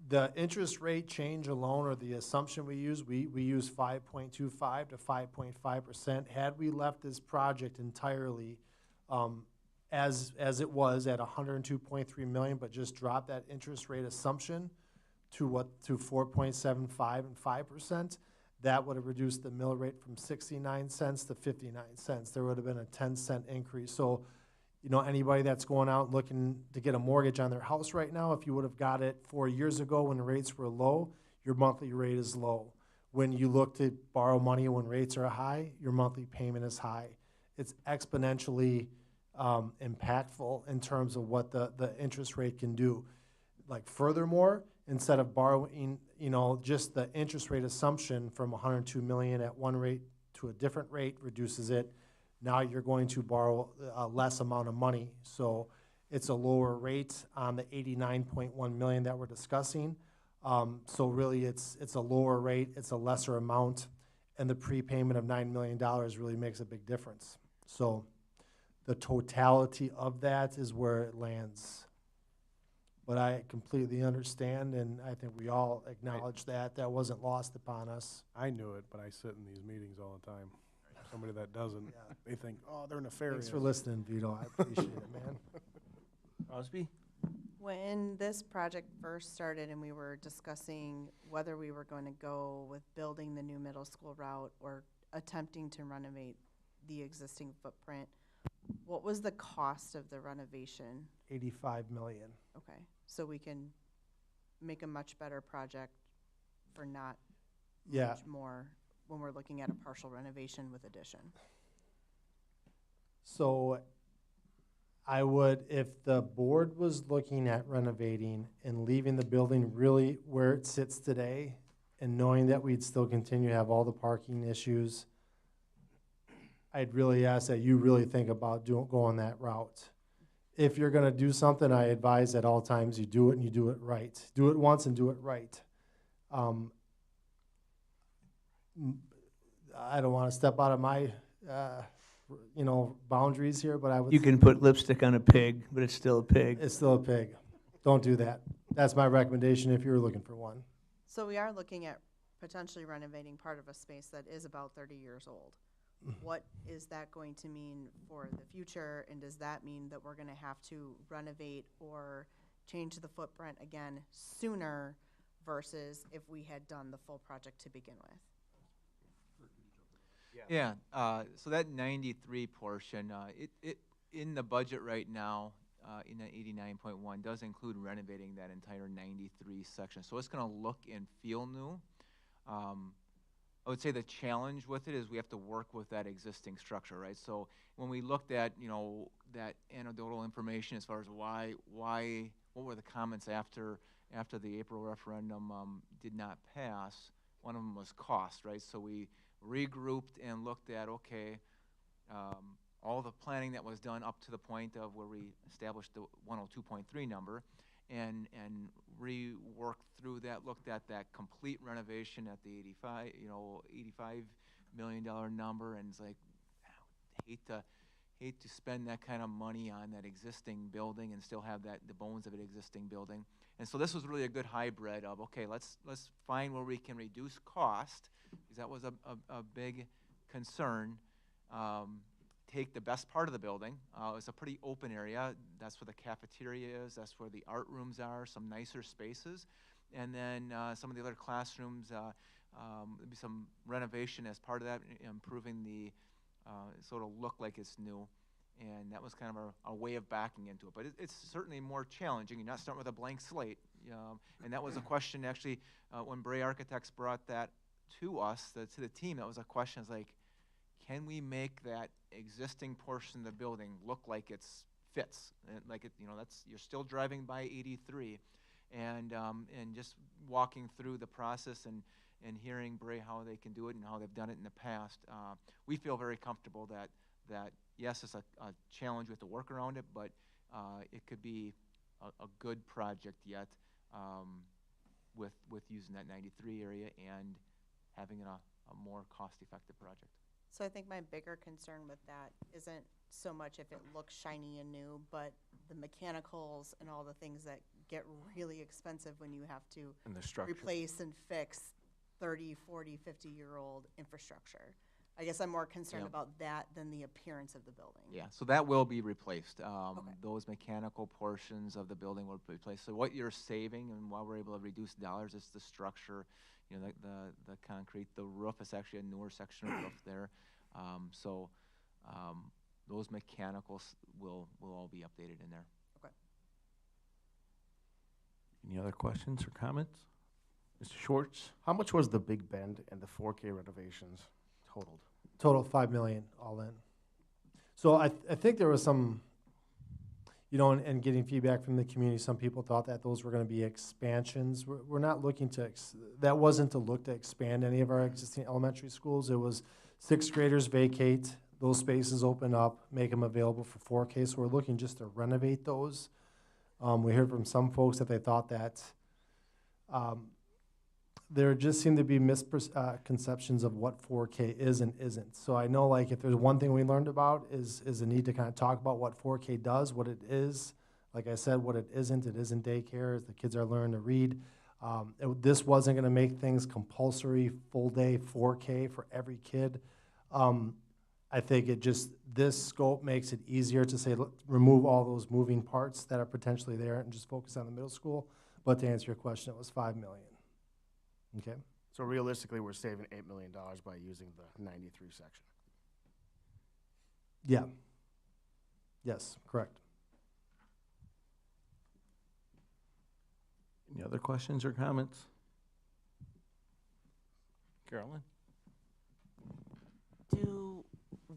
The interest rate change alone, or the assumption we use 5.25 to 5.5%. Had we left this project entirely as it was at 102.3 million, but just dropped that interest rate assumption to 4.75 and 5%, that would have reduced the mill rate from 69 cents to 59 cents. There would have been a 10-cent increase. So, you know, anybody that's going out looking to get a mortgage on their house right now, if you would have got it 4 years ago when the rates were low, your monthly rate is low. When you look to borrow money when rates are high, your monthly payment is high. It's exponentially impactful in terms of what the interest rate can do. Like furthermore, instead of borrowing, you know, just the interest rate assumption from 102 million at one rate to a different rate reduces it. Now you're going to borrow a less amount of money. So it's a lower rate on the 89.1 million that we're discussing. So really it's a lower rate, it's a lesser amount, and the prepayment of $9 million really makes a big difference. So the totality of that is where it lands. But I completely understand, and I think we all acknowledge that wasn't lost upon us. I knew it, but I sit in these meetings all the time. Somebody that doesn't, they think, oh, they're nefarious. Thanks for listening, Vito. I appreciate it, man. Crosby? When this project first started and we were discussing whether we were going to go with building the new middle school route or attempting to renovate the existing footprint, what was the cost of the renovation? 85 million. Okay, so we can make a much better project for not much more when we're looking at a partial renovation with addition. So I would, if the board was looking at renovating and leaving the building really where it sits today and knowing that we'd still continue to have all the parking issues, I'd really ask that you really think about going that route. if you're gonna do something, I advise at all times you do it and you do it right. Do it once and do it right. I don't wanna step out of my, boundaries here, but I would. You can put lipstick on a pig, but it's still a pig. It's still a pig. Don't do that. That's my recommendation if you're looking for one. So we are looking at potentially renovating part of a space that is about 30 years old. What is that going to mean for the future, and does that mean that we're gonna have to renovate or change the footprint again sooner versus if we had done the full project to begin with? Yeah, so that 93 portion, it in the budget right now, in that 89.1 does include renovating that entire 93 section. So it's gonna look and feel new. I would say the challenge with it is we have to work with that existing structure, right? So when we looked at, that anecdotal information as far as why, what were the comments after the April referendum did not pass, one of them was cost, right? So we regrouped and looked at, okay, all the planning that was done up to the point of where we established the 102.3 number, and reworked through that, looked at that complete renovation at the $85 million number, and it's like, hate to spend that kind of money on that existing building and still have the bones of an existing building. And so this was really a good hybrid of, okay, let's find where we can reduce cost, because that was a big concern. Take the best part of the building. It's a pretty open area. That's where the cafeteria is. That's where the art rooms are, some nicer spaces. And then some of the other classrooms, there'll be some renovation as part of that, improving the sort of look like it's new. And that was kind of a way of backing into it. But it's certainly more challenging. You're not starting with a blank slate. And that was a question, actually, when Bray Architects brought that to us, to the team, that was a question. It's like, can we make that existing portion of the building look like it fits? Like you're still driving by 83, and just walking through the process and hearing Bray how they can do it and how they've done it in the past. We feel very comfortable that yes, it's a challenge with the work around it, but it could be a good project yet with using that 93 area and having a more cost-effective project. So I think my bigger concern with that isn't so much if it looks shiny and new, but the mechanicals and all the things that get really expensive when you have to And the structure. replace and fix 30, 40, 50-year-old infrastructure. I guess I'm more concerned about that than the appearance of the building. Yeah, so that will be replaced. Okay. Those mechanical portions of the building will be replaced. So what you're saving, and why we're able to reduce dollars, is the structure, the concrete. The roof is actually a newer section of roof there. Those mechanicals will all be updated in there. Okay. Any other questions or comments? Mr. Schwartz? How much was the Big Bend and the 4K renovations totaled? Total $5 million all in. So I think there was some, and getting feedback from the community, some people thought that those were going to be expansions. We're not looking to, that wasn't to look to expand any of our existing elementary schools. It was 6th graders vacate, those spaces open up, make them available for 4K. So we're looking just to renovate those. We heard from some folks that they thought that there just seemed to be misconceptions of what 4K is and isn't. So I know, like, if there's one thing we learned about is the need to kind of talk about what 4K does, what it is. Like I said, what it isn't daycare. The kids are learning to read. This wasn't going to make things compulsory, full day 4K for every kid. I think this scope makes it easier to say, remove all those moving parts that are potentially there and just focus on the middle school. But to answer your question, it was $5 million. Okay. So realistically, we're saving $8 million by using the 93 section. Yeah. Yes, correct. Any other questions or comments? Carolyn? Do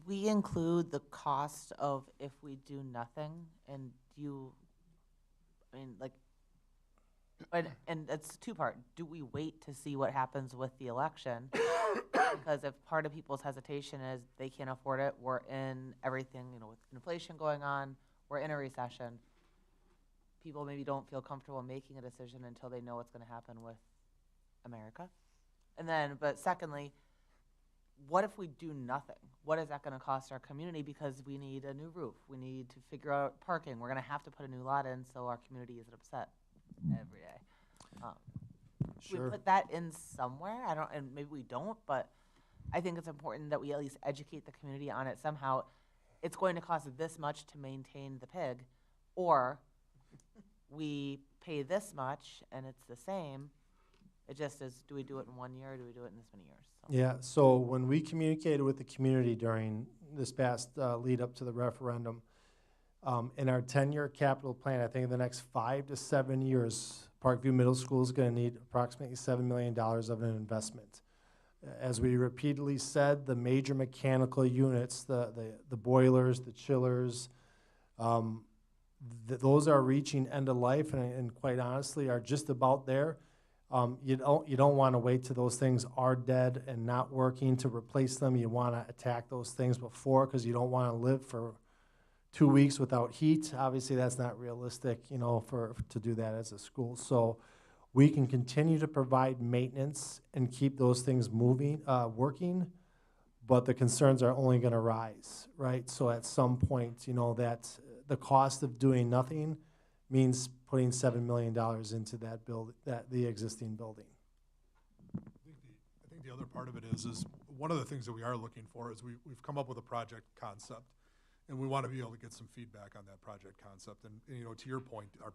we include the cost of if we do nothing? And and it's two-part. Do we wait to see what happens with the election? Because if part of people's hesitation is they can't afford it, we're in everything, with inflation going on, we're in a recession. People maybe don't feel comfortable making a decision until they know what's gonna happen with America. And then, but secondly, what if we do nothing? What is that gonna cost our community? Because we need a new roof, we need to figure out parking, we're gonna have to put a new lot in, so our community isn't upset every day. We Sure. put that in somewhere, I don't, and maybe we don't, but I think it's important that we at least educate the community on it somehow. It's going to cost this much to maintain the pig, or we pay this much and it's the same. It just is, do we do it in 1 year or do we do it in this many years? So. Yeah, so when we communicated with the community during this past lead up to the referendum, in our 10-year capital plan, I think in the next 5 to 7 years, Parkview Middle School is going to need approximately $7 million of an investment. As we repeatedly said, the major mechanical units, the boilers, the chillers, those are reaching end of life, and quite honestly are just about there. You don't want to wait till those things are dead and not working to replace them. You want to attack those things before, because you don't want to live for 2 weeks without heat. Obviously, that's not realistic, you know, to do that as a school. So we can continue to provide maintenance and keep those things moving, working, but the concerns are only going to rise, right? So at some point, you know, that the cost of doing nothing means putting $7 million into that the existing building. I think the other part of it is one of the things that we are looking for is we've come up with a project concept, and we want to be able to get some feedback on that project concept. And you know, to your point, are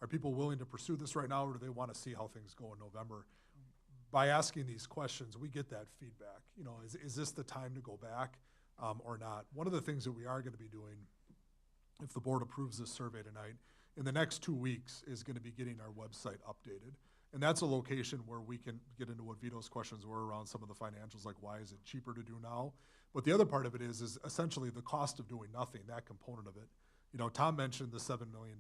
people willing to pursue this right now, or do they want to see how things go in November? By asking these questions, we get that feedback. You know, is this the time to go back or not? One of the things that we are going to be doing, if the board approves this survey tonight, in the next 2 weeks is going to be getting our website updated. And that's a location where we can get into what Vito's questions were around some of the financials, like why is it cheaper to do now? But the other part of it is essentially the cost of doing nothing, that component of it. You know, Tom mentioned the $7 million,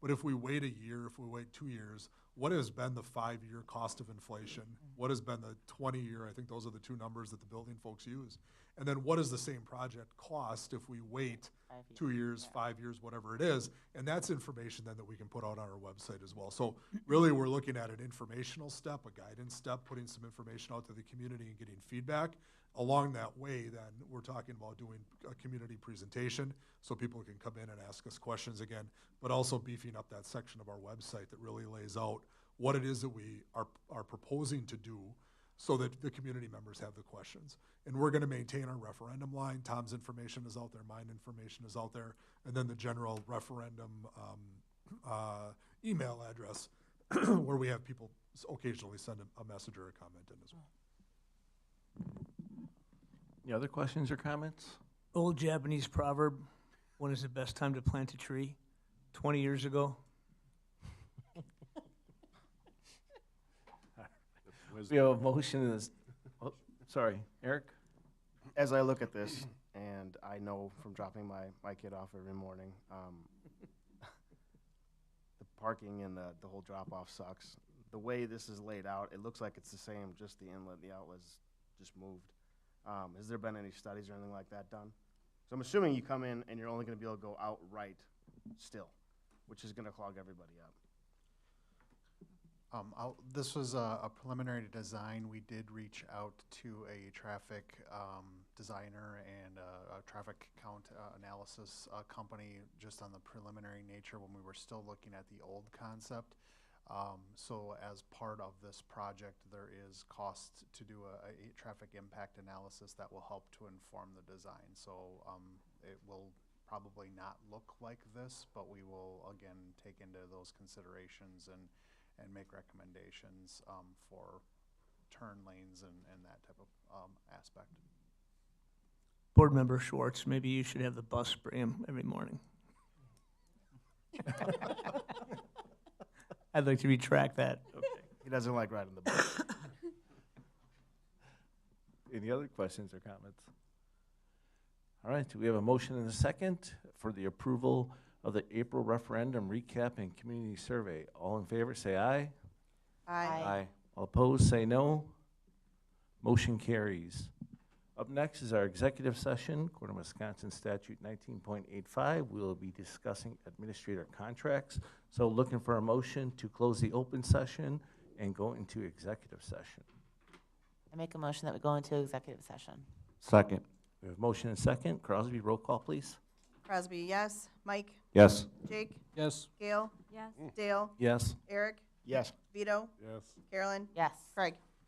but if we wait a year, if we wait 2 years, what has been the 5-year cost of inflation? What has been the 20-year? I think those are the two numbers that the building folks use. And then what does the same project cost if we wait 2 years, 5 years, whatever it is? And that's information then that we can put out on our website as well. So really we're looking at an informational step, a guidance step, putting some information out to the community and getting feedback. Along that way, then we're talking about doing a community presentation so people can come in and ask us questions again, but also beefing up that section of our website that really lays out what it is that we are proposing to do so that the community members have the questions. And we're going to maintain our referendum line. Tom's information is out there, mine information is out there, and then the general referendum email address where we have people occasionally send a message or a comment in as well. Any other questions or comments? Old Japanese proverb, when is the best time to plant a tree? 20 years ago? We have a motion in this, oh, sorry, Eric? As I look at this, and I know from dropping my kid off every morning, the parking and the whole drop-off sucks. The way this is laid out, it looks like it's the same, just the inlet and the outlet's just moved. Has there been any studies or anything like that done? So I'm assuming you come in and you're only going to be able to go out right still, which is going to clog everybody up. This was a preliminary design. We did reach out to a traffic designer and a traffic count analysis company just on the preliminary nature when we were still looking at the old concept. So as part of this project, there is cost to do a traffic impact analysis that will help to inform the design. So it will probably not look like this, but we will again take into those considerations and make recommendations for turn lanes and that type of aspect. Board Member Schwartz, maybe you should have the bus spray him every morning. I'd like to retract that. Okay. He doesn't like riding the bus. Any other questions or comments? All right, we have a motion and a second for the approval of the April referendum recap and community survey. All in favor, say aye. Aye. All opposed, say no. Motion carries. Up next is our executive session, according to Wisconsin Statute 19.85. We will be discussing administrator contracts. So looking for a motion to close the open session and go into executive session. I make a motion that we go into executive session. Second. We have motion and second. Crosby, roll call, please. Crosby, yes. Mike? Yes. Jake? Yes. Gail? Yes. Dale? Yes. Eric? Yes. Vito? Yes. Carolyn? Yes. Craig?